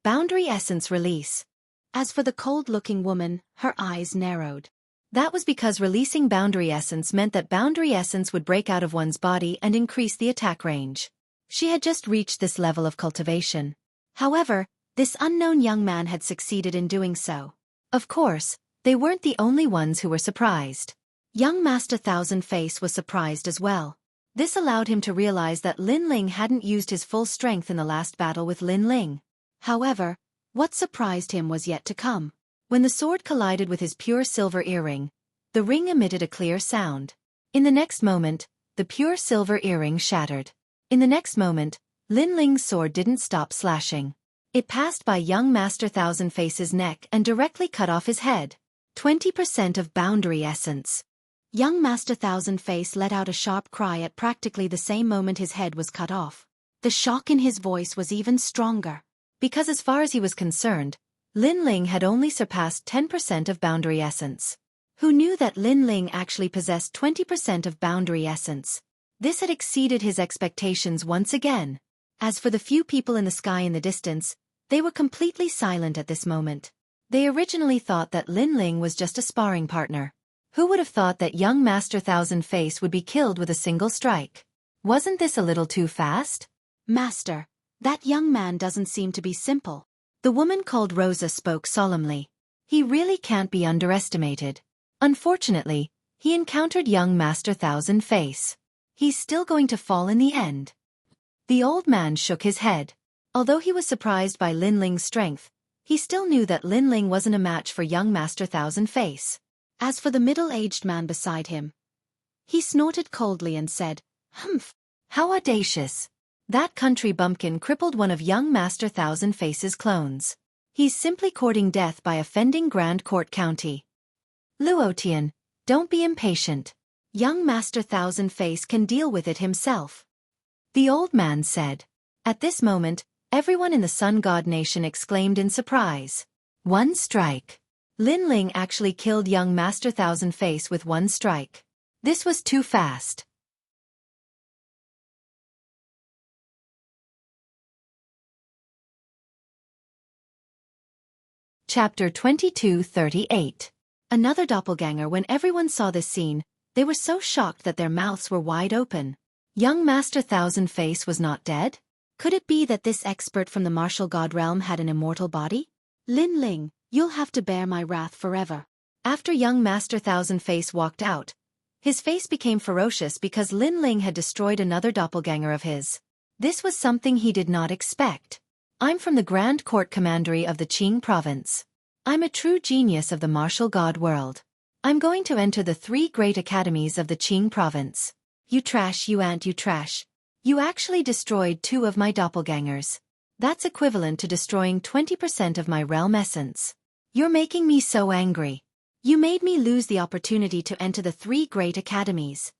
Boundary essence release. As for the cold-looking woman, her eyes narrowed. That was because releasing boundary essence meant that boundary essence would break out of one's body and increase the attack range. She had just reached this level of cultivation. However, this unknown young man had succeeded in doing so. Of course, they weren't the only ones who were surprised. Young Master Thousand Face was surprised as well. This allowed him to realize that Lin Ling hadn't used his full strength in the last battle with Lin Ling. However, what surprised him was yet to come. When the sword collided with his pure silver earring, the ring emitted a clear sound. In the next moment, the pure silver earring shattered. In the next moment, Lin Ling's sword didn't stop slashing. It passed by young Master Thousand Face's neck and directly cut off his head. 20% of boundary essence. Young Master Thousand Face let out a sharp cry at practically the same moment his head was cut off. The shock in his voice was even stronger. Because as far as he was concerned, Lin Ling had only surpassed 10% of boundary essence. Who knew that Lin Ling actually possessed 20% of boundary essence? This had exceeded his expectations once again. As for the few people in the sky in the distance, they were completely silent at this moment. They originally thought that Lin Ling was just a sparring partner. Who would have thought that young Master Thousand Face would be killed with a single strike? Wasn't this a little too fast? Master, that young man doesn't seem to be simple. The woman called Rosa spoke solemnly. He really can't be underestimated. Unfortunately, he encountered young Master Thousand Face. He's still going to fall in the end. The old man shook his head. Although he was surprised by Lin Ling's strength, he still knew that Lin Ling wasn't a match for young Master Thousand Face. As for the middle-aged man beside him, he snorted coldly and said, "Humph! How audacious! That country bumpkin crippled one of young Master Thousand Face's clones. He's simply courting death by offending Grand Court County. Luotian, don't be impatient. Young Master Thousand Face can deal with it himself," the old man said. At this moment, everyone in the Sun God Nation exclaimed in surprise. One strike. Lin Ling actually killed young Master Thousand Face with one strike. This was too fast. Chapter 22:38. Another doppelganger. When everyone saw this scene, they were so shocked that their mouths were wide open. Young Master Thousand Face was not dead? Could it be that this expert from the martial god realm had an immortal body? Lin Ling, you'll have to bear my wrath forever. After young Master Thousand Face walked out, his face became ferocious because Lin Ling had destroyed another doppelganger of his. This was something he did not expect. I'm from the Grand Court Commandery of the Qing province. I'm a true genius of the martial god world. I'm going to enter the 3 great academies of the Qing province. You trash, you ant, you trash. You actually destroyed 2 of my doppelgangers. That's equivalent to destroying 20% of my realm essence. You're making me so angry. You made me lose the opportunity to enter the 3 great academies.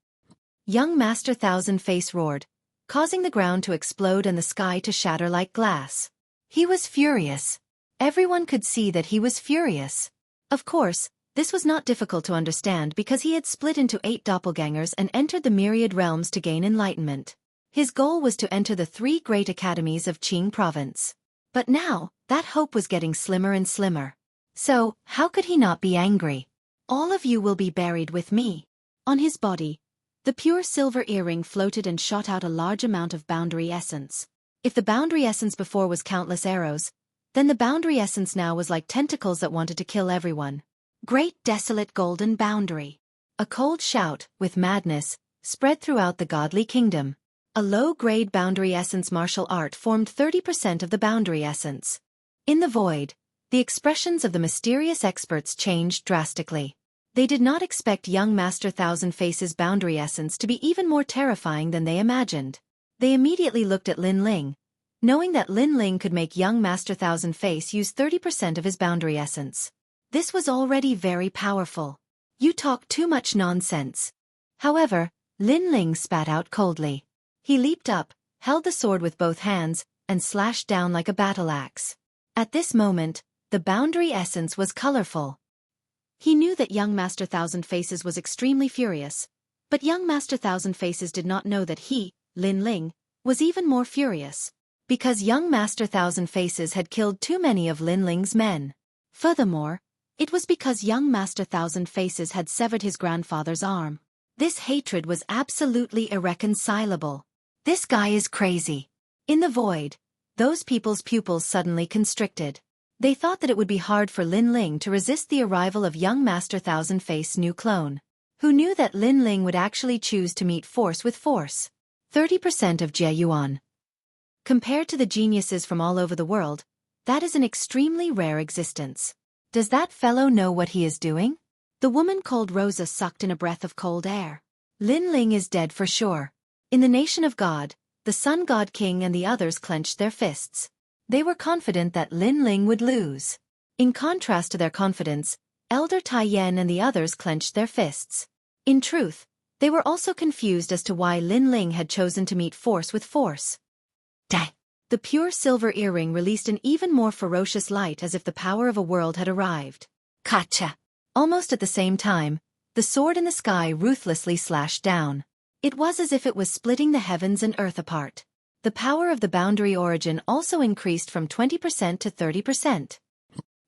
Young Master Thousand Face roared, causing the ground to explode and the sky to shatter like glass. He was furious. Everyone could see that he was furious. Of course, this was not difficult to understand because he had split into 8 doppelgangers and entered the myriad realms to gain enlightenment. His goal was to enter the 3 great academies of Qing province. But now, that hope was getting slimmer and slimmer. So, how could he not be angry? All of you will be buried with me. On his body, the pure silver earring floated and shot out a large amount of boundary essence. If the boundary essence before was countless arrows, then the boundary essence now was like tentacles that wanted to kill everyone. Great desolate golden boundary. A cold shout, with madness, spread throughout the godly kingdom. A low-grade boundary essence martial art formed 30% of the boundary essence. In the void, the expressions of the mysterious experts changed drastically. They did not expect young Master Thousand Faces' boundary essence to be even more terrifying than they imagined. They immediately looked at Lin Ling, knowing that Lin Ling could make young Master Thousand Face use 30% of his boundary essence. This was already very powerful. You talk too much nonsense. However, Lin Ling spat out coldly. He leaped up, held the sword with both hands, and slashed down like a battle axe. At this moment, the boundary essence was colorful. He knew that young Master Thousand Faces was extremely furious, but young Master Thousand Faces did not know that he, Lin Ling, was even more furious. Because young Master Thousand Faces had killed too many of Lin Ling's men. Furthermore, it was because young Master Thousand Faces had severed his grandfather's arm. This hatred was absolutely irreconcilable. This guy is crazy. In the void, those people's pupils suddenly constricted. They thought that it would be hard for Lin Ling to resist the arrival of young Master Thousand Face's new clone. Who knew that Lin Ling would actually choose to meet force with force? 30% of Jie Yuan. Compared to the geniuses from all over the world, that is an extremely rare existence. Does that fellow know what he is doing? The woman called Rosa sucked in a breath of cold air. Lin Ling is dead for sure. In the nation of God, the Sun God King and the others clenched their fists. They were confident that Lin Ling would lose. In contrast to their confidence, Elder Tai Yan and the others clenched their fists. In truth, they were also confused as to why Lin Ling had chosen to meet force with force. Dang! The pure silver earring released an even more ferocious light as if the power of a world had arrived. Kacha! Almost at the same time, the sword in the sky ruthlessly slashed down. It was as if it was splitting the heavens and earth apart. The power of the boundary origin also increased from 20% to 30%.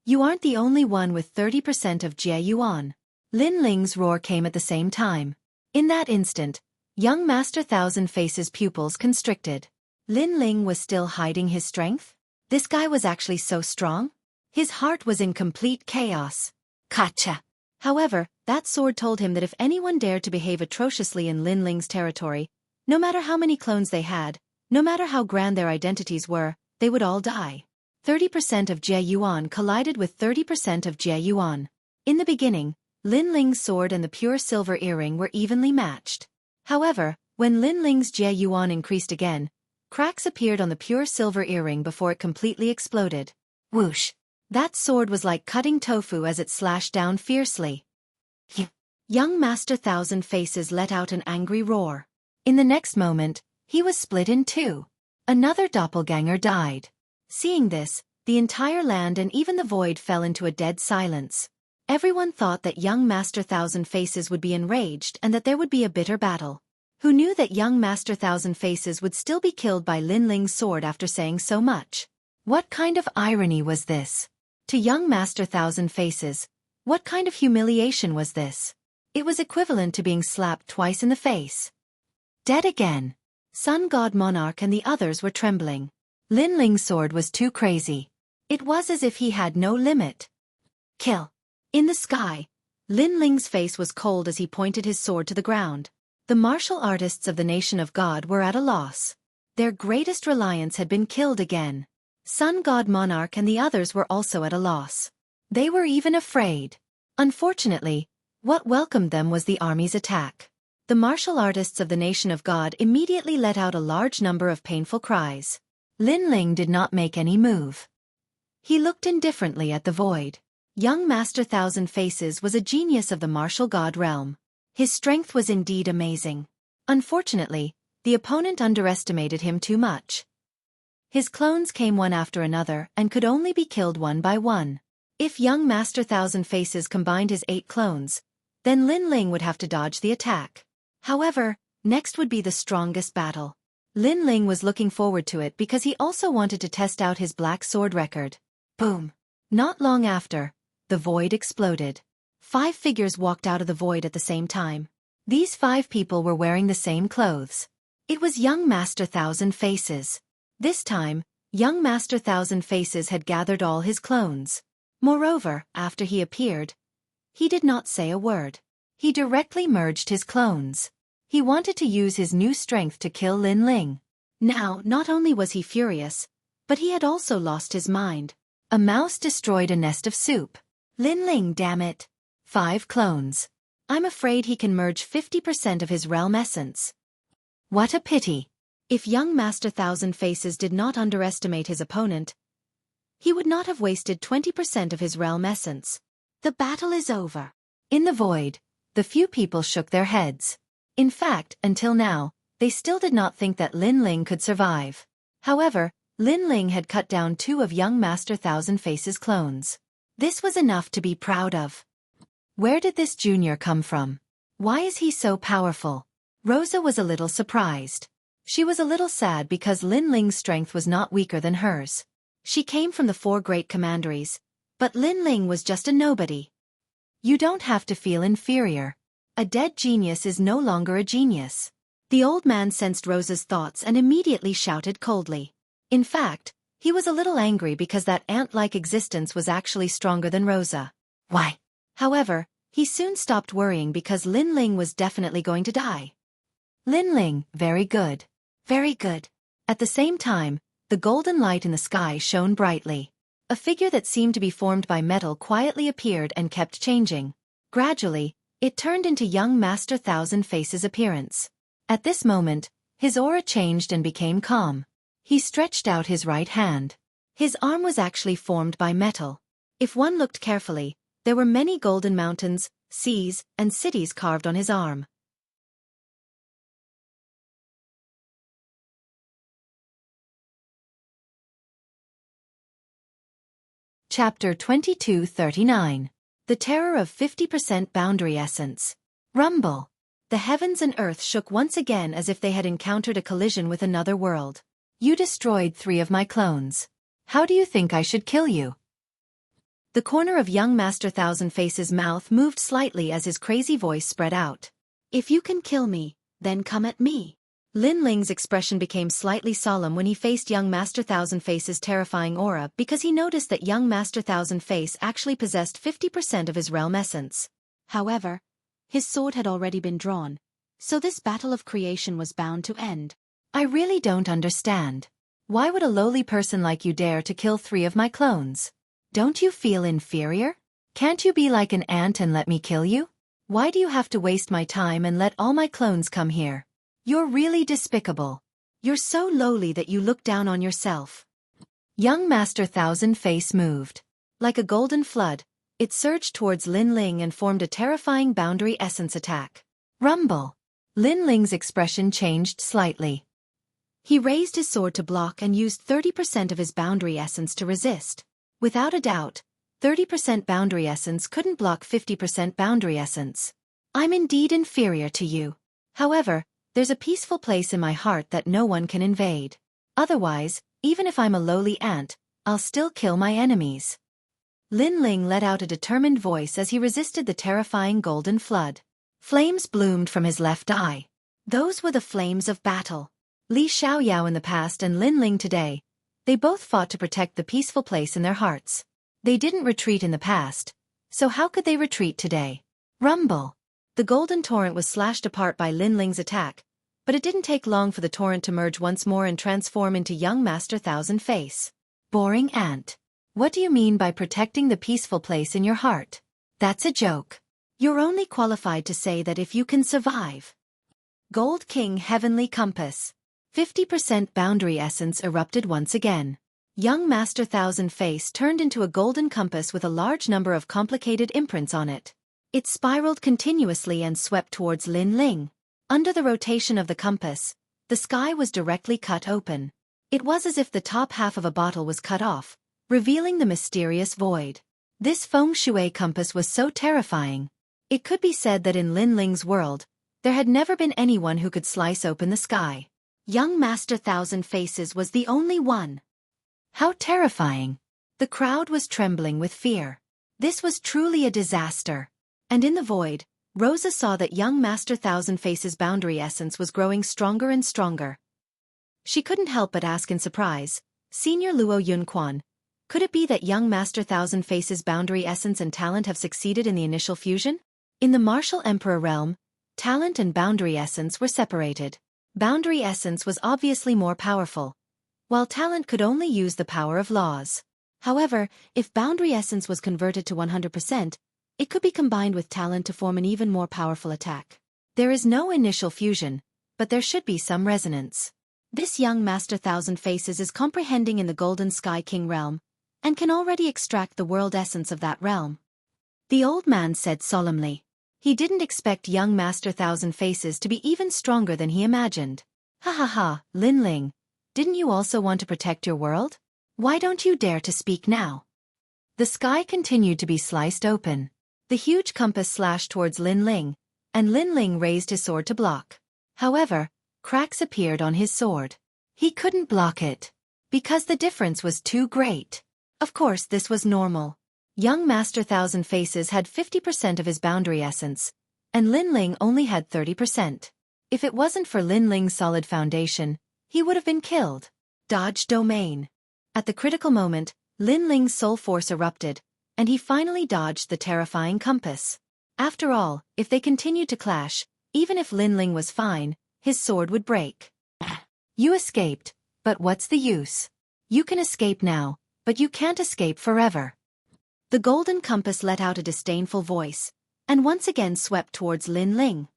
You aren't the only one with 30% of Jie Yuan. Lin Ling's roar came at the same time. In that instant, young Master Thousand Faces' pupils constricted. Lin Ling was still hiding his strength? This guy was actually so strong? His heart was in complete chaos. Kacha! However, that sword told him that if anyone dared to behave atrociously in Lin Ling's territory, no matter how many clones they had, no matter how grand their identities were, they would all die. 30% of Jie Yuan collided with 30% of Jie Yuan. In the beginning, Lin Ling's sword and the pure silver earring were evenly matched. However, when Lin Ling's Jie Yuan increased again, cracks appeared on the pure silver earring before it completely exploded. Whoosh! That sword was like cutting tofu as it slashed down fiercely. Young Master Thousand Faces let out an angry roar. In the next moment, he was split in 2. Another doppelganger died. Seeing this, the entire land and even the void fell into a dead silence. Everyone thought that young Master Thousand Faces would be enraged and that there would be a bitter battle. Who knew that young Master Thousand Faces would still be killed by Lin Ling's sword after saying so much? What kind of irony was this? To young Master Thousand Faces, what kind of humiliation was this? It was equivalent to being slapped twice in the face. Dead again. Sun God Monarch and the others were trembling. Lin Ling's sword was too crazy. It was as if he had no limit. Kill. In the sky, Lin Ling's face was cold as he pointed his sword to the ground. The martial artists of the nation of God were at a loss. Their greatest reliance had been killed again. Sun God Monarch and the others were also at a loss. They were even afraid. Unfortunately, What welcomed them was the army's attack. The martial artists of the Nation of God immediately let out a large number of painful cries. Lin Ling did not make any move. He looked indifferently at the void. Young Master Thousand Faces was a genius of the martial god realm. His strength was indeed amazing. Unfortunately, the opponent underestimated him too much. His clones came one after another and could only be killed one by one. If young Master Thousand Faces combined his 8 clones, then Lin Ling would have to dodge the attack. However, next would be the strongest battle. Lin Ling was looking forward to it because he also wanted to test out his black sword record. Boom! Not long after, the void exploded. 5 figures walked out of the void at the same time. These 5 people were wearing the same clothes. It was young Master Thousand Faces. This time, young Master Thousand Faces had gathered all his clones. Moreover, after he appeared, he did not say a word. He directly merged his clones. He wanted to use his new strength to kill Lin Ling. Now, not only was he furious, but he had also lost his mind. A mouse destroyed a nest of soup. Lin Ling, damn it. 5 clones. I'm afraid he can merge 50% of his realm essence. What a pity. If young Master Thousand Faces did not underestimate his opponent, he would not have wasted 20% of his realm essence. The battle is over. In the void, the few people shook their heads. In fact, until now, they still did not think that Lin Ling could survive. However, Lin Ling had cut down 2 of young Master Thousand Faces' clones. This was enough to be proud of. Where did this junior come from? Why is he so powerful? Rosa was a little surprised. She was a little sad because Lin Ling's strength was not weaker than hers. She came from the 4 great commanderies, but Lin Ling was just a nobody. You don't have to feel inferior. A dead genius is no longer a genius. The old man sensed Rosa's thoughts and immediately shouted coldly. In fact, he was a little angry because that ant-like existence was actually stronger than Rosa. Why? However, he soon stopped worrying because Lin Ling was definitely going to die. Lin Ling, very good. Very good. At the same time, the golden light in the sky shone brightly. A figure that seemed to be formed by metal quietly appeared and kept changing. Gradually, it turned into young Master Thousand Faces' appearance. At this moment, his aura changed and became calm. He stretched out his right hand. His arm was actually formed by metal. If one looked carefully, there were many golden mountains, seas, and cities carved on his arm. Chapter 2239. The Terror of 50% Boundary Essence. Rumble. The heavens and earth shook once again as if they had encountered a collision with another world. You destroyed 3 of my clones. How do you think I should kill you? The corner of young Master Thousand Faces' mouth moved slightly as his crazy voice spread out. If you can kill me, then come at me. Lin Ling's expression became slightly solemn when he faced young Master Thousand Face's terrifying aura because he noticed that young Master Thousand Face actually possessed 50% of his realm essence. However, his sword had already been drawn, so this battle of creation was bound to end. I really don't understand. Why would a lowly person like you dare to kill 3 of my clones? Don't you feel inferior? Can't you be like an ant and let me kill you? Why do you have to waste my time and let all my clones come here? You're really despicable. You're so lowly that you look down on yourself. Young Master Thousand Face moved. Like a golden flood, it surged towards Lin Ling and formed a terrifying boundary essence attack. Rumble. Lin Ling's expression changed slightly. He raised his sword to block and used 30% of his boundary essence to resist. Without a doubt, 30% boundary essence couldn't block 50% boundary essence. I'm indeed inferior to you. However, there's a peaceful place in my heart that no one can invade. Otherwise, even if I'm a lowly ant, I'll still kill my enemies. Lin Ling let out a determined voice as he resisted the terrifying golden flood. Flames bloomed from his left eye. Those were the flames of battle. Li Xiaoyao in the past and Lin Ling today, they both fought to protect the peaceful place in their hearts. They didn't retreat in the past, so how could they retreat today? Rumble. The golden torrent was slashed apart by Lin Ling's attack, but it didn't take long for the torrent to merge once more and transform into young Master Thousand Face. Boring ant. What do you mean by protecting the peaceful place in your heart? That's a joke. You're only qualified to say that if you can survive. Gold King Heavenly Compass. 50% boundary essence erupted once again. Young Master Thousand Face turned into a golden compass with a large number of complicated imprints on it. It spiraled continuously and swept towards Lin Ling. Under the rotation of the compass, the sky was directly cut open. It was as if the top half of a bottle was cut off, revealing the mysterious void. This feng shui compass was so terrifying. It could be said that in Lin Ling's world, there had never been anyone who could slice open the sky. Young Master Thousand Faces was the only one. How terrifying! The crowd was trembling with fear. This was truly a disaster. And in the void, Rosa saw that young Master Thousand Faces' boundary essence was growing stronger and stronger. She couldn't help but ask in surprise, Senior Luo Yunquan, could it be that young Master Thousand Faces' boundary essence and talent have succeeded in the initial fusion? In the Martial Emperor realm, talent and boundary essence were separated. Boundary essence was obviously more powerful, while talent could only use the power of laws. However, if boundary essence was converted to 100%, it could be combined with talent to form an even more powerful attack. There is no initial fusion, but there should be some resonance. This young Master Thousand Faces is comprehending in the Golden Sky King realm, and can already extract the world essence of that realm. The old man said solemnly. He didn't expect young Master Thousand Faces to be even stronger than he imagined. Ha ha ha, Lin Ling. Didn't you also want to protect your world? Why don't you dare to speak now? The sky continued to be sliced open. The huge compass slashed towards Lin Ling, and Lin Ling raised his sword to block. However, cracks appeared on his sword. He couldn't block it, because the difference was too great. Of course this was normal. Young Master Thousand Faces had 50% of his boundary essence, and Lin Ling only had 30%. If it wasn't for Lin Ling's solid foundation, he would have been killed. Dodge domain. At the critical moment, Lin Ling's soul force erupted, and he finally dodged the terrifying compass. After all, if they continued to clash, even if Lin Ling was fine, his sword would break. You escaped, but what's the use? You can escape now, but you can't escape forever. The golden compass let out a disdainful voice, and once again swept towards Lin Ling.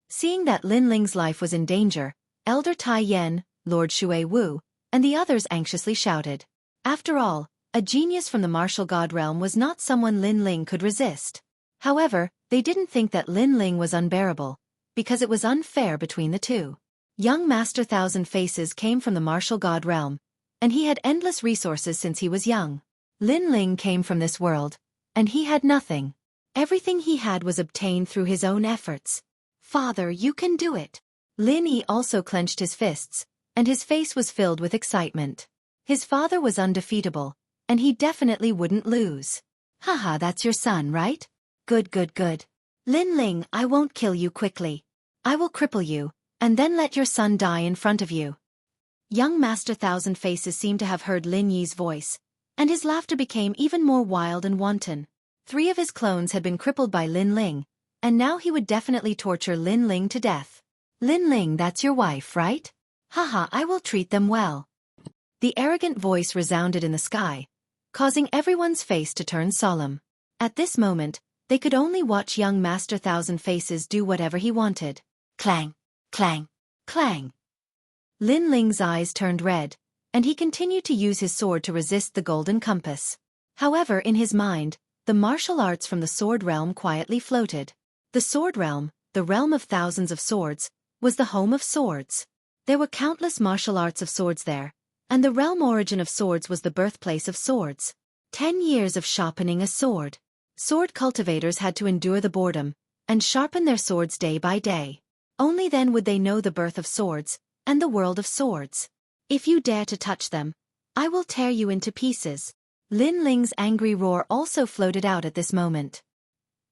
Seeing that Lin Ling's life was in danger, Elder Tai Yan, Lord Shui Wu, and the others anxiously shouted. After all, a genius from the martial god realm was not someone Lin Ling could resist. However, they didn't think that Lin Ling was unbearable, because it was unfair between the two. Young Master Thousand Faces came from the martial god realm, and he had endless resources since he was young. Lin Ling came from this world, and he had nothing. Everything he had was obtained through his own efforts. Father, you can do it. Lin Yi also clenched his fists, and his face was filled with excitement. His father was undefeatable, and he definitely wouldn't lose. Haha, that's your son, right? Good, good, good. Lin Ling, I won't kill you quickly. I will cripple you, and then let your son die in front of you. Young Master Thousand Faces seemed to have heard Lin Yi's voice, and his laughter became even more wild and wanton. 3 of his clones had been crippled by Lin Ling, and now he would definitely torture Lin Ling to death. Lin Ling, that's your wife, right? Haha, I will treat them well. The arrogant voice resounded in the sky, causing everyone's face to turn solemn. At this moment, they could only watch young Master Thousand Faces do whatever he wanted. Clang, clang, clang. Lin Ling's eyes turned red, and he continued to use his sword to resist the golden compass. However, in his mind, the martial arts from the sword realm quietly floated. The sword realm, the realm of thousands of swords, was the home of swords. There were countless martial arts of swords there, and the realm origin of swords was the birthplace of swords. 10 years of sharpening a sword. Sword cultivators had to endure the boredom, and sharpen their swords day by day. Only then would they know the birth of swords, and the world of swords. If you dare to touch them, I will tear you into pieces. Lin Ling's angry roar also floated out at this moment.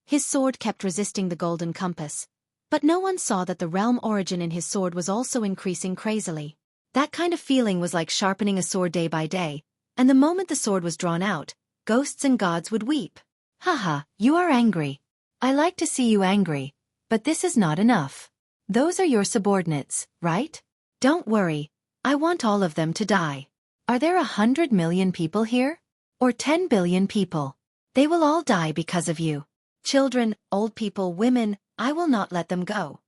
His sword kept resisting the golden compass, but no one saw that the realm origin in his sword was also increasing crazily. That kind of feeling was like sharpening a sword day by day, and the moment the sword was drawn out, ghosts and gods would weep. Haha, you are angry. I like to see you angry, but this is not enough. Those are your subordinates, right? Don't worry, I want all of them to die. Are there 100 million people here? Or 10 billion people? They will all die because of you. Children, old people, women, I will not let them go.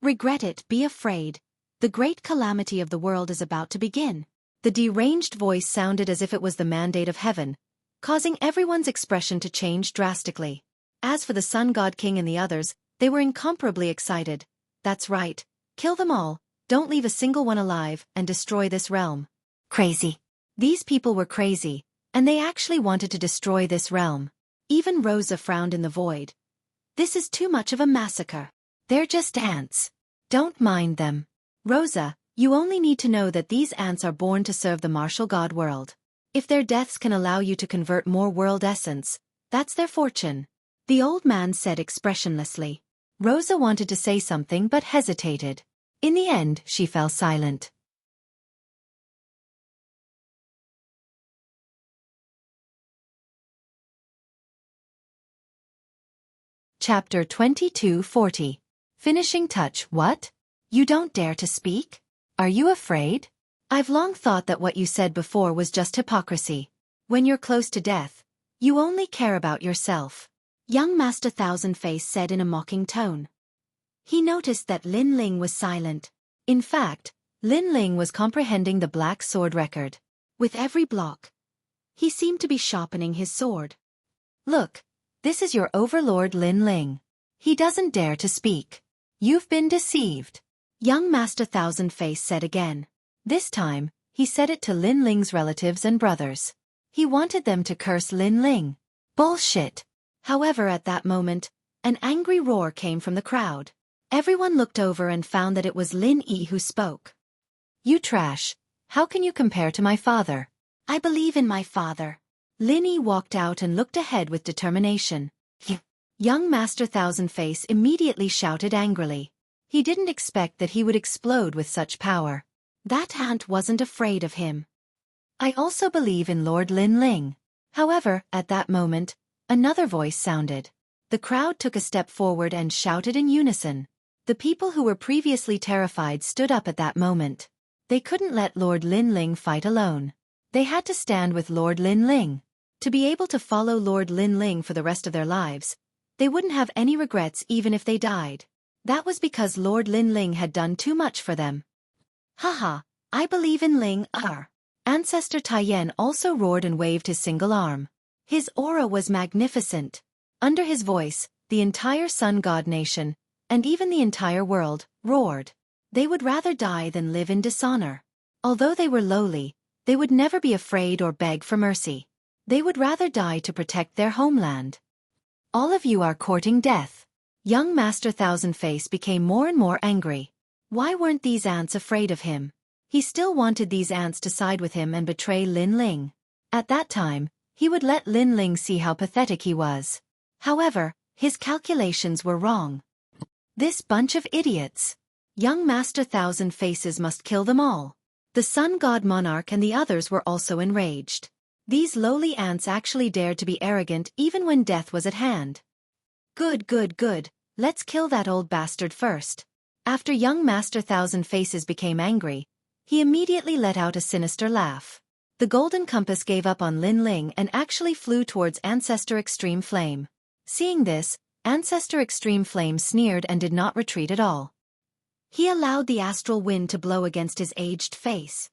Regret it, be afraid. The great calamity of the world is about to begin. The deranged voice sounded as if it was the mandate of heaven, causing everyone's expression to change drastically. As for the Sun God King and the others, they were incomparably excited. That's right. Kill them all, don't leave a single one alive, and destroy this realm. Crazy. These people were crazy, and they actually wanted to destroy this realm. Even Rosa frowned in the void. This is too much of a massacre. They're just ants. Don't mind them. Rosa, you only need to know that these ants are born to serve the martial god world. If their deaths can allow you to convert more world essence, that's their fortune. The old man said expressionlessly. Rosa wanted to say something but hesitated. In the end, she fell silent. Chapter 2240. Finishing touch. What? You don't dare to speak? Are you afraid? I've long thought that what you said before was just hypocrisy. When you're close to death, you only care about yourself. Young Master Thousand Face said in a mocking tone. He noticed that Lin Ling was silent. In fact, Lin Ling was comprehending the black sword record. With every block, he seemed to be sharpening his sword. Look, this is your overlord Lin Ling. He doesn't dare to speak. You've been deceived. Young Master Thousand Face said again. This time, he said it to Lin Ling's relatives and brothers. He wanted them to curse Lin Ling. Bullshit. However, at that moment, an angry roar came from the crowd. Everyone looked over and found that it was Lin Yi who spoke. You trash. How can you compare to my father? I believe in my father. Lin Yi walked out and looked ahead with determination. Young Master Thousand Face immediately shouted angrily. He didn't expect that he would explode with such power. That ant wasn't afraid of him. I also believe in Lord Lin Ling. However, at that moment, another voice sounded. The crowd took a step forward and shouted in unison. The people who were previously terrified stood up at that moment. They couldn't let Lord Lin Ling fight alone. They had to stand with Lord Lin Ling. To be able to follow Lord Lin Ling for the rest of their lives, they wouldn't have any regrets even if they died. That was because Lord Lin Ling had done too much for them. Haha, I believe in Ling Er. Ancestor Taiyan also roared and waved his single arm. His aura was magnificent. Under his voice, the entire Sun God Nation, and even the entire world, roared. They would rather die than live in dishonor. Although they were lowly, they would never be afraid or beg for mercy. They would rather die to protect their homeland. All of you are courting death. Young Master Thousand Face became more and more angry. Why weren't these ants afraid of him? He still wanted these ants to side with him and betray Lin Ling. At that time, he would let Lin Ling see how pathetic he was. However, his calculations were wrong. This bunch of idiots. Young Master Thousand Faces must kill them all. The Sun God Monarch and the others were also enraged. These lowly ants actually dared to be arrogant even when death was at hand. Good, good, good. Let's kill that old bastard first. After young Master Thousand Faces became angry, he immediately let out a sinister laugh. The golden compass gave up on Lin Ling and actually flew towards Ancestor Extreme Flame. Seeing this, Ancestor Extreme Flame sneered and did not retreat at all. He allowed the astral wind to blow against his aged face.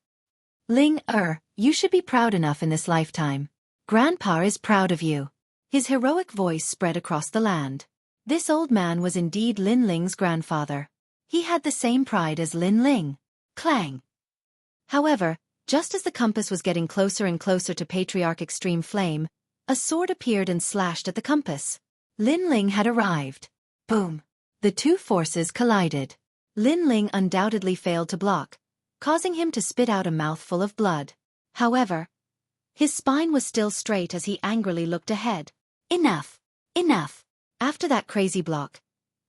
Ling Er, you should be proud enough in this lifetime. Grandpa is proud of you. His heroic voice spread across the land. This old man was indeed Lin Ling's grandfather. He had the same pride as Lin Ling. Clang! However, just as the compass was getting closer and closer to Patriarch Extreme Flame, a sword appeared and slashed at the compass. Lin Ling had arrived. Boom! The two forces collided. Lin Ling undoubtedly failed to block, causing him to spit out a mouthful of blood. However, his spine was still straight as he angrily looked ahead. Enough! Enough! After that crazy block,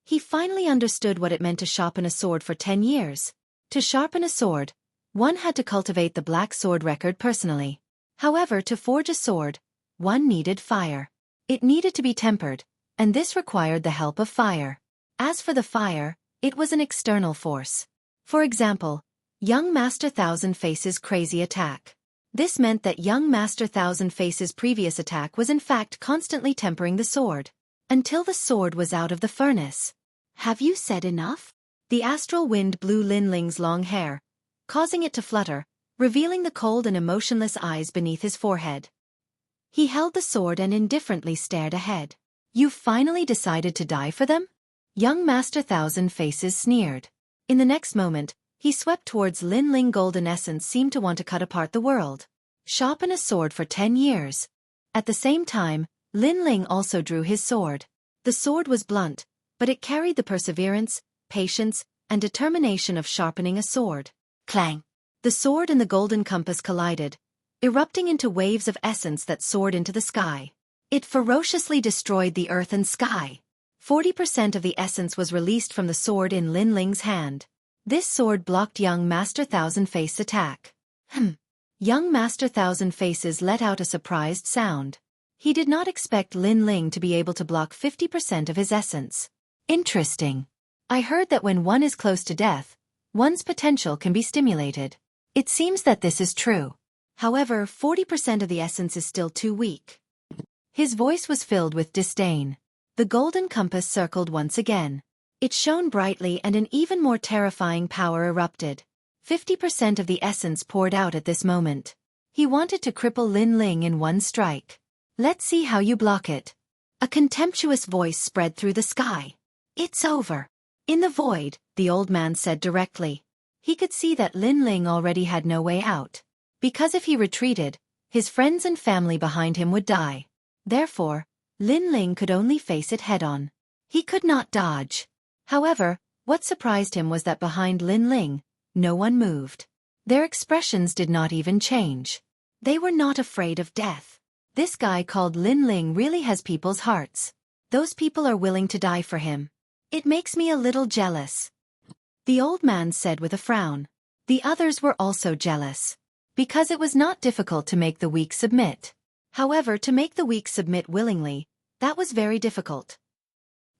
he finally understood what it meant to sharpen a sword for 10 years. To sharpen a sword, one had to cultivate the black sword record personally. However, to forge a sword, one needed fire. It needed to be tempered, and this required the help of fire. As for the fire, it was an external force. For example, young Master Thousand Faces' crazy attack. This meant that young Master Thousand Faces' previous attack was in fact constantly tempering the sword. until the sword was out of the furnace. Have you said enough? The astral wind blew Lin Ling's long hair, causing it to flutter, revealing the cold and emotionless eyes beneath his forehead. He held the sword and indifferently stared ahead. You finally decided to die for them? Young Master Thousand Faces sneered. In the next moment, he swept towards Lin Ling. Golden essence seemed to want to cut apart the world. Sharpen a sword for 10 years. At the same time, Lin Ling also drew his sword. The sword was blunt, but it carried the perseverance, patience, and determination of sharpening a sword. Clang! The sword and the golden compass collided, erupting into waves of essence that soared into the sky. It ferociously destroyed the earth and sky. 40% of the essence was released from the sword in Lin Ling's hand. This sword blocked young Master Thousand Face's attack. Young Master Thousand Faces let out a surprised sound. He did not expect Lin Ling to be able to block 50% of his essence. Interesting. I heard that when one is close to death, one's potential can be stimulated. It seems that this is true. However, 40% of the essence is still too weak. His voice was filled with disdain. The golden compass circled once again. It shone brightly and an even more terrifying power erupted. 50% of the essence poured out at this moment. He wanted to cripple Lin Ling in one strike. Let's see how you block it. A contemptuous voice spread through the sky. It's over. In the void, the old man said directly. He could see that Lin Ling already had no way out. Because if he retreated, his friends and family behind him would die. Therefore, Lin Ling could only face it head-on. He could not dodge. However, what surprised him was that behind Lin Ling, no one moved. Their expressions did not even change. They were not afraid of death. This guy called Lin Ling really has people's hearts. Those people are willing to die for him. It makes me a little jealous. The old man said with a frown. The others were also jealous. Because it was not difficult to make the weak submit. However, to make the weak submit willingly, that was very difficult.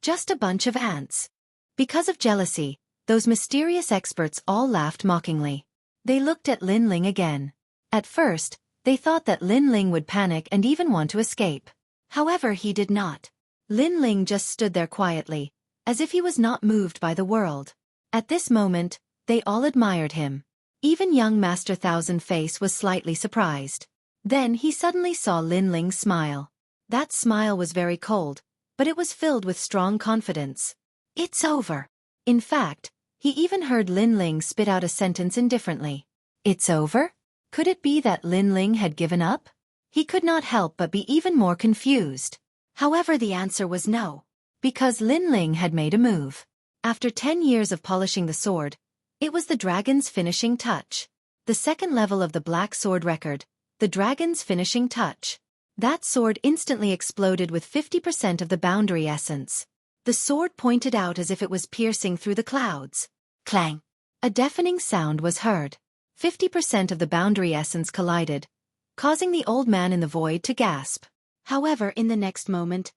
Just a bunch of ants. Because of jealousy, those mysterious experts all laughed mockingly. They looked at Lin Ling again. At first, they thought that Lin Ling would panic and even want to escape. However, he did not. Lin Ling just stood there quietly, as if he was not moved by the world. At this moment, they all admired him. Even young Master Thousand Face was slightly surprised. Then he suddenly saw Lin Ling smile. That smile was very cold, but it was filled with strong confidence. It's over. In fact, he even heard Lin Ling spit out a sentence indifferently. It's over? Could it be that Lin Ling had given up? He could not help but be even more confused. However, the answer was no. Because Lin Ling had made a move. After 10 years of polishing the sword, it was the dragon's finishing touch. The second level of the Black Sword record, the dragon's finishing touch. That sword instantly exploded with 50% of the boundary essence. The sword pointed out as if it was piercing through the clouds. Clang! A deafening sound was heard. 50% of the boundary essence collided, causing the old man in the void to gasp. However, in the next moment,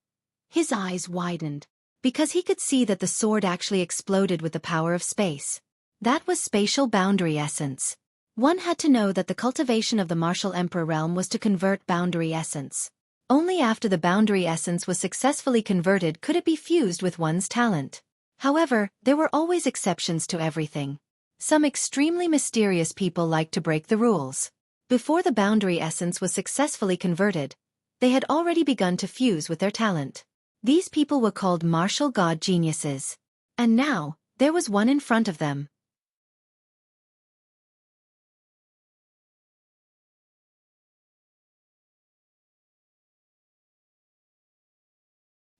his eyes widened, because he could see that the sword actually exploded with the power of space. That was spatial boundary essence. One had to know that the cultivation of the martial emperor realm was to convert boundary essence. Only after the boundary essence was successfully converted could it be fused with one's talent. However, there were always exceptions to everything. Some extremely mysterious people liked to break the rules. Before the boundary essence was successfully converted, they had already begun to fuse with their talent. These people were called martial god geniuses. And now, there was one in front of them.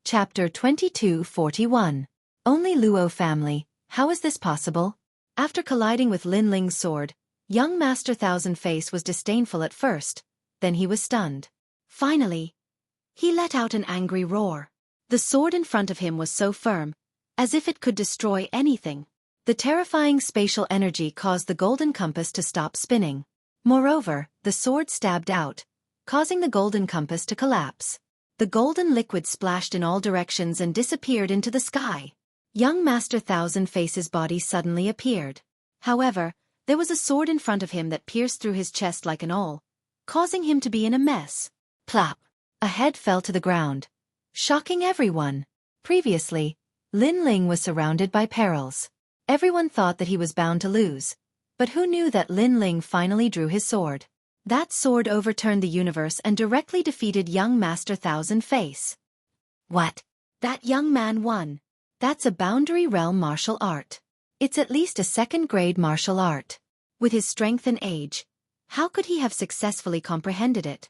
Chapter 2241. Only Luo family, how is this possible? After colliding with Lin Ling's sword, young Master Thousand Face was disdainful at first, then he was stunned. Finally, he let out an angry roar. The sword in front of him was so firm, as if it could destroy anything. The terrifying spatial energy caused the golden compass to stop spinning. Moreover, the sword stabbed out, causing the golden compass to collapse. The golden liquid splashed in all directions and disappeared into the sky. Young Master Thousand Face's body suddenly appeared. However, there was a sword in front of him that pierced through his chest like an awl, causing him to be in a mess. Plop! A head fell to the ground. shocking everyone. Previously, Lin Ling was surrounded by perils. Everyone thought that he was bound to lose. But who knew that Lin Ling finally drew his sword? That sword overturned the universe and directly defeated young Master Thousand Face. What? That young man won. That's a boundary realm martial art. It's at least a second-grade martial art. With his strength and age, how could he have successfully comprehended it?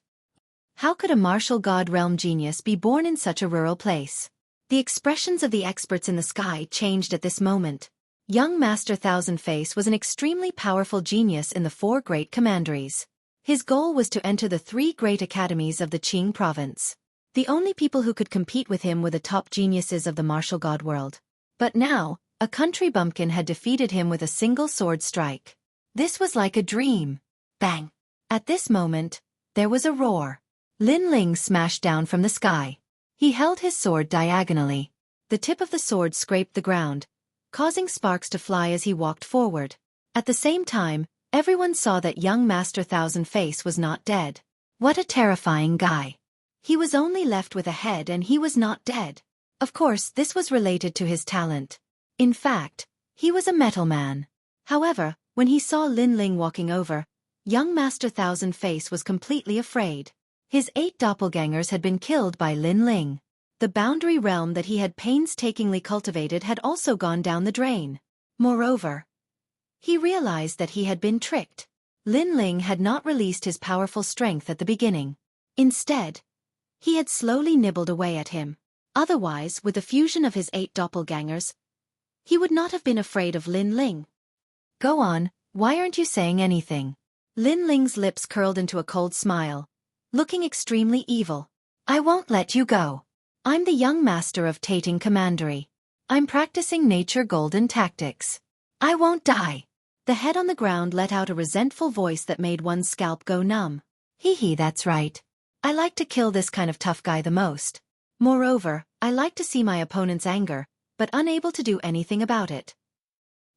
How could a martial god realm genius be born in such a rural place? The expressions of the experts in the sky changed at this moment. Young Master Thousand Face was an extremely powerful genius in the 4 great commanderies. His goal was to enter the 3 great academies of the Qing province. The only people who could compete with him were the top geniuses of the martial god world. But now, a country bumpkin had defeated him with a single sword strike. This was like a dream. Bang! At this moment, there was a roar. Lin Ling smashed down from the sky. He held his sword diagonally. The tip of the sword scraped the ground, causing sparks to fly as he walked forward. At the same time, everyone saw that young Master Thousand Face was not dead. What a terrifying guy. He was only left with a head and he was not dead. Of course, this was related to his talent. In fact, he was a metal man. However, when he saw Lin Ling walking over, young Master Thousand Face was completely afraid. His 8 doppelgangers had been killed by Lin Ling. The boundary realm that he had painstakingly cultivated had also gone down the drain. Moreover, he realized that he had been tricked. Lin Ling had not released his powerful strength at the beginning. Instead, he had slowly nibbled away at him. Otherwise, with the fusion of his 8 doppelgangers, he would not have been afraid of Lin Ling. Go on, why aren't you saying anything? Lin Ling's lips curled into a cold smile, looking extremely evil. I won't let you go. I'm the young master of Tating Commandery. I'm practicing nature golden tactics. I won't die. The head on the ground let out a resentful voice that made one's scalp go numb. Hee, that's right. I like to kill this kind of tough guy the most. Moreover, I like to see my opponent's anger, but unable to do anything about it.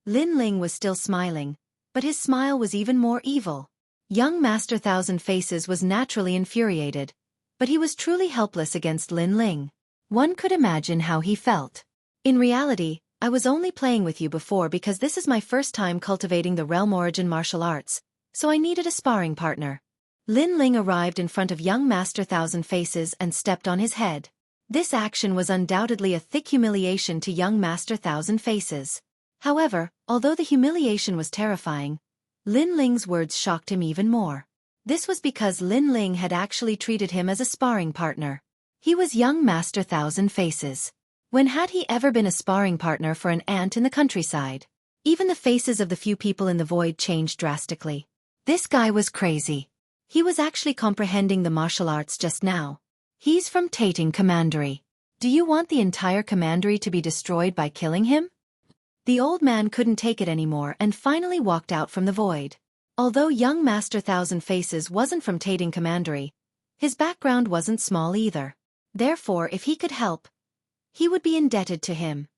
Lin Ling was still smiling, but his smile was even more evil. Young Master Thousand Faces was naturally infuriated, but he was truly helpless against Lin Ling. One could imagine how he felt. In reality, I was only playing with you before because this is my first time cultivating the realm origin martial arts, so I needed a sparring partner. Lin Ling arrived in front of young Master Thousand Faces and stepped on his head. This action was undoubtedly a thick humiliation to young Master Thousand Faces. However, although the humiliation was terrifying, Lin Ling's words shocked him even more. This was because Lin Ling had actually treated him as a sparring partner. He was young Master Thousand Faces. When had he ever been a sparring partner for an ant in the countryside? Even the faces of the few people in the void changed drastically. This guy was crazy. He was actually comprehending the martial arts just now. He's from Tating Commandery. Do you want the entire commandery to be destroyed by killing him? The old man couldn't take it anymore and finally walked out from the void. Although young Master Thousand Faces wasn't from Tating Commandery, his background wasn't small either. Therefore, if he could help, he would be indebted to him.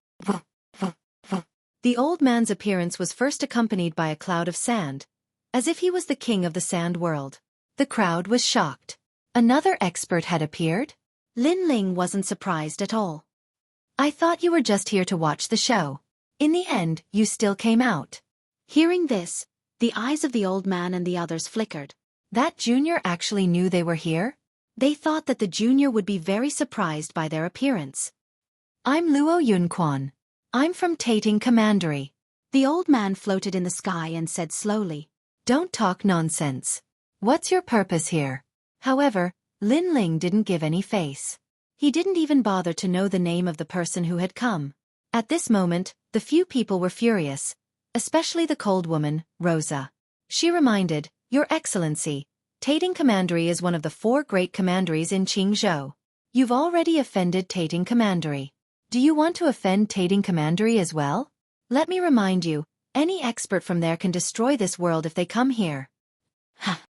The old man's appearance was first accompanied by a cloud of sand, as if he was the king of the sand world. The crowd was shocked. Another expert had appeared? Lin Ling wasn't surprised at all. I thought you were just here to watch the show. In the end, you still came out. Hearing this, the eyes of the old man and the others flickered. That junior actually knew they were here? They thought that the junior would be very surprised by their appearance. I'm Luo Yunquan. I'm from Tating Commandery. The old man floated in the sky and said slowly, Don't talk nonsense. What's your purpose here? However, Lin Ling didn't give any face. He didn't even bother to know the name of the person who had come. At this moment, the few people were furious, especially the cold woman, Rosa. She reminded, Your Excellency, Tating Commandery is one of the 4 great commanderies in Qingzhou. You've already offended Tating Commandery. Do you want to offend Tating Commandery as well? Let me remind you, any expert from there can destroy this world if they come here. Ha!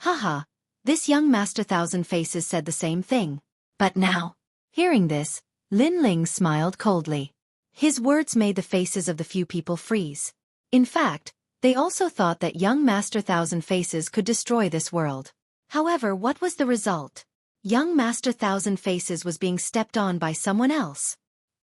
Haha, this young Master Thousand Faces said the same thing. But now, hearing this, Lin Ling smiled coldly. His words made the faces of the few people freeze. In fact, they also thought that young Master Thousand Faces could destroy this world. However, what was the result? Young Master Thousand Faces was being stepped on by someone else.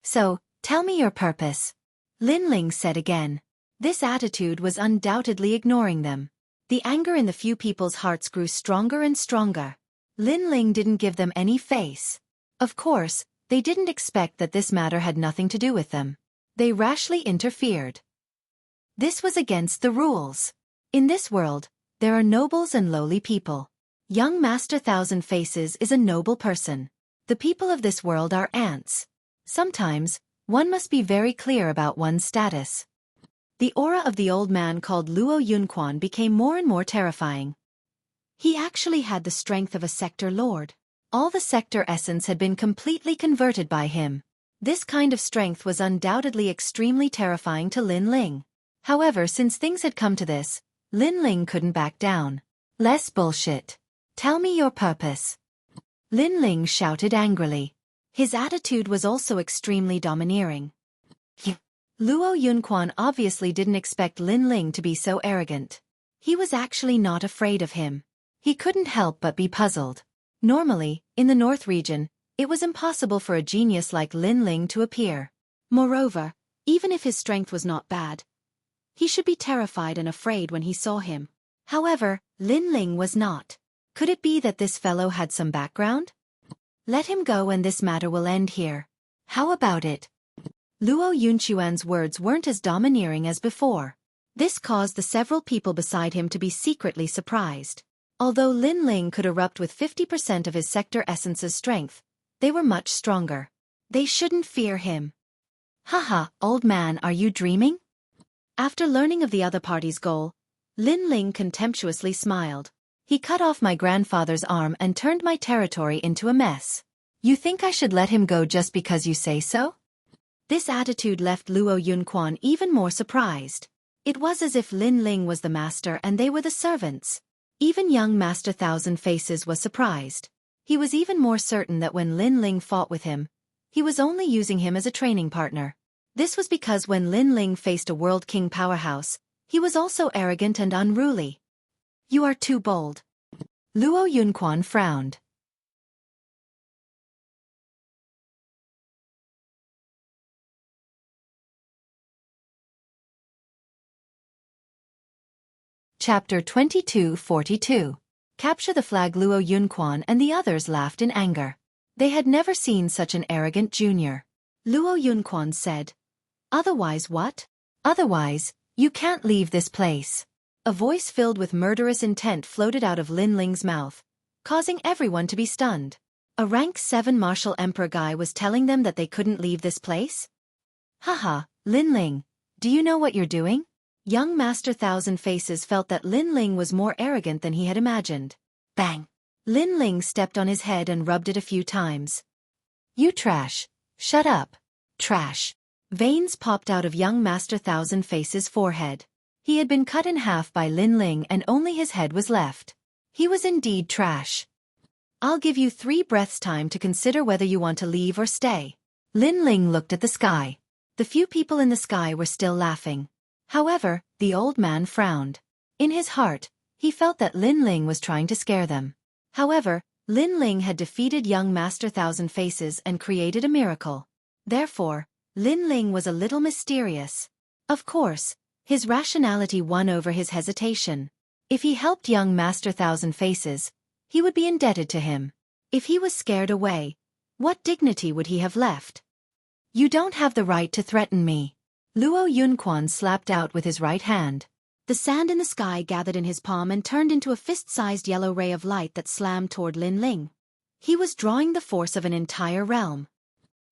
So, tell me your purpose. Lin Ling said again. This attitude was undoubtedly ignoring them. The anger in the few people's hearts grew stronger and stronger. Lin Ling didn't give them any face. Of course, they didn't expect that this matter had nothing to do with them. They rashly interfered. This was against the rules. In this world, there are nobles and lowly people. Young Master Thousand Faces is a noble person. The people of this world are ants. Sometimes, one must be very clear about one's status. The aura of the old man called Luo Yunquan became more and more terrifying. He actually had the strength of a sector lord. All the sector essence had been completely converted by him. This kind of strength was undoubtedly extremely terrifying to Lin Ling. However, since things had come to this, Lin Ling couldn't back down. Less bullshit. Tell me your purpose. Lin Ling shouted angrily. His attitude was also extremely domineering. Luo Yunquan obviously didn't expect Lin Ling to be so arrogant. He was actually not afraid of him. He couldn't help but be puzzled. Normally, in the North region, it was impossible for a genius like Lin Ling to appear. Moreover, even if his strength was not bad, he should be terrified and afraid when he saw him. However, Lin Ling was not. Could it be that this fellow had some background? Let him go and this matter will end here. How about it? Luo Yunquan's words weren't as domineering as before. This caused the several people beside him to be secretly surprised. Although Lin Ling could erupt with 50% of his sector essence's strength, they were much stronger. They shouldn't fear him. Haha, old man, are you dreaming? After learning of the other party's goal, Lin Ling contemptuously smiled. He cut off my grandfather's arm and turned my territory into a mess. You think I should let him go just because you say so? This attitude left Luo Yunquan even more surprised. It was as if Lin Ling was the master and they were the servants. Even young Master Thousand Faces was surprised. He was even more certain that when Lin Ling fought with him, he was only using him as a training partner. This was because when Lin Ling faced a World King powerhouse, he was also arrogant and unruly. You are too bold. Luo Yunquan frowned. Chapter 2242. Capture the flag. Luo Yunquan and the others laughed in anger. They had never seen such an arrogant junior. Luo Yunquan said, "Otherwise what? Otherwise, you can't leave this place." A voice filled with murderous intent floated out of Lin Ling's mouth, causing everyone to be stunned. A rank 7 martial emperor guy was telling them that they couldn't leave this place? Haha, Lin Ling, do you know what you're doing? Young Master Thousand Faces felt that Lin Ling was more arrogant than he had imagined. Bang! Lin Ling stepped on his head and rubbed it a few times. You trash. Shut up. Trash. Veins popped out of young Master Thousand Faces' forehead. He had been cut in half by Lin Ling and only his head was left. He was indeed trash. I'll give you 3 breaths time to consider whether you want to leave or stay. Lin Ling looked at the sky. The few people in the sky were still laughing. However, the old man frowned. In his heart, he felt that Lin Ling was trying to scare them. However, Lin Ling had defeated young Master Thousand Faces and created a miracle. Therefore, Lin Ling was a little mysterious. Of course, his rationality won over his hesitation. If he helped young Master Thousand Faces, he would be indebted to him. If he was scared away, what dignity would he have left? You don't have the right to threaten me. Luo Yunquan slapped out with his right hand. The sand in the sky gathered in his palm and turned into a fist-sized yellow ray of light that slammed toward Lin Ling. He was drawing the force of an entire realm.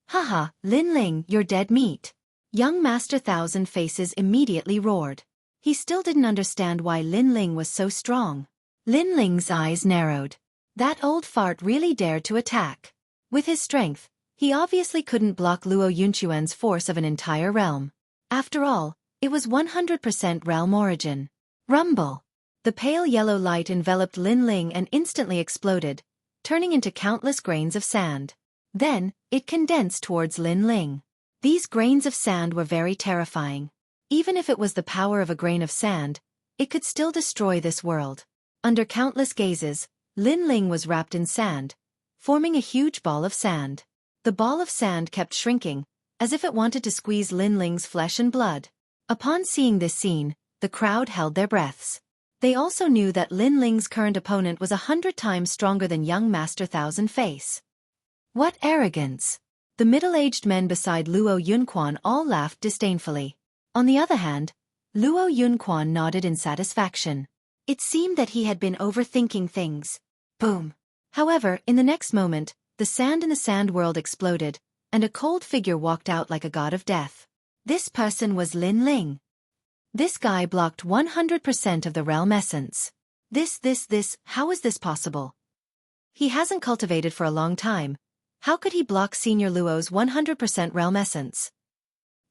Haha, Lin Ling, you're dead meat. Young Master Thousand Faces immediately roared. He still didn't understand why Lin Ling was so strong. Lin Ling's eyes narrowed. That old fart really dared to attack. With his strength, he obviously couldn't block Luo Yunquan's force of an entire realm. After all, it was 100% realm origin. Rumble! The pale yellow light enveloped Lin Ling and instantly exploded, turning into countless grains of sand. Then, it condensed towards Lin Ling. These grains of sand were very terrifying. Even if it was the power of a grain of sand, it could still destroy this world. Under countless gazes, Lin Ling was wrapped in sand, forming a huge ball of sand. The ball of sand kept shrinking, as if it wanted to squeeze Lin Ling's flesh and blood. Upon seeing this scene, the crowd held their breaths. They also knew that Lin Ling's current opponent was 100 times stronger than young Master Thousand Face. What arrogance! The middle-aged men beside Luo Yunquan all laughed disdainfully. On the other hand, Luo Yunquan nodded in satisfaction. It seemed that he had been overthinking things. Boom! However, in the next moment, the sand in the sand world exploded, and a cold figure walked out like a god of death. This person was Lin Ling. This guy blocked 100% of the realm essence. How is this possible? He hasn't cultivated for a long time. How could he block Senior Luo's 100% realm essence?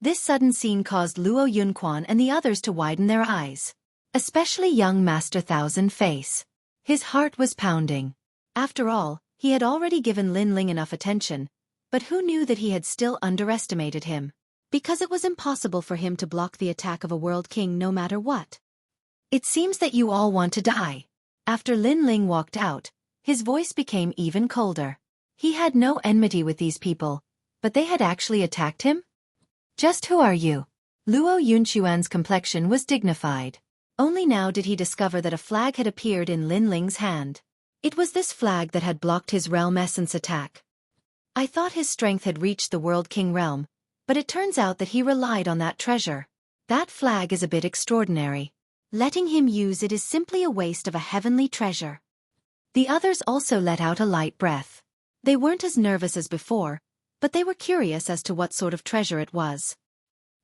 This sudden scene caused Luo Yunquan and the others to widen their eyes. Especially young Master Thousand Face. His heart was pounding. After all, he had already given Lin Ling enough attention, but who knew that he had still underestimated him? Because it was impossible for him to block the attack of a world king no matter what. It seems that you all want to die. After Lin Ling walked out, his voice became even colder. He had no enmity with these people, but they had actually attacked him? Just who are you? Luo Yunquan's complexion was dignified. Only now did he discover that a flag had appeared in Lin Ling's hand. It was this flag that had blocked his realm essence attack. I thought his strength had reached the World King realm, but it turns out that he relied on that treasure. That flag is a bit extraordinary. Letting him use it is simply a waste of a heavenly treasure. The others also let out a light breath. They weren't as nervous as before, but they were curious as to what sort of treasure it was.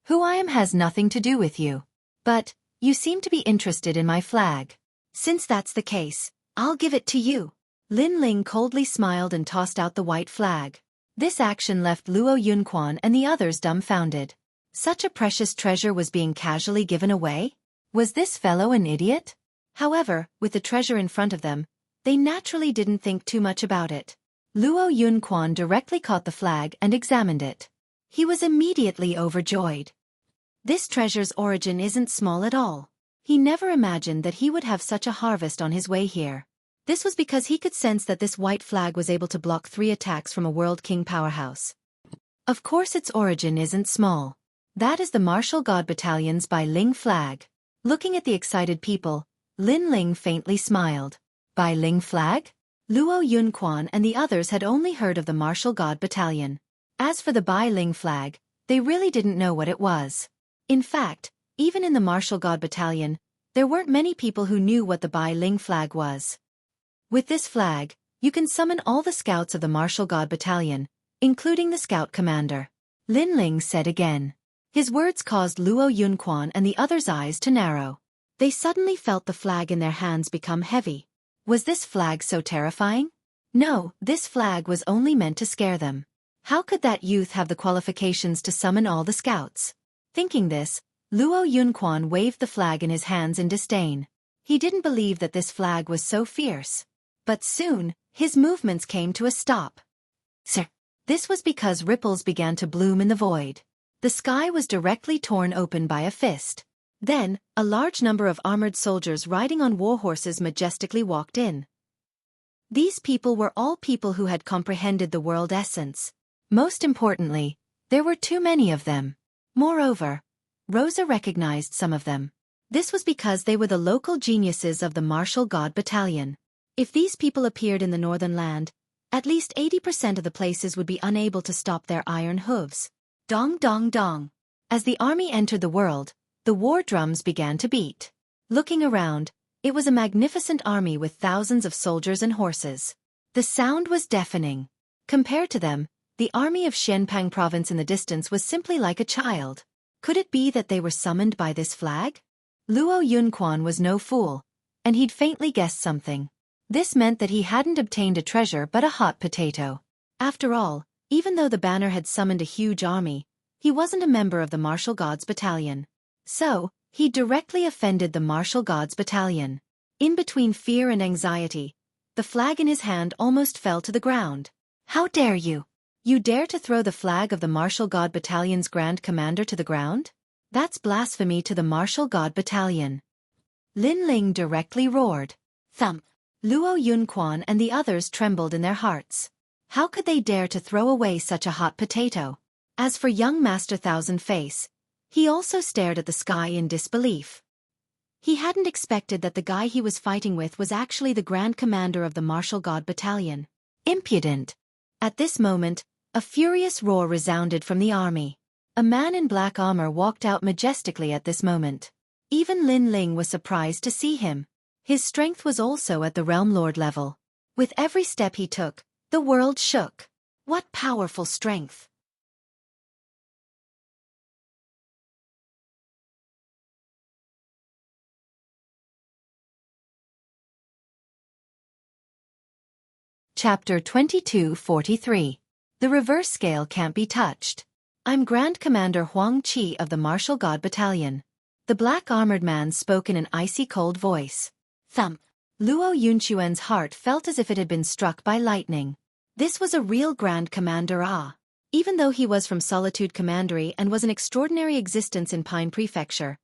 Who I am has nothing to do with you. But, you seem to be interested in my flag. Since that's the case, I'll give it to you. Lin Ling coldly smiled and tossed out the white flag. This action left Luo Yunquan and the others dumbfounded. Such a precious treasure was being casually given away? Was this fellow an idiot? However, with the treasure in front of them, they naturally didn't think too much about it. Luo Yunquan directly caught the flag and examined it. He was immediately overjoyed. This treasure's origin isn't small at all. He never imagined that he would have such a harvest on his way here. This was because he could sense that this white flag was able to block 3 attacks from a World King powerhouse. Of course its origin isn't small. That is the Martial God Battalion's Bai Ling flag. Looking at the excited people, Lin Ling faintly smiled. Bai Ling flag? Luo Yunquan and the others had only heard of the Martial God Battalion. As for the Bai Ling flag, they really didn't know what it was. In fact, even in the Martial God Battalion, there weren't many people who knew what the Bai Ling flag was. With this flag, you can summon all the scouts of the Martial God Battalion, including the scout commander. Lin Ling said again. His words caused Luo Yunquan and the others' eyes to narrow. They suddenly felt the flag in their hands become heavy. Was this flag so terrifying? No, this flag was only meant to scare them. How could that youth have the qualifications to summon all the scouts? Thinking this, Luo Yunquan waved the flag in his hands in disdain. He didn't believe that this flag was so fierce. But soon, his movements came to a stop. Sir. This was because ripples began to bloom in the void. The sky was directly torn open by a fist. Then, a large number of armored soldiers riding on war horses majestically walked in. These people were all people who had comprehended the world essence. Most importantly, there were too many of them. Moreover, Rosa recognized some of them. This was because they were the local geniuses of the Martial God Battalion. If these people appeared in the northern land, at least 80% of the places would be unable to stop their iron hooves. Dong dong dong. As the army entered the world, the war drums began to beat. Looking around, it was a magnificent army with thousands of soldiers and horses. The sound was deafening. Compared to them, the army of Xianpang province in the distance was simply like a child. Could it be that they were summoned by this flag? Luo Yunquan was no fool, and he'd faintly guessed something. This meant that he hadn't obtained a treasure but a hot potato. After all, even though the banner had summoned a huge army, he wasn't a member of the Martial Gods Battalion. So, he directly offended the Martial Gods Battalion. In between fear and anxiety, the flag in his hand almost fell to the ground. How dare you? You dare to throw the flag of the Martial God Battalion's Grand Commander to the ground? That's blasphemy to the Martial God Battalion. Lin Ling directly roared. Thump. Luo Yunquan and the others trembled in their hearts. How could they dare to throw away such a hot potato? As for young Master Thousand Face, he also stared at the sky in disbelief. He hadn't expected that the guy he was fighting with was actually the Grand Commander of the Martial God Battalion. Impudent! At this moment, a furious roar resounded from the army. A man in black armor walked out majestically at this moment. Even Lin Ling was surprised to see him. His strength was also at the Realm Lord level. With every step he took, the world shook. What powerful strength! Chapter 2243. The reverse scale can't be touched. I'm Grand Commander Huang Qi of the Martial God Battalion. The black-armored man spoke in an icy cold voice. Thump. Luo Yunquan's heart felt as if it had been struck by lightning. This was a real Grand Commander Even though he was from Solitude Commandery and was an extraordinary existence in Pine Prefecture.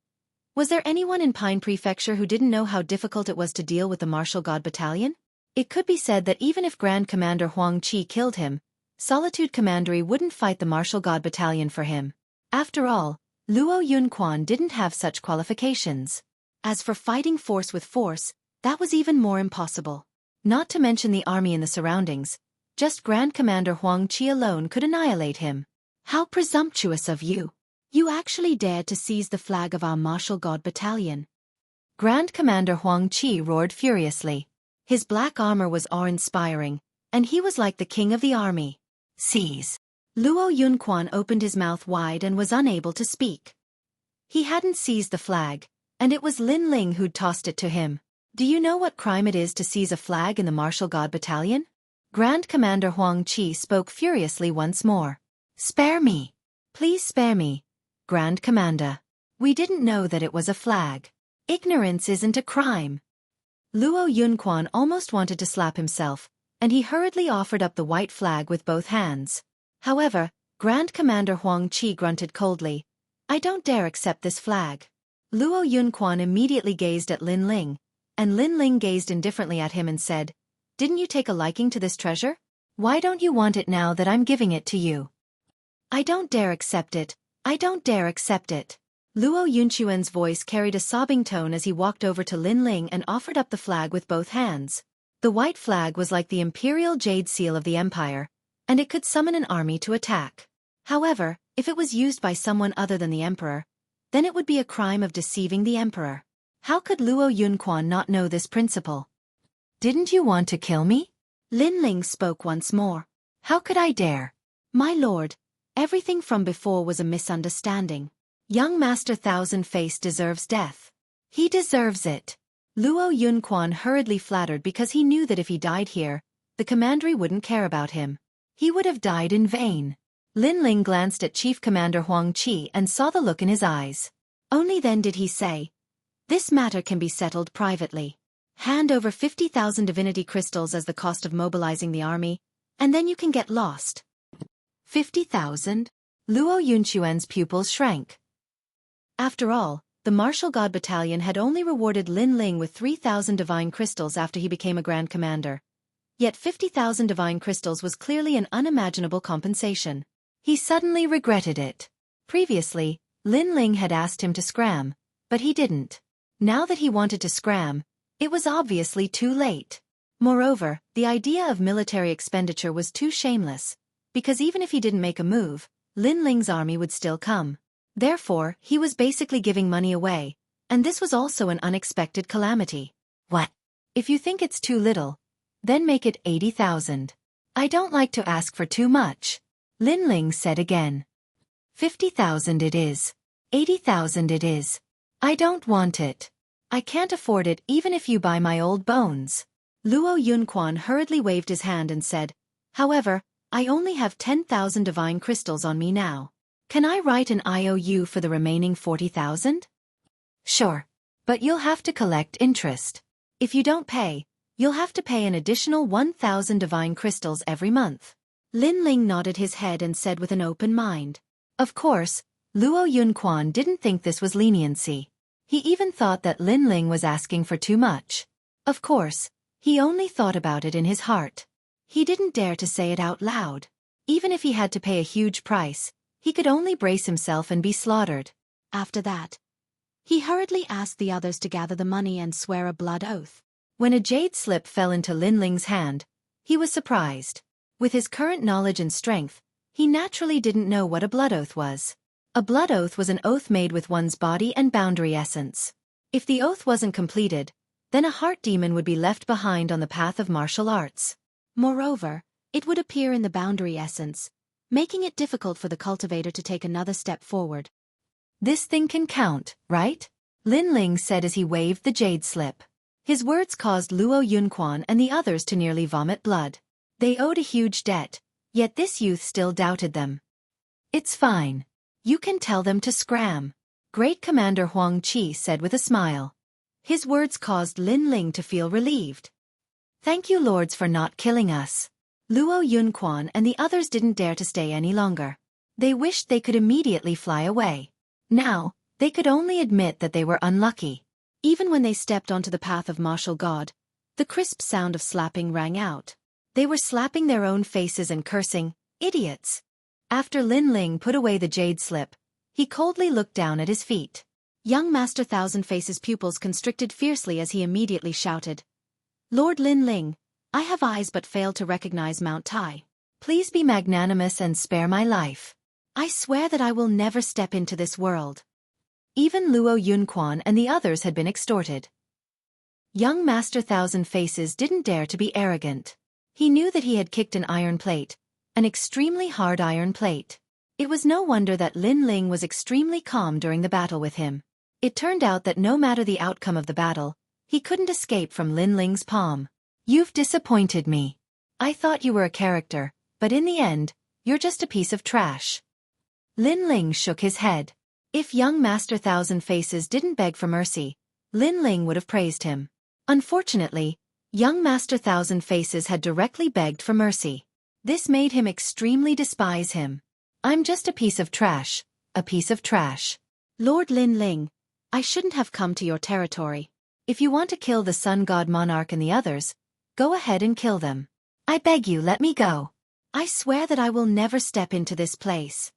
Was there anyone in Pine Prefecture who didn't know how difficult it was to deal with the Martial God Battalion? It could be said that even if Grand Commander Huang Qi killed him, Solitude Commandery wouldn't fight the Martial God Battalion for him. After all, Luo Yunquan didn't have such qualifications. As for fighting force with force, that was even more impossible. Not to mention the army in the surroundings, just Grand Commander Huang Qi alone could annihilate him. How presumptuous of you! You actually dared to seize the flag of our Martial God Battalion. Grand Commander Huang Qi roared furiously. His black armor was awe-inspiring, and he was like the king of the army. Seize! Luo Yunquan opened his mouth wide and was unable to speak. He hadn't seized the flag, and it was Lin Ling who'd tossed it to him. Do you know what crime it is to seize a flag in the Martial God Battalion? Grand Commander Huang Qi spoke furiously once more. Spare me! Please spare me, Grand Commander. We didn't know that it was a flag. Ignorance isn't a crime. Luo Yunquan almost wanted to slap himself, and he hurriedly offered up the white flag with both hands. However, Grand Commander Huang Qi grunted coldly. I don't dare accept this flag. Luo Yunquan immediately gazed at Lin Ling, and Lin Ling gazed indifferently at him and said, Didn't you take a liking to this treasure? Why don't you want it now that I'm giving it to you? I don't dare accept it. I don't dare accept it. Luo Yunquan's voice carried a sobbing tone as he walked over to Lin Ling and offered up the flag with both hands. The white flag was like the imperial jade seal of the empire, and it could summon an army to attack. However, if it was used by someone other than the emperor, then it would be a crime of deceiving the emperor. How could Luo Yunquan not know this principle? Didn't you want to kill me? Lin Ling spoke once more. How could I dare? My lord, everything from before was a misunderstanding. Young Master Thousand Face deserves death. He deserves it. Luo Yunquan hurriedly flattered because he knew that if he died here, the commandery wouldn't care about him. He would have died in vain. Lin Ling glanced at Chief Commander Huang Qi and saw the look in his eyes. Only then did he say, This matter can be settled privately. Hand over 50,000 divinity crystals as the cost of mobilizing the army, and then you can get lost. 50,000? Luo Yunquan's pupils shrank. After all, the Martial God Battalion had only rewarded Lin Ling with 3,000 divine crystals after he became a Grand Commander. Yet 50,000 divine crystals was clearly an unimaginable compensation. He suddenly regretted it. Previously, Lin Ling had asked him to scram, but he didn't. Now that he wanted to scram, it was obviously too late. Moreover, the idea of military expenditure was too shameless, because even if he didn't make a move, Lin Ling's army would still come. Therefore, he was basically giving money away, and this was also an unexpected calamity. What? If you think it's too little, then make it 80,000. I don't like to ask for too much. Lin Ling said again. 50,000 it is. 80,000 it is. I don't want it. I can't afford it even if you buy my old bones. Luo Yunquan hurriedly waved his hand and said, However, I only have 10,000 divine crystals on me now. Can I write an IOU for the remaining 40,000? Sure. But you'll have to collect interest. If you don't pay, you'll have to pay an additional 1,000 divine crystals every month. Lin Ling nodded his head and said with an open mind. Of course, Luo Yunquan didn't think this was leniency. He even thought that Lin Ling was asking for too much. Of course, he only thought about it in his heart. He didn't dare to say it out loud. Even if he had to pay a huge price, he could only brace himself and be slaughtered. After that, he hurriedly asked the others to gather the money and swear a blood oath. When a jade slip fell into Lin Ling's hand, he was surprised. With his current knowledge and strength, he naturally didn't know what a blood oath was. A blood oath was an oath made with one's body and boundary essence. If the oath wasn't completed, then a heart demon would be left behind on the path of martial arts. Moreover, it would appear in the boundary essence, making it difficult for the cultivator to take another step forward. This thing can count, right? Lin Ling said as he waved the jade slip. His words caused Luo Yunquan and the others to nearly vomit blood. They owed a huge debt, yet this youth still doubted them. It's fine. You can tell them to scram, Great Commander Huang Qi said with a smile. His words caused Lin Ling to feel relieved. Thank you, lords, for not killing us. Luo Yunquan and the others didn't dare to stay any longer. They wished they could immediately fly away. Now, they could only admit that they were unlucky. Even when they stepped onto the path of martial god, the crisp sound of slapping rang out. They were slapping their own faces and cursing, idiots. After Lin Ling put away the jade slip, he coldly looked down at his feet. Young Master Thousand Faces' pupils constricted fiercely as he immediately shouted, Lord Lin Ling, I have eyes but fail to recognize Mount Tai. Please be magnanimous and spare my life. I swear that I will never step into this world. Even Luo Yunquan and the others had been extorted. Young Master Thousand Faces didn't dare to be arrogant. He knew that he had kicked an iron plate, an extremely hard iron plate. It was no wonder that Lin Ling was extremely calm during the battle with him. It turned out that no matter the outcome of the battle, he couldn't escape from Lin Ling's palm. You've disappointed me. I thought you were a character, but in the end, you're just a piece of trash. Lin Ling shook his head. If young Master Thousand Faces didn't beg for mercy, Lin Ling would have praised him. Unfortunately, young Master Thousand Faces had directly begged for mercy. This made him extremely despise him. I'm just a piece of trash, a piece of trash. Lord Lin Ling, I shouldn't have come to your territory. If you want to kill the Sun God Monarch and the others, go ahead and kill them. I beg you, let me go. I swear that I will never step into this place.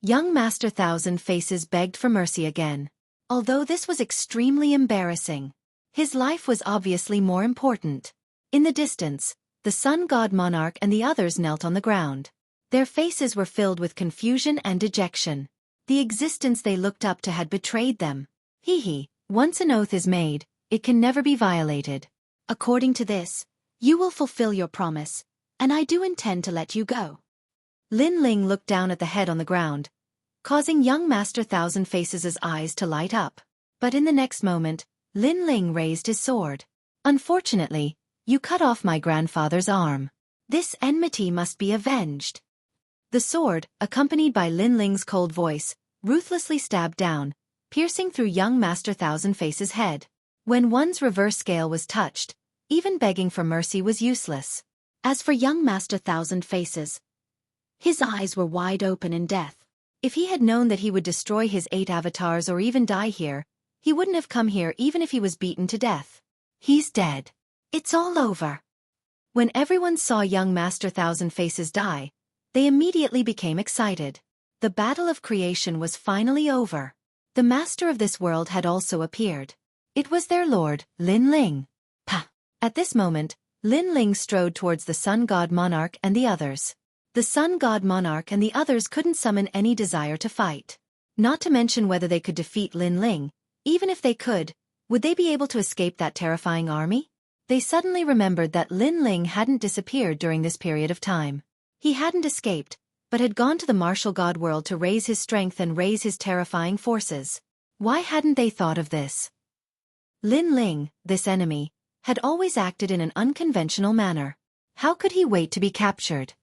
Young Master Thousand Faces begged for mercy again. Although this was extremely embarrassing, his life was obviously more important. In the distance, the Sun God Monarch and the others knelt on the ground. Their faces were filled with confusion and dejection. The existence they looked up to had betrayed them. Once an oath is made, it can never be violated. According to this, you will fulfill your promise, and I do intend to let you go. Lin Ling looked down at the head on the ground, causing young Master Thousand Faces' eyes to light up. But in the next moment, Lin Ling raised his sword. Unfortunately, you cut off my grandfather's arm. This enmity must be avenged. The sword, accompanied by Lin Ling's cold voice, ruthlessly stabbed down, piercing through young Master Thousand Faces' head. When one's reverse scale was touched, even begging for mercy was useless. As for young Master Thousand Faces, his eyes were wide open in death. If he had known that he would destroy his 8 avatars or even die here, he wouldn't have come here even if he was beaten to death. He's dead. It's all over. When everyone saw young Master Thousand Faces die, they immediately became excited. The battle of creation was finally over. The master of this world had also appeared. It was their lord, Lin Ling. Pah! At this moment, Lin Ling strode towards the Sun God Monarch and the others. The Sun God Monarch and the others couldn't summon any desire to fight. Not to mention whether they could defeat Lin Ling. Even if they could, would they be able to escape that terrifying army? They suddenly remembered that Lin Ling hadn't disappeared during this period of time. He hadn't escaped, but had gone to the martial god world to raise his strength and raise his terrifying forces. Why hadn't they thought of this? Lin Ling, this enemy, had always acted in an unconventional manner. How could he wait to be captured?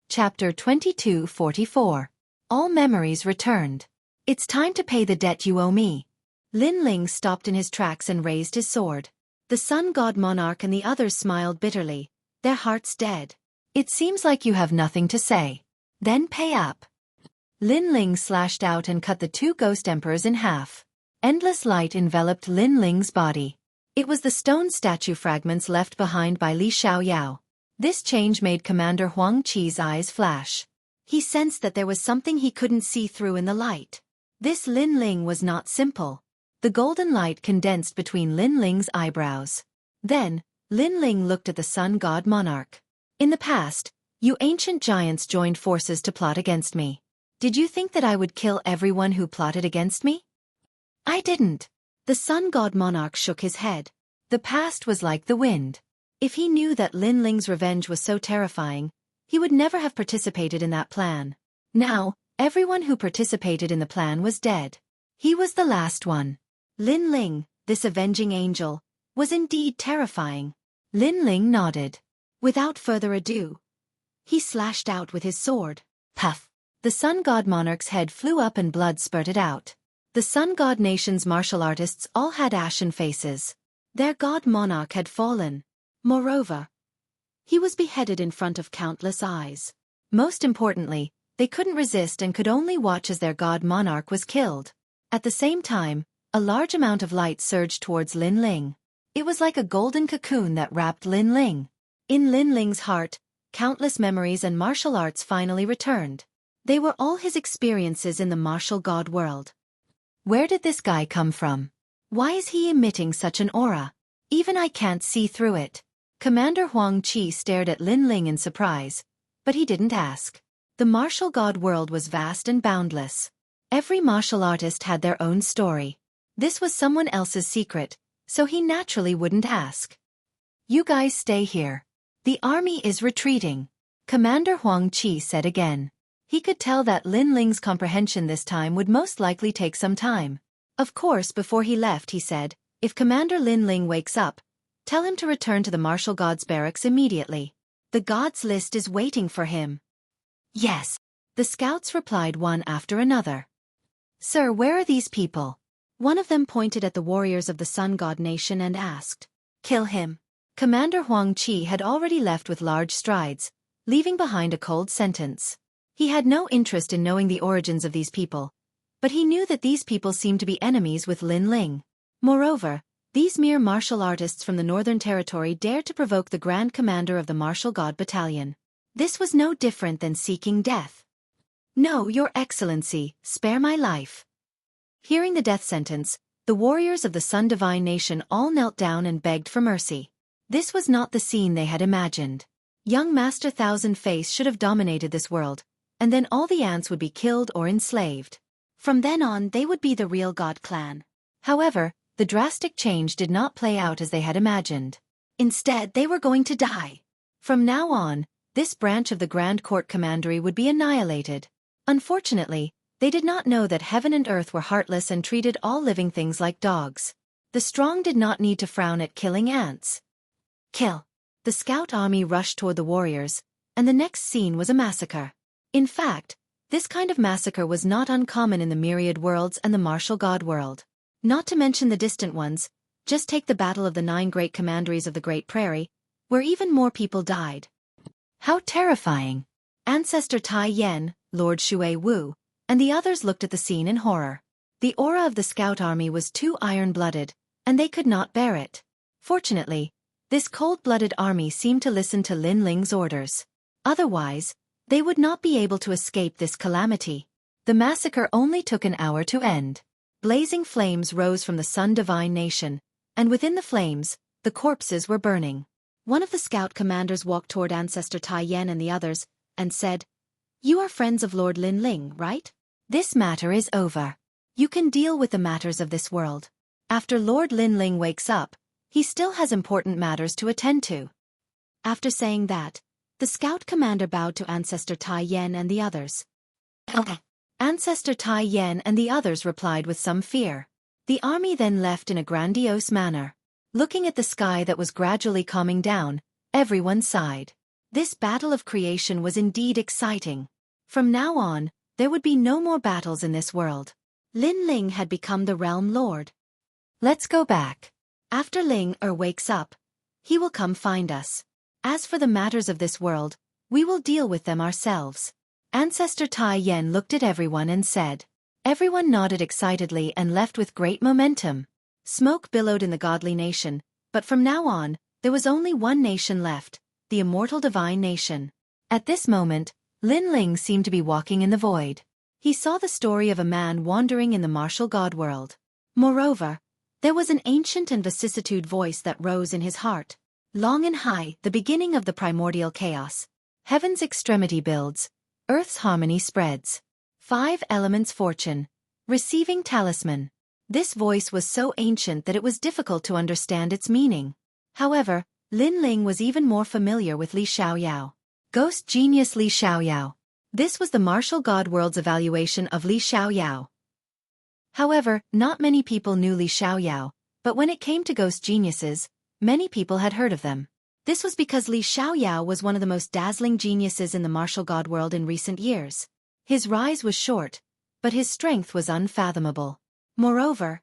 Chapter 2244. All memories returned. It's time to pay the debt you owe me. Lin Ling stopped in his tracks and raised his sword. The Sun God Monarch and the others smiled bitterly, their hearts dead. It seems like you have nothing to say. Then pay up. Lin Ling slashed out and cut the two ghost emperors in half. Endless light enveloped Lin Ling's body. It was the stone statue fragments left behind by Li Xiaoyao. This change made Commander Huang Qi's eyes flash. He sensed that there was something he couldn't see through in the light. This Lin Ling was not simple. The golden light condensed between Lin Ling's eyebrows. Then, Lin Ling looked at the sun god monarch. In the past, you ancient giants joined forces to plot against me. Did you think that I would kill everyone who plotted against me? I didn't. The sun god monarch shook his head. The past was like the wind. If he knew that Lin Ling's revenge was so terrifying, he would never have participated in that plan. Now, everyone who participated in the plan was dead. He was the last one. Lin Ling, this avenging angel, was indeed terrifying. Lin Ling nodded. Without further ado, he slashed out with his sword. Puff! The sun god monarch's head flew up and blood spurted out. The sun god nation's martial artists all had ashen faces. Their god monarch had fallen. Moreover, he was beheaded in front of countless eyes. Most importantly, they couldn't resist and could only watch as their god monarch was killed. At the same time, a large amount of light surged towards Lin Ling. It was like a golden cocoon that wrapped Lin Ling. In Lin Ling's heart, countless memories and martial arts finally returned. They were all his experiences in the martial god world. Where did this guy come from? Why is he emitting such an aura? Even I can't see through it. Commander Huang Qi stared at Lin Ling in surprise, but he didn't ask. The martial god world was vast and boundless. Every martial artist had their own story. This was someone else's secret, so he naturally wouldn't ask. You guys stay here. The army is retreating, Commander Huang Qi said again. He could tell that Lin Ling's comprehension this time would most likely take some time. Of course, before he left he said, if Commander Lin Ling wakes up, tell him to return to the martial gods barracks immediately. The gods list is waiting for him. Yes, the scouts replied one after another. Sir, where are these people? One of them pointed at the warriors of the sun god nation and asked. Kill him. Commander Huang Qi had already left with large strides, leaving behind a cold sentence. He had no interest in knowing the origins of these people, but he knew that these people seemed to be enemies with Lin Ling. Moreover, these mere martial artists from the Northern Territory dared to provoke the Grand Commander of the Martial God Battalion. This was no different than seeking death. No, Your Excellency, spare my life. Hearing the death sentence, the warriors of the Sun Divine Nation all knelt down and begged for mercy. This was not the scene they had imagined. Young Master Thousand Face should have dominated this world, and then all the ants would be killed or enslaved. From then on they would be the real God clan. However, the drastic change did not play out as they had imagined. Instead, they were going to die. From now on, this branch of the Grand Court Commandery would be annihilated. Unfortunately, they did not know that heaven and earth were heartless and treated all living things like dogs. The strong did not need to frown at killing ants. Kill. The scout army rushed toward the warriors, and the next scene was a massacre. In fact, this kind of massacre was not uncommon in the myriad worlds and the martial god world. Not to mention the distant ones, just take the battle of the 9 great commanderies of the Great Prairie, where even more people died. How terrifying! Ancestor Tai Yen, Lord Xue Wu, and the others looked at the scene in horror. The aura of the scout army was too iron-blooded, and they could not bear it. Fortunately, this cold-blooded army seemed to listen to Lin Ling's orders. Otherwise, they would not be able to escape this calamity. The massacre only took an hour to end. Blazing flames rose from the Sun Divine Nation, and within the flames, the corpses were burning. One of the scout commanders walked toward Ancestor Tai Yen and the others, and said, You are friends of Lord Lin Ling, right? This matter is over. You can deal with the matters of this world. After Lord Lin Ling wakes up, he still has important matters to attend to. After saying that, the scout commander bowed to Ancestor Tai Yen and the others. Ancestor Tai Yen and the others replied with some fear. The army then left in a grandiose manner. Looking at the sky that was gradually calming down, everyone sighed. This battle of creation was indeed exciting. From now on, there would be no more battles in this world. Lin Ling had become the realm lord. Let's go back. After Ling wakes up, he will come find us. As for the matters of this world, we will deal with them ourselves. Ancestor Tai Yen looked at everyone and said. Everyone nodded excitedly and left with great momentum. Smoke billowed in the godly nation, but from now on, there was only one nation left, the immortal divine nation. At this moment, Lin Ling seemed to be walking in the void. He saw the story of a man wandering in the martial god world. Moreover, there was an ancient and vicissitude voice that rose in his heart. Long and high, the beginning of the primordial chaos. Heaven's extremity builds, earth's harmony spreads. 5 elements fortune. Receiving talisman. This voice was so ancient that it was difficult to understand its meaning. However, Lin Ling was even more familiar with Li Xiaoyao. Ghost genius Li Xiaoyao. This was the martial god world's evaluation of Li Xiaoyao. However, not many people knew Li Xiaoyao, but when it came to ghost geniuses, many people had heard of them. This was because Li Xiaoyao was one of the most dazzling geniuses in the martial god world in recent years. His rise was short, but his strength was unfathomable. Moreover,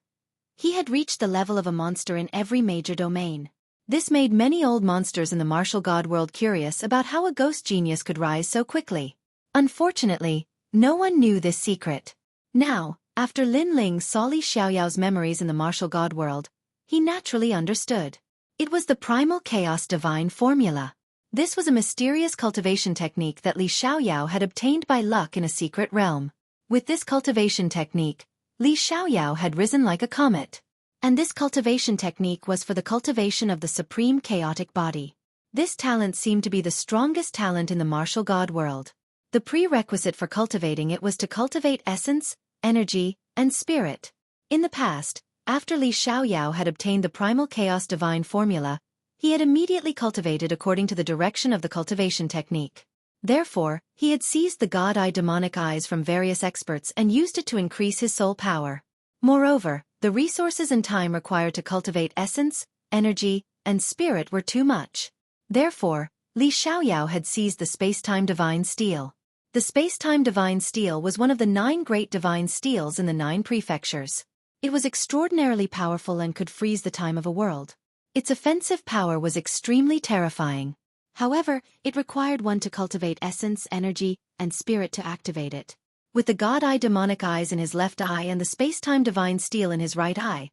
he had reached the level of a monster in every major domain. This made many old monsters in the martial god world curious about how a ghost genius could rise so quickly. Unfortunately, no one knew this secret. Now, after Lin Ling saw Li Xiaoyao's memories in the martial god world, he naturally understood. It was the primal chaos divine formula. This was a mysterious cultivation technique that Li Xiaoyao had obtained by luck in a secret realm. With this cultivation technique, Li Xiaoyao had risen like a comet. And this cultivation technique was for the cultivation of the supreme chaotic body. This talent seemed to be the strongest talent in the martial god world. The prerequisite for cultivating it was to cultivate essence, energy, and spirit. In the past, after Li Xiaoyao had obtained the primal chaos divine formula, he had immediately cultivated according to the direction of the cultivation technique. Therefore, he had seized the god-eye demonic eyes from various experts and used it to increase his soul power. Moreover, the resources and time required to cultivate essence, energy, and spirit were too much. Therefore, Li Xiaoyao had seized the space-time divine steel. The space-time divine steel was one of the 9 great divine steels in the 9 prefectures. It was extraordinarily powerful and could freeze the time of a world. Its offensive power was extremely terrifying. However, it required one to cultivate essence, energy, and spirit to activate it. With the god-eye demonic eyes in his left eye and the space-time divine steel in his right eye,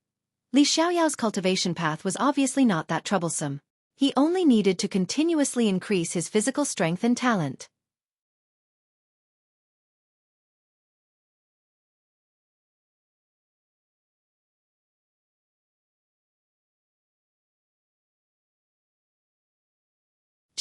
Li Xiaoyao's cultivation path was obviously not that troublesome. He only needed to continuously increase his physical strength and talent.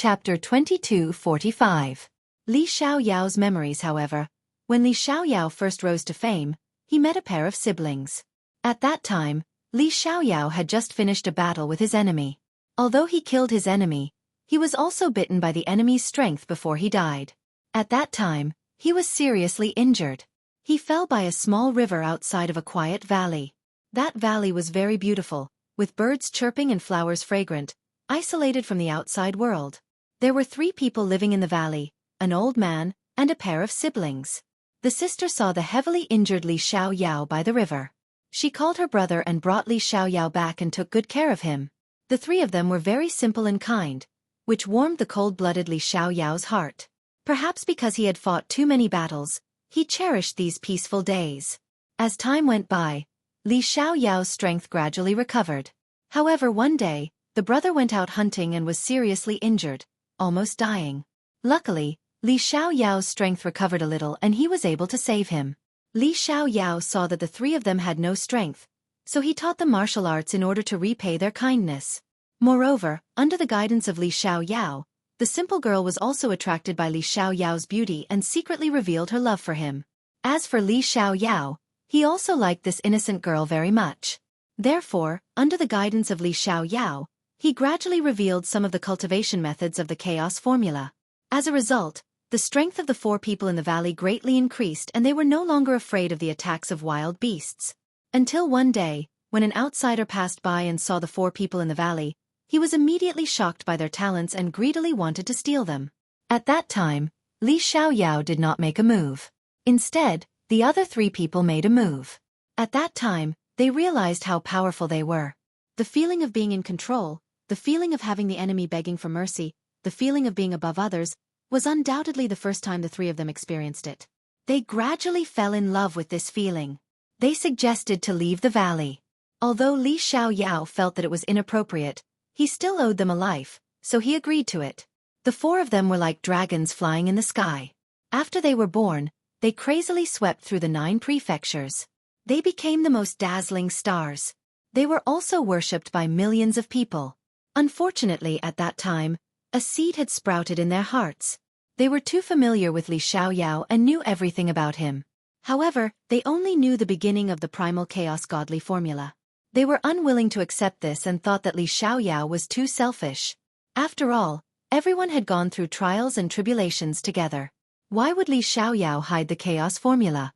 Chapter 22:45. Li Xiaoyao's memories. However, when Li Xiaoyao first rose to fame, he met a pair of siblings. At that time, Li Xiaoyao had just finished a battle with his enemy. Although he killed his enemy, he was also bitten by the enemy's strength before he died. At that time, he was seriously injured. He fell by a small river outside of a quiet valley. That valley was very beautiful, with birds chirping and flowers fragrant, isolated from the outside world. There were 3 people living in the valley, an old man, and a pair of siblings. The sister saw the heavily injured Li Xiaoyao by the river. She called her brother and brought Li Xiaoyao back and took good care of him. The 3 of them were very simple and kind, which warmed the cold-blooded Li Xiaoyao's heart. Perhaps because he had fought too many battles, he cherished these peaceful days. As time went by, Li Xiaoyao's strength gradually recovered. However, one day, the brother went out hunting and was seriously injured, almost dying. Luckily, Li Xiaoyao's strength recovered a little and he was able to save him. Li Xiaoyao saw that the 3 of them had no strength, so he taught them martial arts in order to repay their kindness. Moreover, under the guidance of Li Xiaoyao, the simple girl was also attracted by Li Xiaoyao's beauty and secretly revealed her love for him. As for Li Xiaoyao, he also liked this innocent girl very much. Therefore, under the guidance of Li Xiaoyao, he gradually revealed some of the cultivation methods of the chaos formula. As a result, the strength of the 4 people in the valley greatly increased and they were no longer afraid of the attacks of wild beasts. Until one day, when an outsider passed by and saw the 4 people in the valley, he was immediately shocked by their talents and greedily wanted to steal them. At that time, Li Xiaoyao did not make a move. Instead, the other 3 people made a move. At that time, they realized how powerful they were. The feeling of being in control, the feeling of having the enemy begging for mercy, the feeling of being above others, was undoubtedly the first time the three of them experienced it. They gradually fell in love with this feeling. They suggested to leave the valley. Although Li Xiaoyao felt that it was inappropriate, he still owed them a life, so he agreed to it. The four of them were like dragons flying in the sky. After they were born, they crazily swept through the 9 prefectures. They became the most dazzling stars. They were also worshipped by millions of people. Unfortunately, at that time, a seed had sprouted in their hearts. They were too familiar with Li Xiaoyao and knew everything about him. However, they only knew the beginning of the primal chaos godly formula. They were unwilling to accept this and thought that Li Xiaoyao was too selfish. After all, everyone had gone through trials and tribulations together. Why would Li Xiaoyao hide the chaos formula?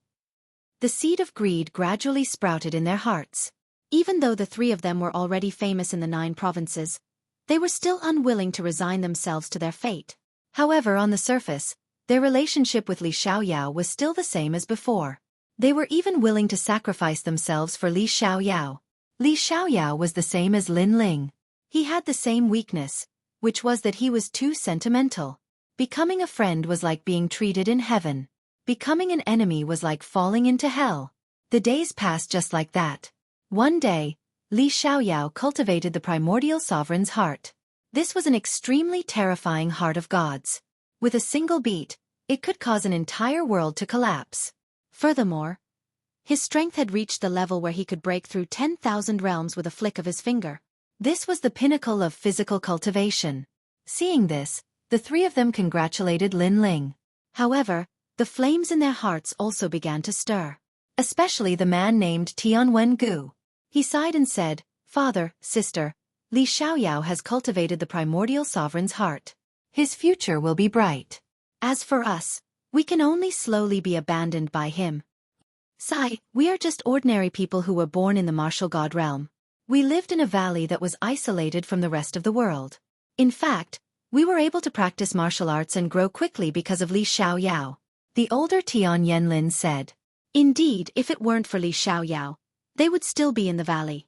The seed of greed gradually sprouted in their hearts. Even though the three of them were already famous in the 9 provinces, they were still unwilling to resign themselves to their fate. However, on the surface, their relationship with Li Xiaoyao was still the same as before. They were even willing to sacrifice themselves for Li Xiaoyao. Li Xiaoyao was the same as Lin Ling. He had the same weakness, which was that he was too sentimental. Becoming a friend was like being treated in heaven. Becoming an enemy was like falling into hell. The days passed just like that. One day, Li Xiaoyao cultivated the primordial sovereign's heart. This was an extremely terrifying heart of gods. With a single beat, it could cause an entire world to collapse. Furthermore, his strength had reached the level where he could break through 10,000 realms with a flick of his finger. This was the pinnacle of physical cultivation. Seeing this, the three of them congratulated Lin Ling. However, the flames in their hearts also began to stir. Especially the man named Tianwen Gu. He sighed and said, "Father, sister, Li Xiaoyao has cultivated the primordial sovereign's heart. His future will be bright. As for us, we can only slowly be abandoned by him. Sai, we are just ordinary people who were born in the martial god realm. We lived in a valley that was isolated from the rest of the world. In fact, we were able to practice martial arts and grow quickly because of Li Xiaoyao." The older Tian Yenlin said. Indeed, if it weren't for Li Xiaoyao, they would still be in the valley.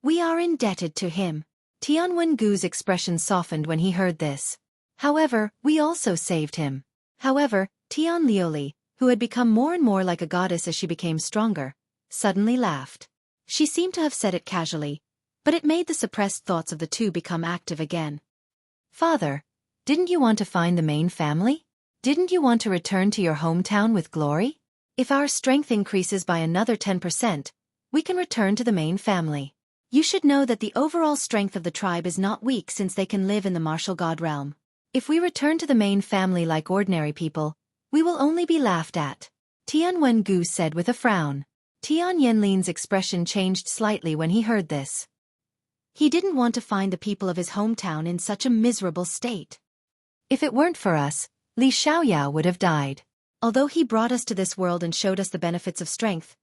We are indebted to him. Tianwen Gu's expression softened when he heard this. However, we also saved him. However, Tian Liuli, who had become more and more like a goddess as she became stronger, suddenly laughed. She seemed to have said it casually, but it made the suppressed thoughts of the two become active again. Father, didn't you want to find the main family? Didn't you want to return to your hometown with glory? If our strength increases by another 10%, we can return to the main family. You should know that the overall strength of the tribe is not weak since they can live in the martial god realm. If we return to the main family like ordinary people, we will only be laughed at. Tianwen Gu said with a frown. Tian Yenlin's expression changed slightly when he heard this. He didn't want to find the people of his hometown in such a miserable state. If it weren't for us, Li Xiaoyao would have died. Although he brought us to this world and showed us the benefits of strength,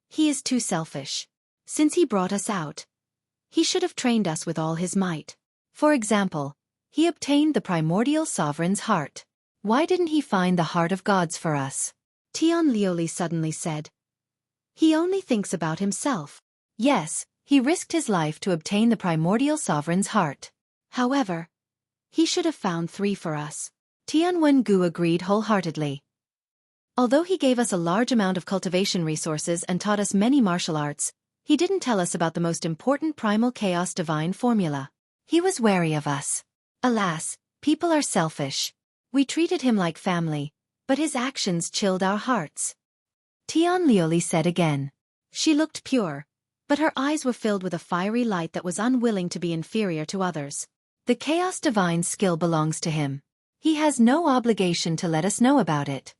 he is too selfish. Since he brought us out, he should have trained us with all his might. For example, he obtained the primordial sovereign's heart. Why didn't he find the heart of gods for us? Tian Liuli suddenly said. He only thinks about himself. Yes, he risked his life to obtain the primordial sovereign's heart. However, he should have found 3 for us. Tianwen Gu agreed wholeheartedly. Although he gave us a large amount of cultivation resources and taught us many martial arts, he didn't tell us about the most important primal chaos divine formula. He was wary of us. Alas, people are selfish. We treated him like family, but his actions chilled our hearts. Tian Liuli said again. She looked pure, but her eyes were filled with a fiery light that was unwilling to be inferior to others. The chaos divine skill belongs to him. He has no obligation to let us know about it.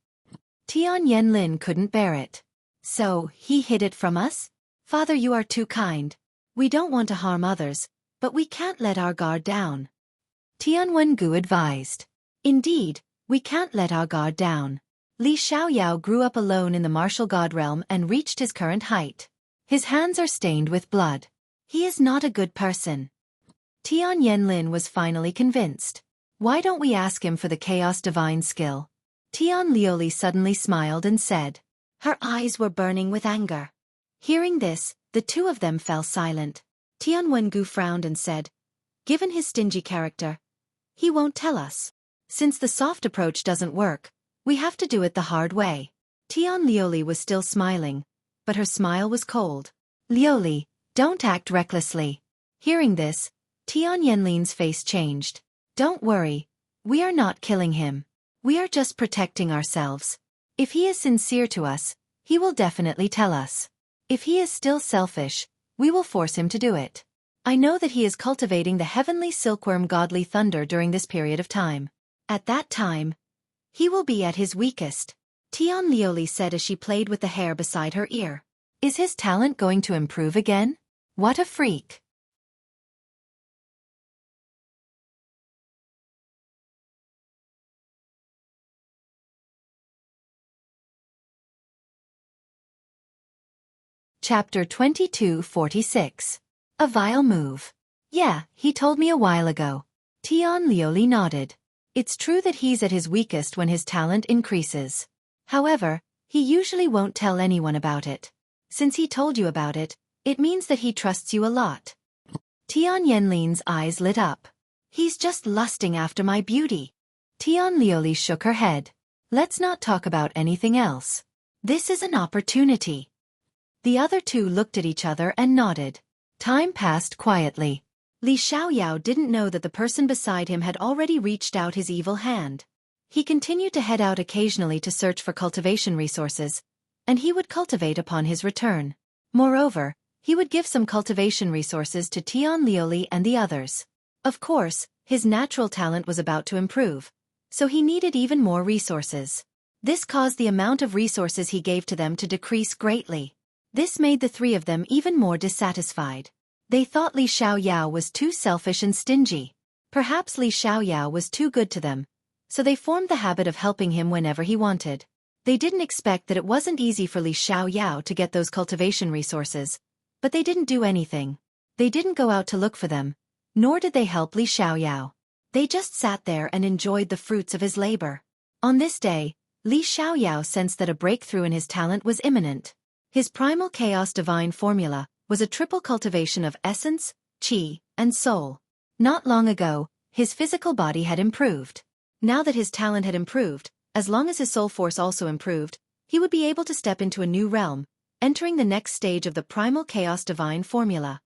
Tian Yenlin couldn't bear it. So, he hid it from us? Father, you are too kind. We don't want to harm others, but we can't let our guard down. Tianwen Gu advised. Indeed, we can't let our guard down. Li Xiaoyao grew up alone in the martial god realm and reached his current height. His hands are stained with blood. He is not a good person. Tian Yenlin was finally convinced. Why don't we ask him for the chaos divine skill? Tian Liuli suddenly smiled and said. Her eyes were burning with anger. Hearing this, the two of them fell silent. Tianwen Gu frowned and said, given his stingy character, he won't tell us. Since the soft approach doesn't work, we have to do it the hard way. Tian Lioli was still smiling, but her smile was cold. Lioli, don't act recklessly. Hearing this, Tian Yanlin's face changed. Don't worry, we are not killing him. We are just protecting ourselves. If he is sincere to us, he will definitely tell us. If he is still selfish, we will force him to do it. I know that he is cultivating the heavenly silkworm godly thunder during this period of time. At that time, he will be at his weakest. Tian Lioli said as she played with the hair beside her ear. Is his talent going to improve again? What a freak! Chapter 2246. A vile move. Yeah, he told me a while ago. Tian Lioli nodded. It's true that he's at his weakest when his talent increases. However, he usually won't tell anyone about it. Since he told you about it, it means that he trusts you a lot. Tian Yanlin's eyes lit up. He's just lusting after my beauty. Tian Lioli shook her head. Let's not talk about anything else. This is an opportunity. The other two looked at each other and nodded. Time passed quietly. Li Xiaoyao didn't know that the person beside him had already reached out his evil hand. He continued to head out occasionally to search for cultivation resources, and he would cultivate upon his return. Moreover, he would give some cultivation resources to Tian Lioli and the others. Of course, his natural talent was about to improve, so he needed even more resources. This caused the amount of resources he gave to them to decrease greatly. This made the three of them even more dissatisfied. They thought Li Xiaoyao was too selfish and stingy. Perhaps Li Xiaoyao was too good to them, so they formed the habit of helping him whenever he wanted. They didn't expect that it wasn't easy for Li Xiaoyao to get those cultivation resources, but they didn't do anything. They didn't go out to look for them, nor did they help Li Xiaoyao. They just sat there and enjoyed the fruits of his labor. On this day, Li Xiaoyao sensed that a breakthrough in his talent was imminent. His primal chaos divine formula was a triple cultivation of essence, qi, and soul. Not long ago, his physical body had improved. Now that his talent had improved, as long as his soul force also improved, he would be able to step into a new realm, entering the next stage of the primal chaos divine formula.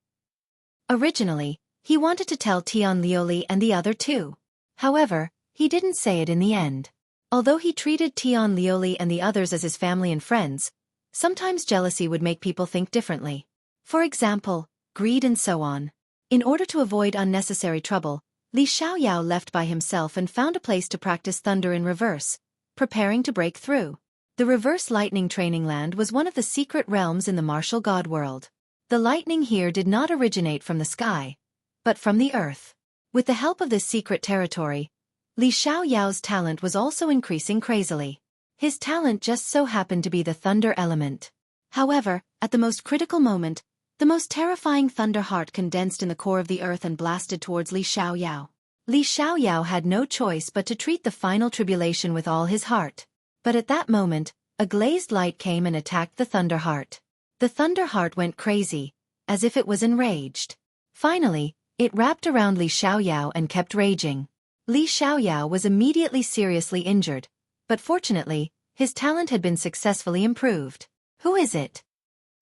Originally, he wanted to tell Tian Lioli and the other two. However, he didn't say it in the end. Although he treated Tian Lioli and the others as his family and friends, sometimes jealousy would make people think differently. For example, greed and so on. In order to avoid unnecessary trouble, Li Xiaoyao left by himself and found a place to practice thunder in reverse, preparing to break through. The reverse lightning training land was one of the secret realms in the martial god world. The lightning here did not originate from the sky, but from the earth. With the help of this secret territory, Li Xiaoyao's talent was also increasing crazily. His talent just so happened to be the thunder element. However, at the most critical moment, the most terrifying thunder heart condensed in the core of the earth and blasted towards Li Xiaoyao. Li Xiaoyao had no choice but to treat the final tribulation with all his heart. But at that moment, a glazed light came and attacked the thunder heart. The thunder heart went crazy, as if it was enraged. Finally, it wrapped around Li Xiaoyao and kept raging. Li Xiaoyao was immediately seriously injured, but fortunately, his talent had been successfully improved. Who is it?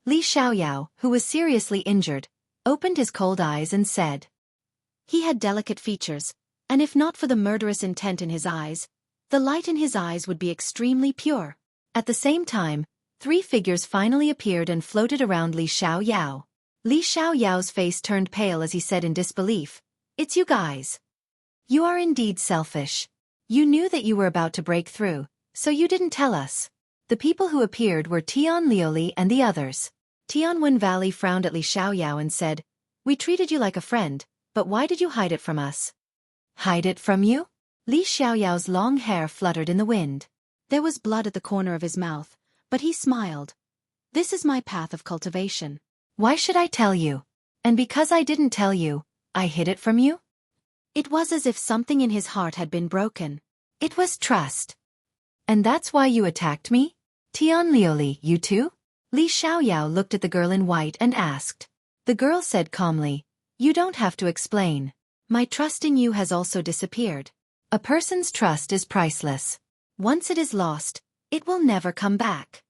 Li Xiaoyao, who was seriously injured, opened his cold eyes and said. He had delicate features, and if not for the murderous intent in his eyes, the light in his eyes would be extremely pure. At the same time, three figures finally appeared and floated around Li Xiaoyao. Li Xiaoyao's face turned pale as he said in disbelief, "It's you guys. You are indeed selfish. You knew that you were about to break through, so you didn't tell us." The people who appeared were Tian Lioli and the others. Tianwen Valley frowned at Li Xiaoyao and said, "We treated you like a friend, but why did you hide it from us?" "Hide it from you?" Li Xiaoyao's long hair fluttered in the wind. There was blood at the corner of his mouth, but he smiled. "This is my path of cultivation. Why should I tell you? And because I didn't tell you, I hid it from you?" It was as if something in his heart had been broken. It was trust. "And that's why you attacked me? Tian Lioli, you too?" Li Xiaoyao looked at the girl in white and asked. The girl said calmly, "You don't have to explain. My trust in you has also disappeared." A person's trust is priceless. Once it is lost, it will never come back.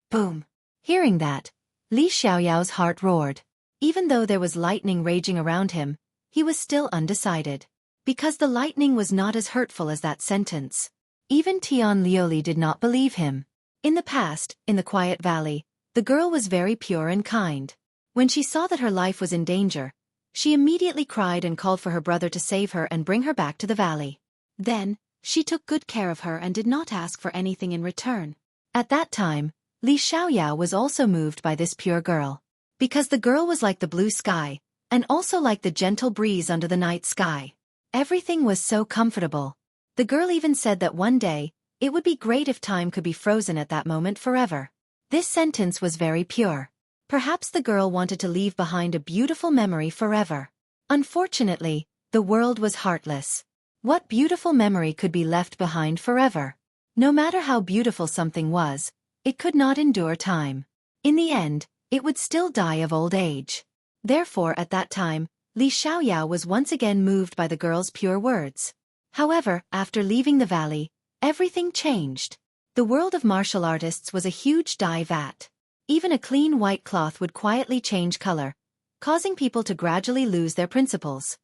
Boom. Hearing that, Li Xiaoyao's heart roared. Even though there was lightning raging around him, he was still undecided. Because the lightning was not as hurtful as that sentence. Even Tian Liuli did not believe him. In the past, in the quiet valley, the girl was very pure and kind. When she saw that her life was in danger, she immediately cried and called for her brother to save her and bring her back to the valley. Then, she took good care of her and did not ask for anything in return. At that time, Li Xiaoyao was also moved by this pure girl. Because the girl was like the blue sky, and also like the gentle breeze under the night sky. Everything was so comfortable. The girl even said that one day, it would be great if time could be frozen at that moment forever. This sentence was very pure. Perhaps the girl wanted to leave behind a beautiful memory forever. Unfortunately, the world was heartless. What beautiful memory could be left behind forever? No matter how beautiful something was, it could not endure time. In the end, it would still die of old age. Therefore at that time, Li Xiaoyao was once again moved by the girl's pure words. However, after leaving the valley, everything changed. The world of martial artists was a huge dye vat. Even a clean white cloth would quietly change color, causing people to gradually lose their principles.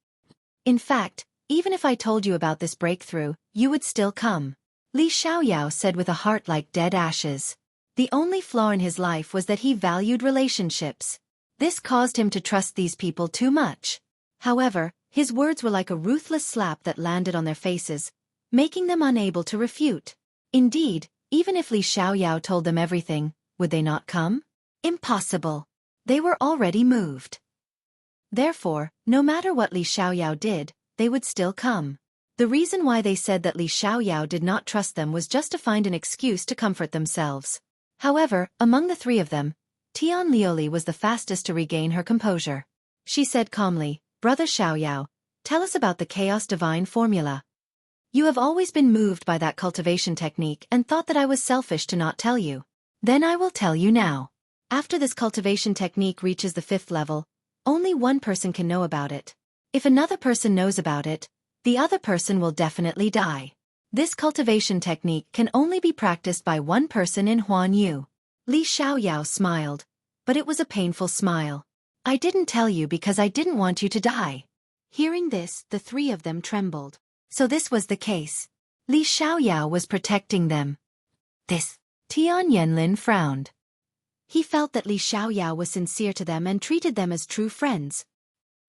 In fact, even if I told you about this breakthrough, you would still come. Li Xiaoyao said with a heart like dead ashes. The only flaw in his life was that he valued relationships. This caused him to trust these people too much. However, his words were like a ruthless slap that landed on their faces, making them unable to refute. Indeed, even if Li Xiaoyao told them everything, would they not come? Impossible. They were already moved. Therefore, no matter what Li Xiaoyao did, they would still come. The reason why they said that Li Xiaoyao did not trust them was just to find an excuse to comfort themselves. However, among the three of them, Tian Liuli was the fastest to regain her composure. She said calmly, "Brother Xiaoyao, tell us about the Chaos Divine Formula. You have always been moved by that cultivation technique and thought that I was selfish to not tell you. Then I will tell you now. After this cultivation technique reaches the 5th level, only one person can know about it. If another person knows about it, the other person will definitely die. This cultivation technique can only be practiced by one person in Huanyu." Li Xiaoyao smiled, but it was a painful smile. "I didn't tell you because I didn't want you to die." Hearing this, the three of them trembled. So this was the case. Li Xiaoyao was protecting them. This. Tian Yanlin frowned. He felt that Li Xiaoyao was sincere to them and treated them as true friends.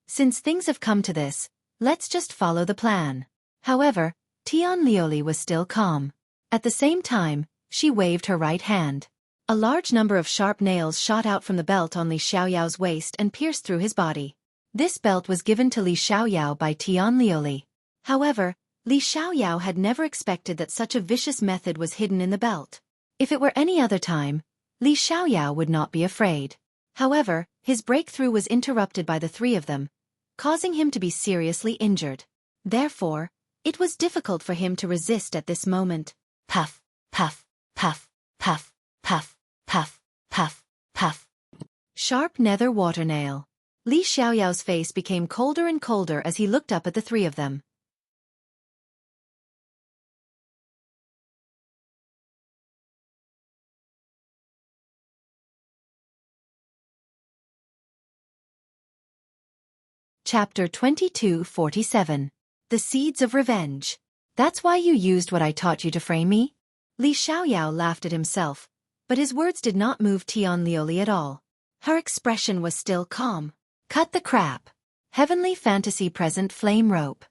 Since things have come to this, let's just follow the plan. However, Tian Liuli was still calm. At the same time, she waved her right hand. A large number of sharp nails shot out from the belt on Li Xiaoyao's waist and pierced through his body. This belt was given to Li Xiaoyao by Tian Liuli. However, Li Xiaoyao had never expected that such a vicious method was hidden in the belt. If it were any other time, Li Xiaoyao would not be afraid. However, his breakthrough was interrupted by the three of them, causing him to be seriously injured. Therefore, it was difficult for him to resist at this moment. Puff, puff, puff, puff, puff, puff, puff, puff. Sharp nether water nail. Li Xiaoyao's face became colder and colder as he looked up at the three of them. Chapter 2247. The Seeds of Revenge. That's why you used what I taught you to frame me? Li Xiaoyao laughed at himself, but his words did not move Tian Liuli at all. Her expression was still calm. Cut the crap. Heavenly Fantasy Present Flame Rope.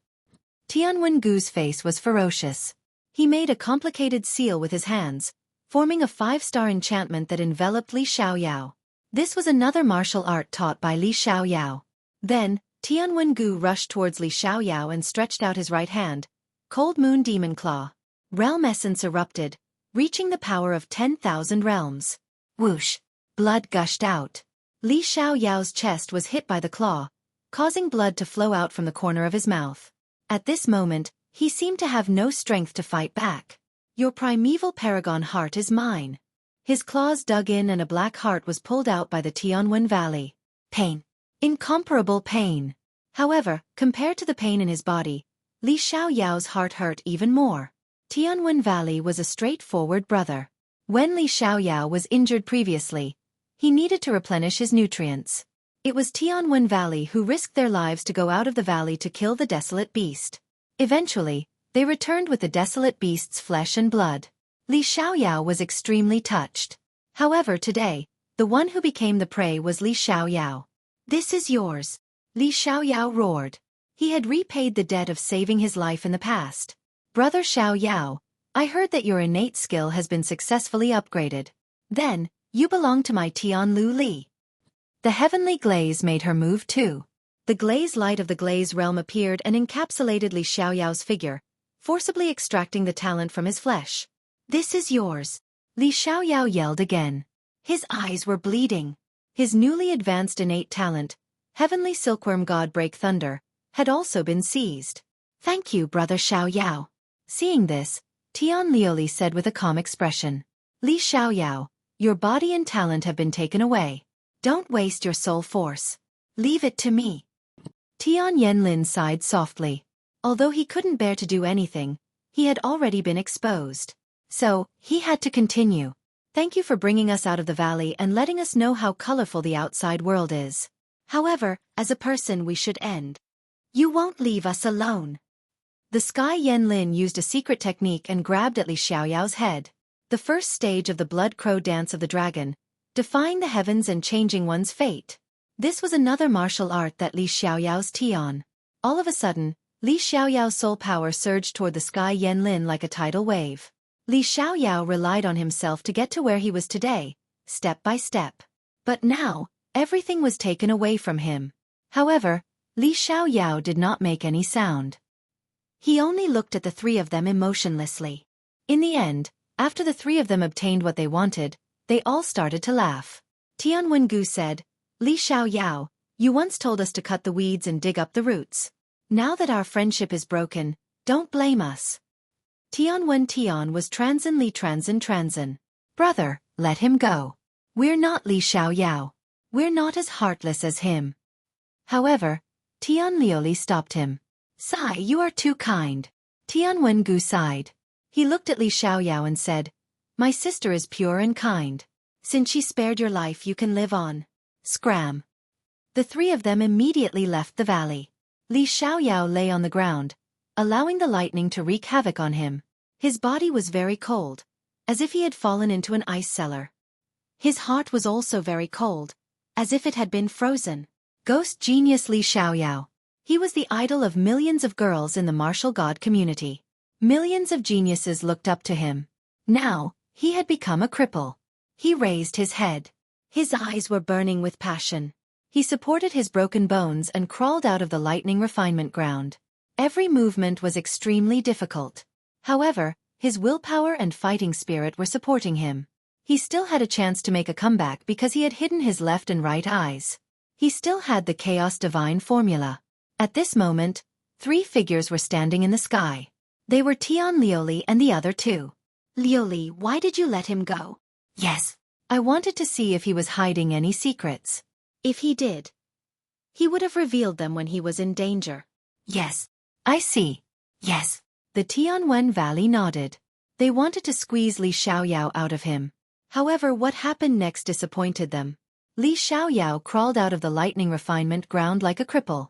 Tian Wengu's face was ferocious. He made a complicated seal with his hands, forming a 5-star enchantment that enveloped Li Xiaoyao. This was another martial art taught by Li Xiaoyao. Then, Tian Wengu rushed towards Li Xiaoyao and stretched out his right hand. Cold Moon Demon Claw. Realm essence erupted, reaching the power of 10,000 realms. Whoosh! Blood gushed out. Li Xiaoyao's chest was hit by the claw, causing blood to flow out from the corner of his mouth. At this moment, he seemed to have no strength to fight back. Your primeval Paragon heart is mine. His claws dug in and a black heart was pulled out by the Tianwen Valley. Pain. Incomparable pain. However, compared to the pain in his body, Li Xiaoyao's heart hurt even more. Tianwen Valley was a straightforward brother. When Li Xiaoyao was injured previously, he needed to replenish his nutrients. It was Tianwen Valley who risked their lives to go out of the valley to kill the desolate beast. Eventually, they returned with the desolate beast's flesh and blood. Li Xiaoyao was extremely touched. However, today, the one who became the prey was Li Xiaoyao. "This is yours," Li Xiaoyao roared. He had repaid the debt of saving his life in the past. "Brother Xiaoyao, I heard that your innate skill has been successfully upgraded. Then, you belong to my Tianlu Li." The heavenly glaze made her move too. The glaze light of the glaze realm appeared and encapsulated Li Xiaoyao's figure, forcibly extracting the talent from his flesh. "This is yours," Li Xiaoyao yelled again. His eyes were bleeding. His newly advanced innate talent, Heavenly Silkworm God Break Thunder, had also been seized. "Thank you, Brother Xiaoyao." Seeing this, Tian Liuli said with a calm expression, "Li Xiaoyao, your body and talent have been taken away. Don't waste your soul force. Leave it to me." Tian Yanlin sighed softly. Although he couldn't bear to do anything, he had already been exposed. So, he had to continue. "Thank you for bringing us out of the valley and letting us know how colorful the outside world is. However, as a person we should end. You won't leave us alone." The Sky Yanlin used a secret technique and grabbed at Li Xiaoyao's head. The first stage of the Blood Crow Dance of the Dragon, defying the heavens and changing one's fate. This was another martial art that Li Xiaoyao's Tian. All of a sudden, Li Xiaoyao's soul power surged toward the Sky Yanlin like a tidal wave. Li Xiaoyao relied on himself to get to where he was today, step by step. But now, everything was taken away from him. However, Li Xiaoyao did not make any sound. He only looked at the three of them emotionlessly. In the end, after the three of them obtained what they wanted, they all started to laugh. Tian Wengu said, "Li Xiaoyao, you once told us to cut the weeds and dig up the roots. Now that our friendship is broken, don't blame us." Tian was Transin. "Brother, let him go. We're not Li Xiaoyao. We're not as heartless as him." However, Tian Liuli stopped him. "Sai, you are too kind." Tian Wengu sighed. He looked at Li Xiaoyao and said, "My sister is pure and kind. Since she spared your life, you can live on." Scram. The three of them immediately left the valley. Li Xiaoyao lay on the ground, allowing the lightning to wreak havoc on him. His body was very cold, as if he had fallen into an ice cellar. His heart was also very cold, as if it had been frozen. Ghost genius Li Xiaoyao. He was the idol of millions of girls in the martial god community. Millions of geniuses looked up to him. Now, he had become a cripple. He raised his head. His eyes were burning with passion. He supported his broken bones and crawled out of the lightning refinement ground. Every movement was extremely difficult. However, his willpower and fighting spirit were supporting him. He still had a chance to make a comeback because he had hidden his left and right eyes. He still had the Chaos Divine formula. At this moment, three figures were standing in the sky. They were Tian Liuli and the other two. "Liuli, why did you let him go?" "Yes. I wanted to see if he was hiding any secrets. If he did, he would have revealed them when he was in danger." "Yes. I see. Yes." The Tianwen Valley nodded. They wanted to squeeze Li Xiaoyao out of him. However, what happened next disappointed them. Li Xiaoyao crawled out of the lightning refinement ground like a cripple.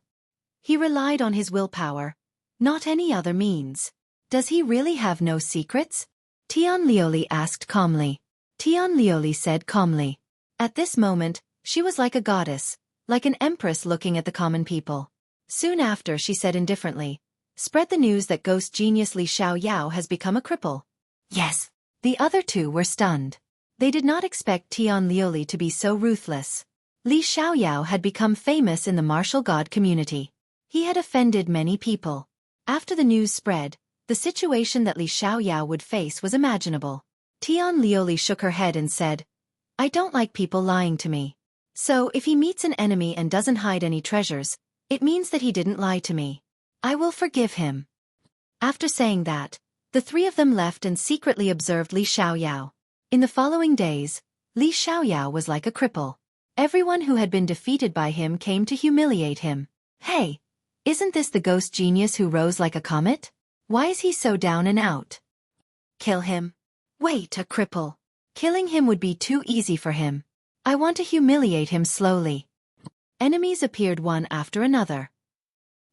He relied on his willpower, not any other means. "Does he really have no secrets?" Tian Liuli asked calmly. Tian Liuli said calmly. At this moment, she was like a goddess, like an empress looking at the common people. Soon after, she said indifferently, "Spread the news that ghost genius Li Xiaoyao has become a cripple." "Yes." The other two were stunned. They did not expect Tian Liuli to be so ruthless. Li Xiaoyao had become famous in the martial god community. He had offended many people. After the news spread, the situation that Li Xiaoyao would face was imaginable. Tian Liuli shook her head and said, "I don't like people lying to me. So if he meets an enemy and doesn't hide any treasures, it means that he didn't lie to me. I will forgive him." After saying that, the three of them left and secretly observed Li Xiaoyao. In the following days, Li Xiaoyao was like a cripple. Everyone who had been defeated by him came to humiliate him. "Hey, Isn't this the ghost genius who rose like a comet? Why is he so down and out? Kill him. Wait, a cripple. Killing him would be too easy for him. I want to humiliate him slowly. Enemies appeared one after another.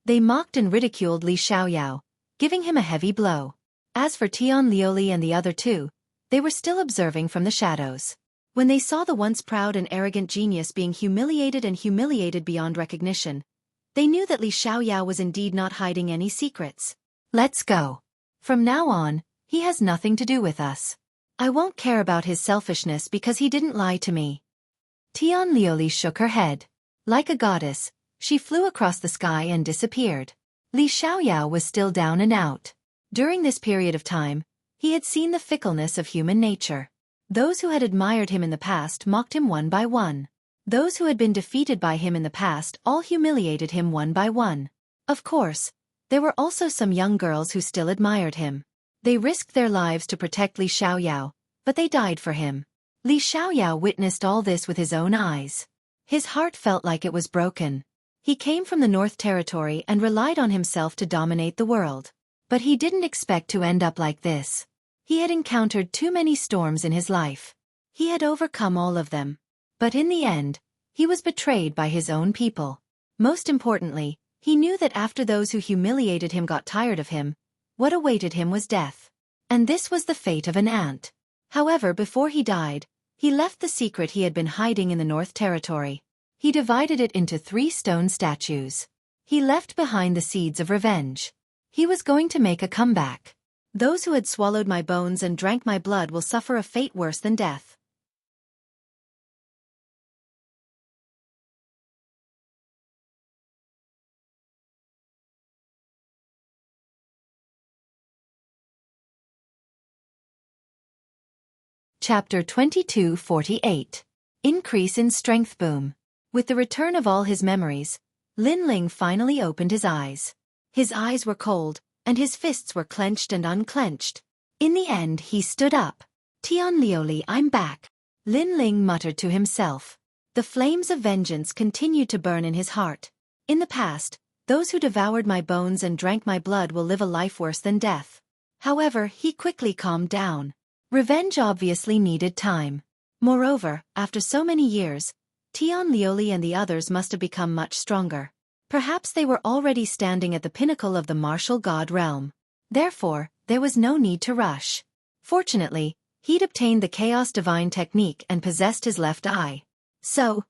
They mocked and ridiculed Li Xiaoyao, giving him a heavy blow. As for Tian Liuli and the other two, they were still observing from the shadows. When they saw the once proud and arrogant genius being humiliated beyond recognition, they knew that Li Xiaoyao was indeed not hiding any secrets. Let's go. From now on, he has nothing to do with us. I won't care about his selfishness because he didn't lie to me. Tian Liuli shook her head. Like a goddess, she flew across the sky and disappeared. Li Xiaoyao was still down and out. During this period of time, he had seen the fickleness of human nature. Those who had admired him in the past mocked him one by one. Those who had been defeated by him in the past all humiliated him one by one. Of course, there were also some young girls who still admired him. They risked their lives to protect Li Xiaoyao, but they died for him. Li Xiaoyao witnessed all this with his own eyes. His heart felt like it was broken. He came from the North Territory and relied on himself to dominate the world. But he didn't expect to end up like this. He had encountered too many storms in his life. He had overcome all of them. But in the end, he was betrayed by his own people. Most importantly, he knew that after those who humiliated him got tired of him, what awaited him was death. And this was the fate of an ant. However, before he died, he left the secret he had been hiding in the North Territory. He divided it into 3 stone statues. He left behind the seeds of revenge. He was going to make a comeback. Those who had swallowed my bones and drank my blood will suffer a fate worse than death. Chapter 22:48. Increase in Strength Boom. With the return of all his memories, Lin Ling finally opened his eyes. His eyes were cold, and his fists were clenched and unclenched. In the end, he stood up. Tian Liuli, I'm back. Lin Ling muttered to himself. The flames of vengeance continued to burn in his heart. In the past, those who devoured my bones and drank my blood will live a life worse than death. However, he quickly calmed down. Revenge obviously needed time. Moreover, after so many years, Tian Liuli and the others must have become much stronger. Perhaps they were already standing at the pinnacle of the martial god realm. Therefore, there was no need to rush. Fortunately, he'd obtained the Chaos Divine technique and possessed his left eye. So,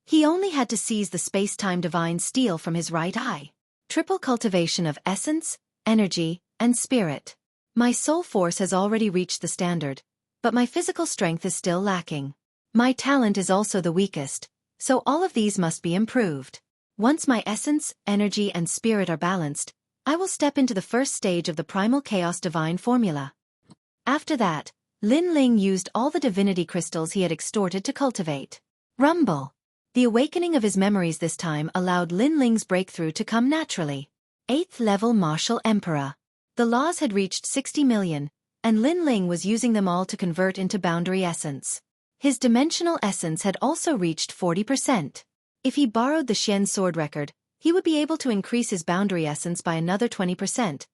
he only had to seize the space-time divine steel from his right eye. Triple cultivation of essence, energy, and spirit. My soul force has already reached the standard, but my physical strength is still lacking. My talent is also the weakest, so all of these must be improved. Once my essence, energy and spirit are balanced, I will step into the first stage of the primal chaos divine formula. After that, Lin Ling used all the divinity crystals he had extorted to cultivate. Rumble. The awakening of his memories this time allowed Lin Ling's breakthrough to come naturally. 8th level Martial Emperor. The laws had reached 60 million, and Lin Ling was using them all to convert into boundary essence. His dimensional essence had also reached 40%. If he borrowed the Xian sword record, he would be able to increase his boundary essence by another 20%,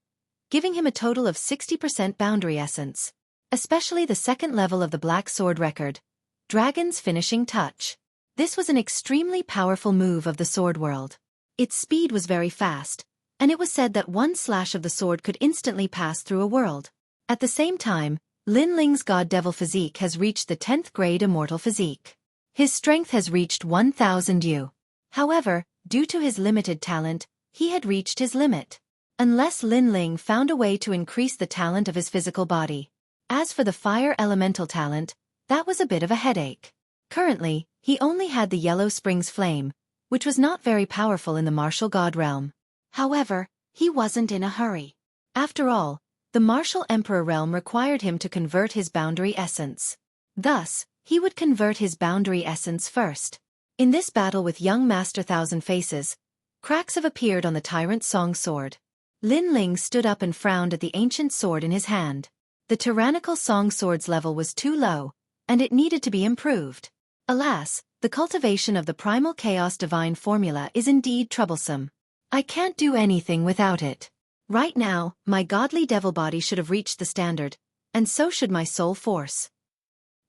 giving him a total of 60% boundary essence. Especially the 2nd level of the black sword record, Dragon's Finishing Touch. This was an extremely powerful move of the sword world. Its speed was very fast, and it was said that one slash of the sword could instantly pass through a world. At the same time, Lin Ling's God Devil physique has reached the 10th grade immortal physique. His strength has reached 1000 Yu. However, due to his limited talent, he had reached his limit. Unless Lin Ling found a way to increase the talent of his physical body. As for the fire elemental talent, that was a bit of a headache. Currently, he only had the Yellow Springs Flame, which was not very powerful in the martial god realm. However, he wasn't in a hurry. After all, the martial emperor realm required him to convert his boundary essence. Thus, he would convert his boundary essence first. In this battle with young Master Thousand Faces, cracks have appeared on the Tyrant Song sword. Lin Ling stood up and frowned at the ancient sword in his hand. The tyrannical Song sword's level was too low, and it needed to be improved. Alas, the cultivation of the primal chaos divine formula is indeed troublesome. I can't do anything without it. Right now, my godly devil body should have reached the standard, and so should my soul force.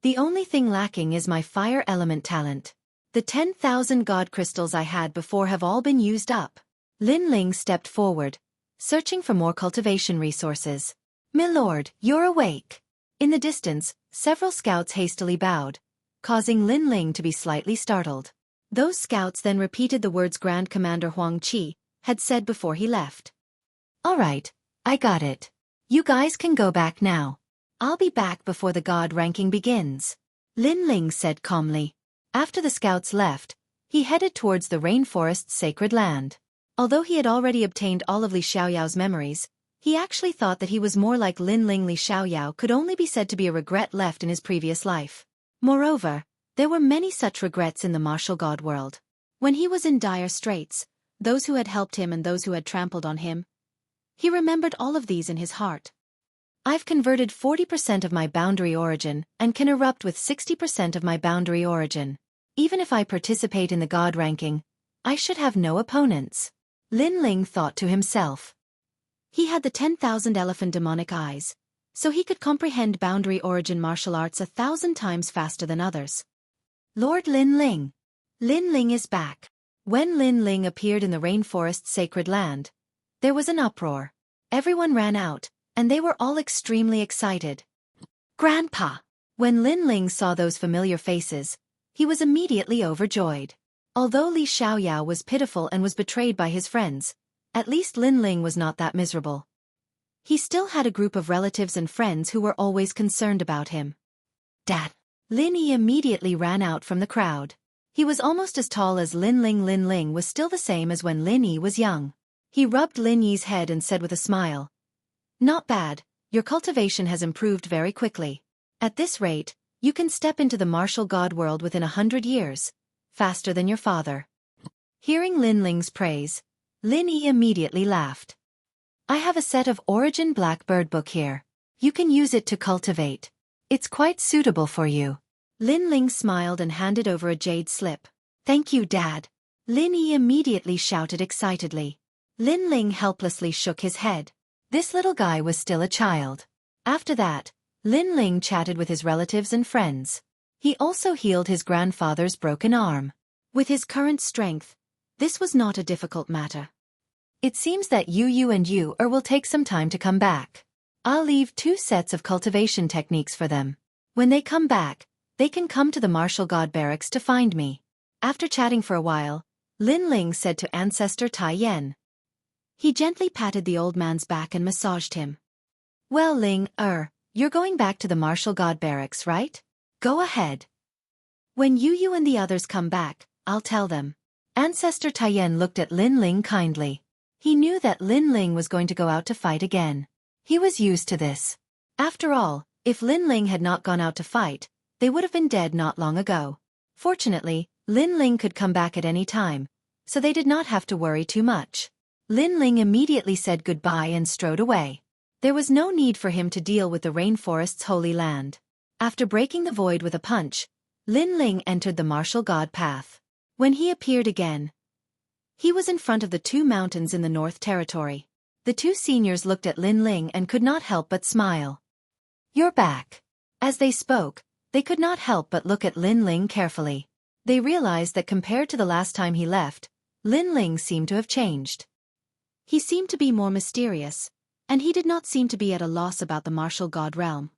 The only thing lacking is my fire element talent. The 10,000 god crystals I had before have all been used up. Lin Ling stepped forward, searching for more cultivation resources. "Milord, you're awake." In the distance, several scouts hastily bowed, causing Lin Ling to be slightly startled. Those scouts then repeated the words Grand Commander Huang Qi had said before he left. "All right, I got it. You guys can go back now. I'll be back before the god ranking begins," Lin Ling said calmly. After the scouts left, he headed towards the rainforest's sacred land. Although he had already obtained all of Li Xiaoyao's memories, he actually thought that he was more like Lin Ling. Li Xiaoyao could only be said to be a regret left in his previous life. Moreover, there were many such regrets in the martial god world. When he was in dire straits, those who had helped him and those who had trampled on him, he remembered all of these in his heart. "I've converted 40% of my boundary origin and can erupt with 60% of my boundary origin. Even if I participate in the god ranking, I should have no opponents," Lin Ling thought to himself. He had the 10,000 elephant demonic eyes, so he could comprehend boundary origin martial arts 1,000 times faster than others. "Lord Lin Ling. Lin Ling is back." When Lin Ling appeared in the rainforest's sacred land, there was an uproar. Everyone ran out, and they were all extremely excited. "Grandpa!" When Lin Ling saw those familiar faces, he was immediately overjoyed. Although Li Xiaoyao was pitiful and was betrayed by his friends, at least Lin Ling was not that miserable. He still had a group of relatives and friends who were always concerned about him. "Dad!" Lin Yi immediately ran out from the crowd. He was almost as tall as Lin Ling. Lin Ling was still the same as when Lin Yi was young. He rubbed Lin Yi's head and said with a smile, "Not bad, your cultivation has improved very quickly. At this rate, you can step into the martial god world within 100 years, faster than your father." Hearing Lin Ling's praise, Lin Yi immediately laughed. "I have a set of Origin Blackbird book here. You can use it to cultivate. It's quite suitable for you." Lin Ling smiled and handed over a jade slip. "Thank you, Dad." Lin Yi immediately shouted excitedly. Lin Ling helplessly shook his head. This little guy was still a child. After that, Lin Ling chatted with his relatives and friends. He also healed his grandfather's broken arm. With his current strength, this was not a difficult matter. "It seems that you and you will take some time to come back. I'll leave 2 sets of cultivation techniques for them. When they come back, they can come to the martial god barracks to find me." After chatting for a while, Lin Ling said to Ancestor Tai Yan. He gently patted the old man's back and massaged him. "Well, Ling, you're going back to the martial god barracks, right? Go ahead. When you and the others come back, I'll tell them." Ancestor Taiyan looked at Lin Ling kindly. He knew that Lin Ling was going to go out to fight again. He was used to this. After all, if Lin Ling had not gone out to fight, they would have been dead not long ago. Fortunately, Lin Ling could come back at any time, so they did not have to worry too much. Lin Ling immediately said goodbye and strode away. There was no need for him to deal with the rainforest's holy land. After breaking the void with a punch, Lin Ling entered the martial god path. When he appeared again, he was in front of the 2 mountains in the North Territory. The 2 seniors looked at Lin Ling and could not help but smile. "You're back." As they spoke, they could not help but look at Lin Ling carefully. They realized that compared to the last time he left, Lin Ling seemed to have changed. He seemed to be more mysterious, and he did not seem to be at a loss about the martial god realm.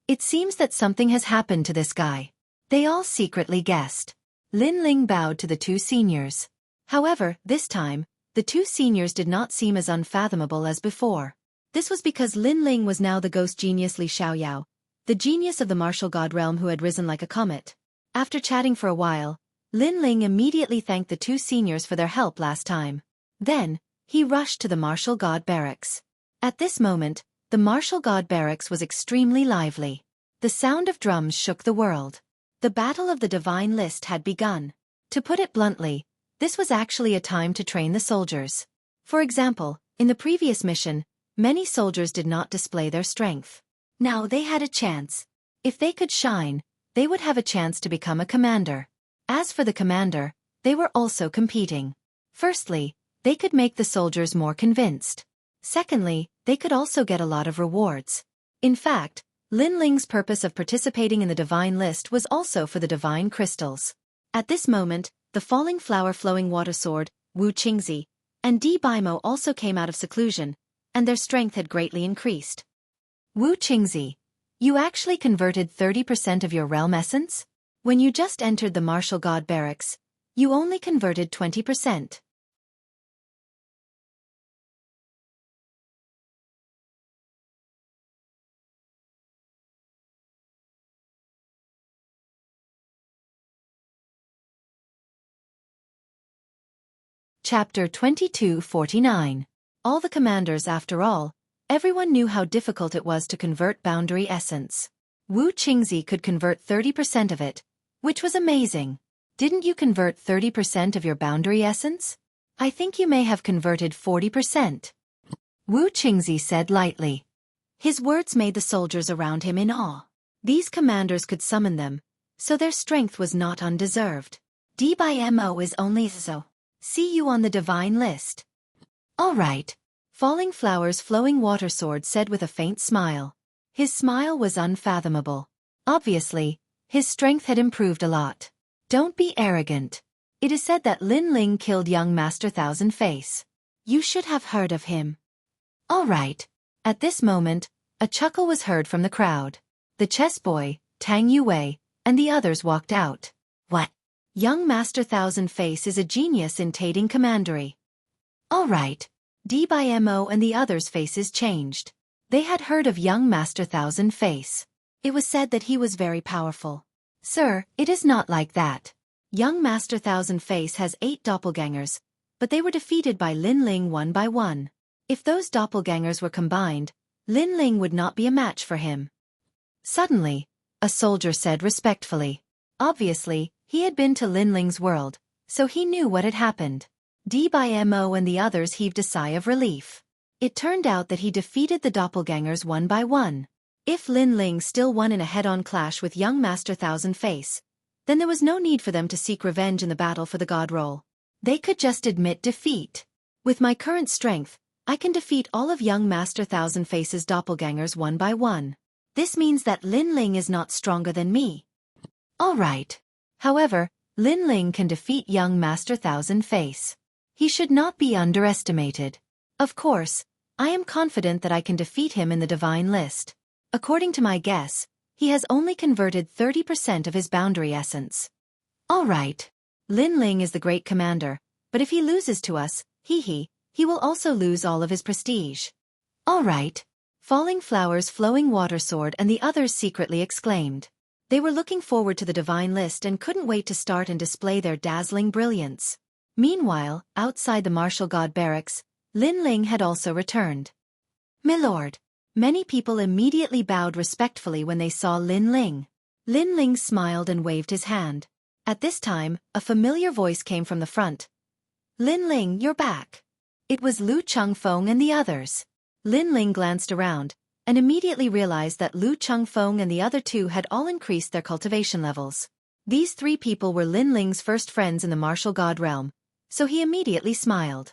"It seems that something has happened to this guy," they all secretly guessed. Lin Ling bowed to the 2 seniors. However, this time, the 2 seniors did not seem as unfathomable as before. This was because Lin Ling was now the ghost genius Li Xiaoyao, the genius of the martial god realm who had risen like a comet. After chatting for a while, Lin Ling immediately thanked the 2 seniors for their help last time. Then, he rushed to the martial god barracks. At this moment, the martial god barracks was extremely lively. The sound of drums shook the world. The battle of the divine list had begun. To put it bluntly, this was actually a time to train the soldiers. For example, in the previous mission, many soldiers did not display their strength. Now they had a chance. If they could shine, they would have a chance to become a commander. As for the commander, they were also competing. Firstly, they could make the soldiers more convinced. Secondly, they could also get a lot of rewards. In fact, Lin Ling's purpose of participating in the divine list was also for the divine crystals. At this moment, the falling flower flowing water sword, Wu Qingzi, and Di Baimo also came out of seclusion, and their strength had greatly increased. Wu Qingzi, you actually converted 30% of your realm essence? When you just entered the martial god barracks, you only converted 20%. Chapter 2249. All the commanders after all, everyone knew how difficult it was to convert boundary essence. Wu Qingzi could convert 30% of it, which was amazing. Didn't you convert 30% of your boundary essence? I think you may have converted 40%. Wu Qingzi said lightly. His words made the soldiers around him in awe. These commanders could summon them, so their strength was not undeserved. Di Baimo is only so. See you on the divine list. All right. Falling Flowers Flowing Water Sword said with a faint smile. His smile was unfathomable. Obviously, his strength had improved a lot. Don't be arrogant. It is said that Lin Ling killed young Master Thousand Face. You should have heard of him. All right. At this moment, a chuckle was heard from the crowd. The chess boy, Tang Yue, and the others walked out. What? Young Master Thousand Face is a genius in tating commandery. All right. Di Baimo and the others' faces changed. They had heard of young Master Thousand Face. It was said that he was very powerful. Sir, it is not like that. Young Master Thousand Face has 8 doppelgangers, but they were defeated by Lin Ling one by one. If those doppelgangers were combined, Lin Ling would not be a match for him. Suddenly, a soldier said respectfully. Obviously, he had been to Lin Ling's world, so he knew what had happened. Di Baimo and the others heaved a sigh of relief. It turned out that he defeated the doppelgangers one by one. If Lin Ling still won in a head-on clash with young Master Thousand Face, then there was no need for them to seek revenge in the battle for the god role. They could just admit defeat. With my current strength, I can defeat all of young Master Thousand Face's doppelgangers one by one. This means that Lin Ling is not stronger than me. All right. However, Lin Ling can defeat young Master Thousand Face. He should not be underestimated. Of course, I am confident that I can defeat him in the divine list. According to my guess, he has only converted 30% of his boundary essence. All right. Lin Ling is the great commander, but if he loses to us, he will also lose all of his prestige. All right. Falling Flowers Flowing Water Sword and the others secretly exclaimed. They were looking forward to the divine list and couldn't wait to start and display their dazzling brilliance. Meanwhile, outside the martial god barracks, Lin Ling had also returned. Milord. Many people immediately bowed respectfully when they saw Lin Ling. Lin Ling smiled and waved his hand. At this time, a familiar voice came from the front. Lin Ling, you're back. It was Lu Chengfeng and the others. Lin Ling glanced around, and immediately realized that Lu Chengfeng and the other two had all increased their cultivation levels. These 3 people were Lin Ling's first friends in the martial god realm, so he immediately smiled.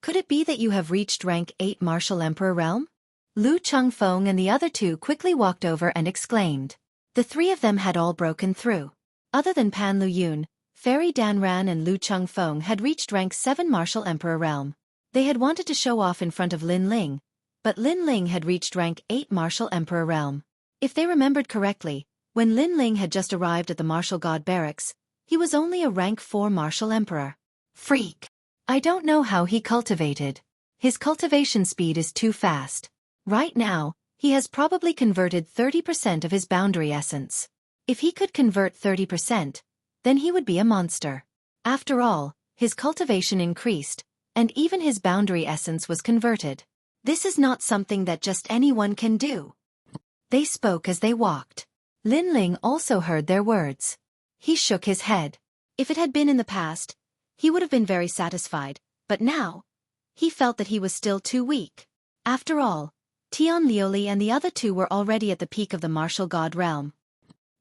Could it be that you have reached rank 8 martial emperor realm? Lu Chengfeng and the other 2 quickly walked over and exclaimed. The 3 of them had all broken through. Other than Pan Luyun, Fairy Danran and Lu Chengfeng had reached rank 7 martial emperor realm. They had wanted to show off in front of Lin Ling, but Lin Ling had reached rank 8 martial emperor realm. If they remembered correctly, when Lin Ling had just arrived at the martial god barracks, he was only a rank 4 martial emperor. Freak! I don't know how he cultivated. His cultivation speed is too fast. Right now, he has probably converted 30% of his boundary essence. If he could convert 30%, then he would be a monster. After all, his cultivation increased, and even his boundary essence was converted. This is not something that just anyone can do. They spoke as they walked. Lin Ling also heard their words. He shook his head. If it had been in the past, he would have been very satisfied, but now, he felt that he was still too weak. After all, Tian Liuli and the other 2 were already at the peak of the martial god realm.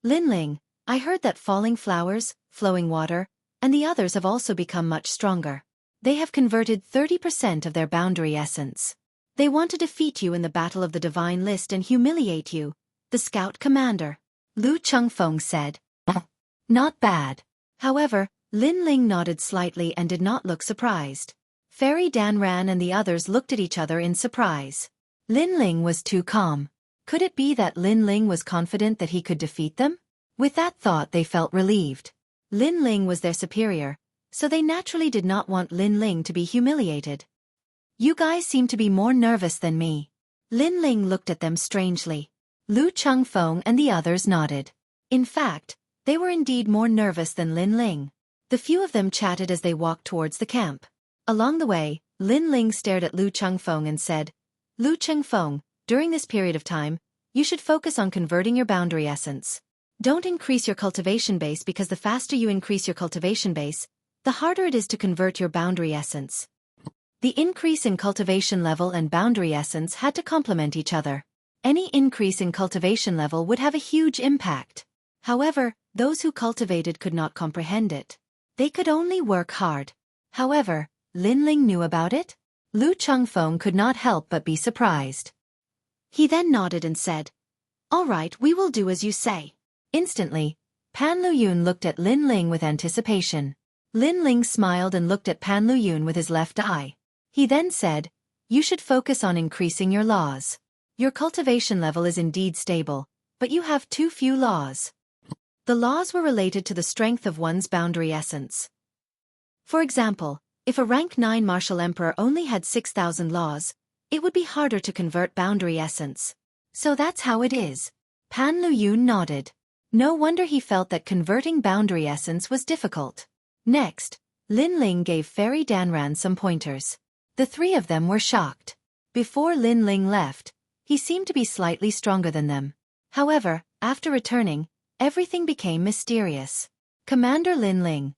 Lin Ling, I heard that Falling Flowers, Flowing Water, and the others have also become much stronger. They have converted 30% of their boundary essence. They want to defeat you in the Battle of the Divine List and humiliate you, the Scout Commander. Lu Chengfeng said. Not bad. However, Lin Ling nodded slightly and did not look surprised. Fairy Danran and the others looked at each other in surprise. Lin Ling was too calm. Could it be that Lin Ling was confident that he could defeat them? With that thought they felt relieved. Lin Ling was their superior, so they naturally did not want Lin Ling to be humiliated. You guys seem to be more nervous than me. Lin Ling looked at them strangely. Lu Chengfeng and the others nodded. In fact, they were indeed more nervous than Lin Ling. The few of them chatted as they walked towards the camp. Along the way, Lin Ling stared at Lu Chengfeng and said, Lu Chengfeng, during this period of time, you should focus on converting your boundary essence. Don't increase your cultivation base because the faster you increase your cultivation base, the harder it is to convert your boundary essence. The increase in cultivation level and boundary essence had to complement each other. Any increase in cultivation level would have a huge impact. However, those who cultivated could not comprehend it. They could only work hard. However, Lin Ling knew about it. Lu Chengfeng could not help but be surprised. He then nodded and said, All right, we will do as you say. Instantly, Pan Luyun looked at Lin Ling with anticipation. Lin Ling smiled and looked at Pan Luyun with his left eye. He then said, You should focus on increasing your laws. Your cultivation level is indeed stable, but you have too few laws. The laws were related to the strength of one's boundary essence. For example, if a rank 9 martial emperor only had 6,000 laws, it would be harder to convert boundary essence. So that's how it is. Pan Luyun nodded. No wonder he felt that converting boundary essence was difficult. Next, Lin Ling gave Fairy Danran some pointers. The three of them were shocked. Before Lin Ling left, he seemed to be slightly stronger than them. However, after returning, everything became mysterious. Commander Lin Ling,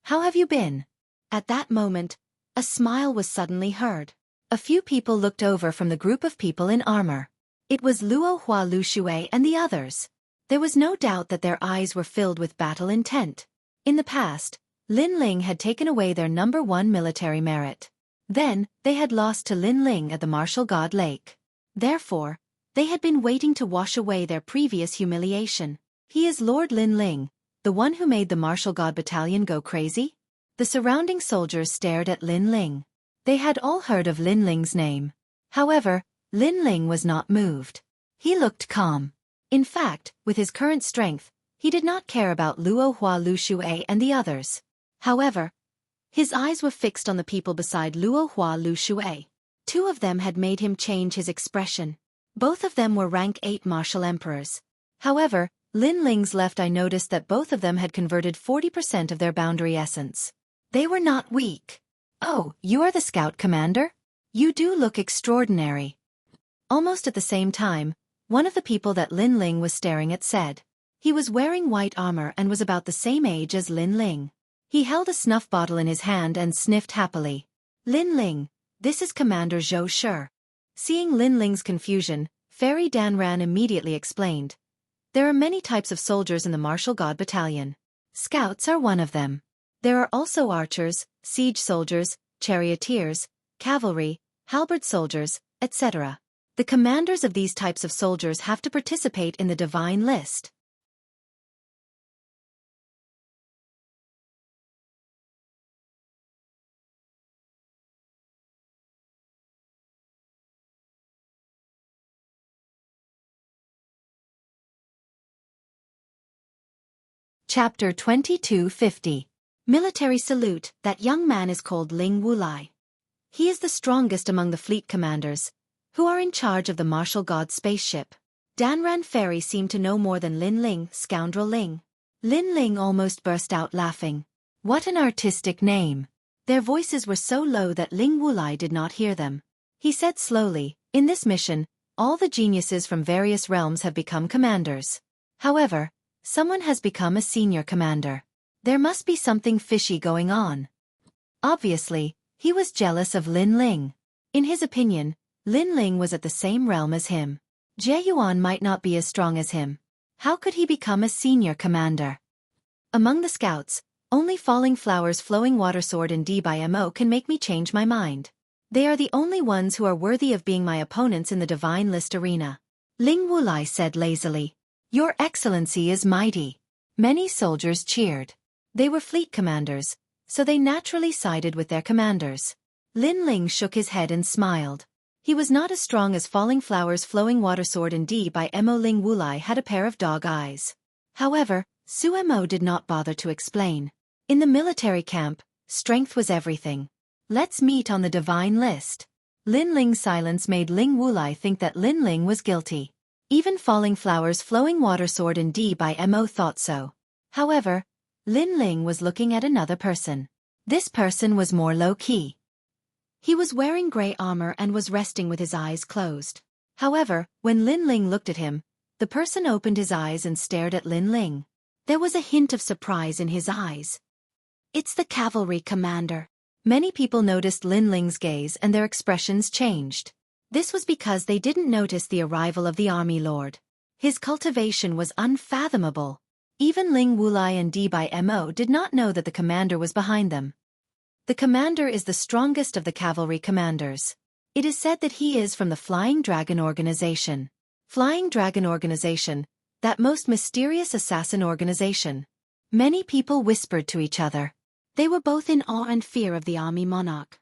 how have you been? At that moment, a smile was suddenly heard. A few people looked over from the group of people in armor. It was Luo Hua Lu Shui and the others. There was no doubt that their eyes were filled with battle intent. In the past, Lin Ling had taken away their #1 military merit. Then, they had lost to Lin Ling at the Martial God Lake. Therefore, they had been waiting to wash away their previous humiliation. He is Lord Lin Ling, the one who made the Martial God Battalion go crazy? The surrounding soldiers stared at Lin Ling. They had all heard of Lin Ling's name. However, Lin Ling was not moved. He looked calm. In fact, with his current strength, he did not care about Luo Hua Lu Shui and the others. However, his eyes were fixed on the people beside Luo Hua Lu Shui. Two of them had made him change his expression. Both of them were rank 8 martial emperors. However, Lin Ling's left eye noticed that both of them had converted 40% of their boundary essence. They were not weak. Oh, you are the Scout Commander? You do look extraordinary. Almost at the same time, one of the people that Lin Ling was staring at said. He was wearing white armor and was about the same age as Lin Ling. He held a snuff bottle in his hand and sniffed happily. Lin Ling, this is Commander Zhou Shi. Seeing Lin Ling's confusion, Fairy Danran immediately explained. There are many types of soldiers in the Martial God Battalion. Scouts are one of them. There are also archers, siege soldiers, charioteers, cavalry, halberd soldiers, etc. The commanders of these types of soldiers have to participate in the Divine List. Chapter 2250. Military Salute. That young man is called Ling Wulai. He is the strongest among the fleet commanders, who are in charge of the Martial God spaceship. Danran Fairy seemed to know more than Lin Ling, scoundrel Ling. Lin Ling almost burst out laughing. What an artistic name. Their voices were so low that Ling Wulai did not hear them. He said slowly, in this mission, all the geniuses from various realms have become commanders. However, someone has become a senior commander. There must be something fishy going on. Obviously, he was jealous of Lin Ling. In his opinion, Lin Ling was at the same realm as him. Jie Yuan might not be as strong as him. How could he become a senior commander? Among the scouts, Only Falling Flowers Flowing Water Sword and D by Mo can make me change my mind. They are the only ones who are worthy of being my opponents in the Divine List arena. Ling Wulai said lazily. Your Excellency is mighty. Many soldiers cheered. They were fleet commanders, so they naturally sided with their commanders. Lin Ling shook his head and smiled. He was not as strong as Falling Flowers Flowing Water Sword and D by Mo. Ling Wulai had a pair of dog eyes. However, Mo did not bother to explain. In the military camp, strength was everything. Let's meet on the Divine List. Lin Ling's silence made Ling Wulai think that Lin Ling was guilty. Even Falling Flowers Flowing Water Sword and D by Mo thought so. However, Lin Ling was looking at another person. This person was more low-key. He was wearing gray armor and was resting with his eyes closed. However, when Lin Ling looked at him, the person opened his eyes and stared at Lin Ling. There was a hint of surprise in his eyes. It's the cavalry commander. Many people noticed Lin Ling's gaze and their expressions changed. This was because they didn't notice the arrival of the army lord. His cultivation was unfathomable. Even Ling Wulai and D by Mo did not know that the commander was behind them. The commander is the strongest of the cavalry commanders. It is said that he is from the Flying Dragon Organization. Flying Dragon Organization, that most mysterious assassin organization. Many people whispered to each other. They were both in awe and fear of the army monarch.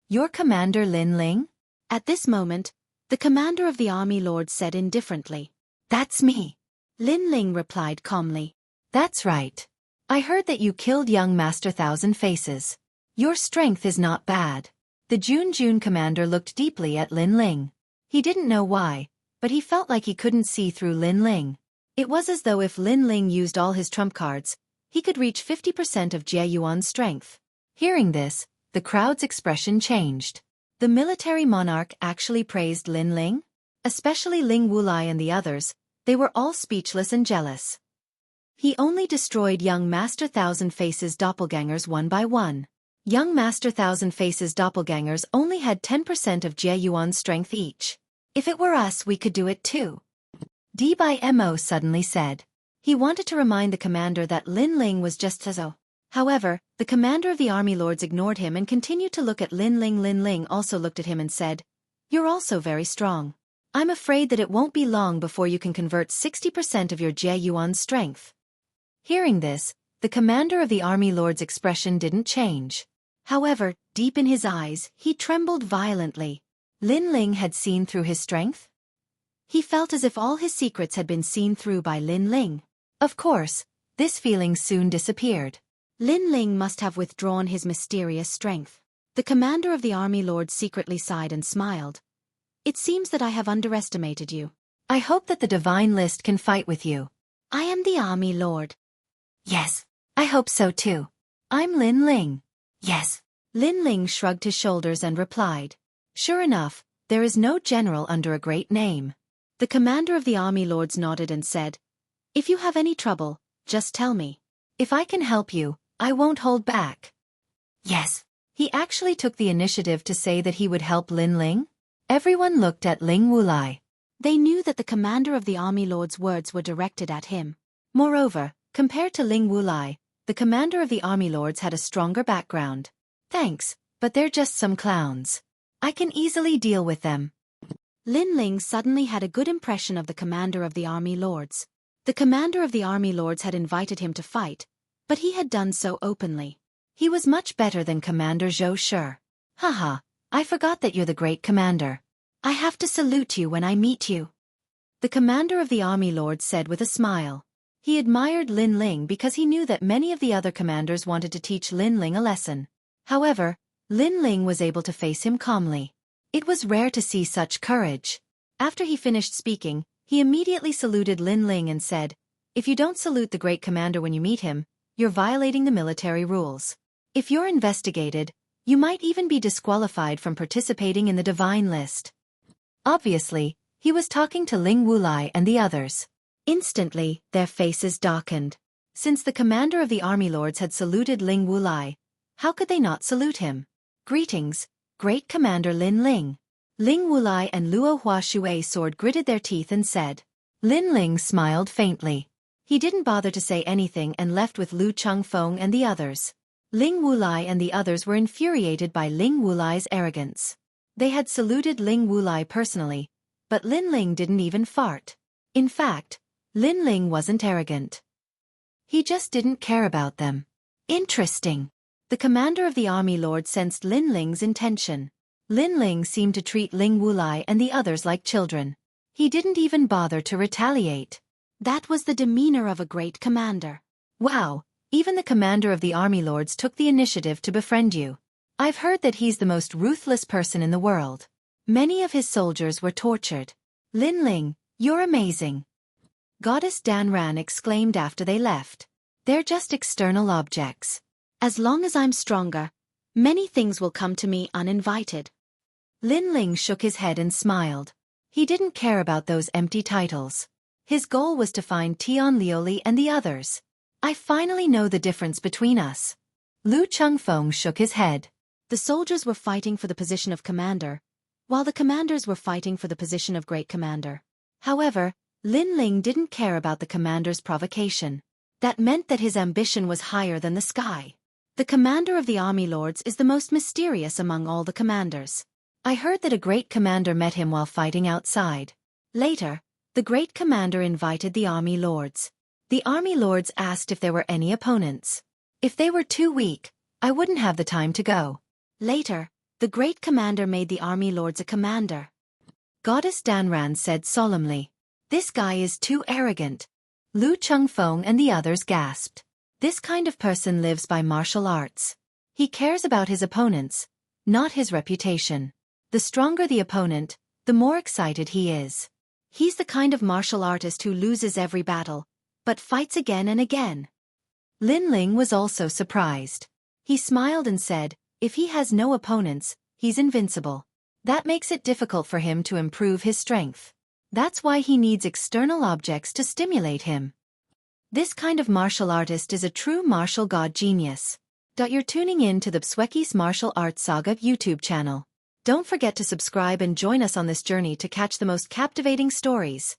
Your commander Lin Ling? At this moment, the commander of the army lord said indifferently. That's me. Lin Ling replied calmly. That's right. I heard that you killed young Master Thousand Faces. Your strength is not bad. The Jun commander looked deeply at Lin Ling. He didn't know why, but he felt like he couldn't see through Lin Ling. It was as though if Lin Ling used all his trump cards, he could reach 50% of Jie Yuan's strength. Hearing this, the crowd's expression changed. The military monarch actually praised Lin Ling? Especially Ling Wulai and the others, they were all speechless and jealous. He only destroyed young Master Thousand Faces doppelgangers one by one. Young Master Thousand Faces doppelgangers only had 10% of Jie Yuan's strength each. If it were us, we could do it too. D by Mo suddenly said. He wanted to remind the commander that Lin Ling was just so. However, the commander of the army lords ignored him and continued to look at Lin Ling. Lin Ling also looked at him and said, You're also very strong. I'm afraid that it won't be long before you can convert 60% of your Jie Yuan's strength. Hearing this, the commander of the army lord's expression didn't change. However, deep in his eyes, he trembled violently. Lin Ling had seen through his strength? He felt as if all his secrets had been seen through by Lin Ling. Of course, this feeling soon disappeared. Lin Ling must have withdrawn his mysterious strength. The commander of the army lord secretly sighed and smiled. It seems that I have underestimated you. I hope that the Divine List can fight with you. I am the army lord. Yes, I hope so too. I'm Lin Ling. Yes. Lin Ling shrugged his shoulders and replied. Sure enough, there is no general under a great name. The commander of the army lords nodded and said, If you have any trouble, just tell me. If I can help you, I won't hold back. Yes. He actually took the initiative to say that he would help Lin Ling. Everyone looked at Ling Wulai. They knew that the commander of the army lord's words were directed at him. Moreover, compared to Ling Wulai, the commander of the army lords had a stronger background. Thanks, but they're just some clowns. I can easily deal with them. Lin Ling suddenly had a good impression of the commander of the army lords. The commander of the army lords had invited him to fight, but he had done so openly. He was much better than Commander Zhou Shi. Haha, I forgot that you're the great commander. I have to salute you when I meet you. The commander of the army lords said with a smile. He admired Lin Ling because he knew that many of the other commanders wanted to teach Lin Ling a lesson. However, Lin Ling was able to face him calmly. It was rare to see such courage. After he finished speaking, he immediately saluted Lin Ling and said, If you don't salute the great commander when you meet him, you're violating the military rules. If you're investigated, you might even be disqualified from participating in the Divine List. Obviously, he was talking to Ling Wulai and the others. Instantly, their faces darkened. Since the commander of the army lords had saluted Ling Wulai, how could they not salute him? Greetings, great commander Lin Ling. Ling Wulai and Luo Hua Xueqi sword gritted their teeth and said. Lin Ling smiled faintly. He didn't bother to say anything and left with Lu Changfeng and the others. Ling Wulai and the others were infuriated by Ling Wulai's arrogance. They had saluted Ling Wulai personally, but Lin Ling didn't even fart. In fact, Lin Ling wasn't arrogant. He just didn't care about them. Interesting. The commander of the army lord sensed Lin Ling's intention. Lin Ling seemed to treat Ling Wulai and the others like children. He didn't even bother to retaliate. That was the demeanor of a great commander. Wow, even the commander of the army lords took the initiative to befriend you. I've heard that he's the most ruthless person in the world. Many of his soldiers were tortured. Lin Ling, you're amazing. Goddess Danran exclaimed after they left. They're just external objects. As long as I'm stronger, many things will come to me uninvited. Lin Ling shook his head and smiled. He didn't care about those empty titles. His goal was to find Tian Liuli and the others. I finally know the difference between us. Lu Changfeng shook his head. The soldiers were fighting for the position of commander, while the commanders were fighting for the position of great commander. However, Lin Ling didn't care about the commander's provocation. That meant that his ambition was higher than the sky. The commander of the army lords is the most mysterious among all the commanders. I heard that a great commander met him while fighting outside. Later, the great commander invited the army lords. The army lords asked if there were any opponents. If they were too weak, I wouldn't have the time to go. Later, the great commander made the army lords a commander. Goddess Danran said solemnly, "This guy is too arrogant." Lu Changfeng and the others gasped. This kind of person lives by martial arts. He cares about his opponents, not his reputation. The stronger the opponent, the more excited he is. He's the kind of martial artist who loses every battle, but fights again and again. Lin Ling was also surprised. He smiled and said, if he has no opponents, he's invincible. That makes it difficult for him to improve his strength. That's why he needs external objects to stimulate him. This kind of martial artist is a true martial god genius. You're tuning in to the Xueqi's Martial Arts Saga YouTube channel. Don't forget to subscribe and join us on this journey to catch the most captivating stories.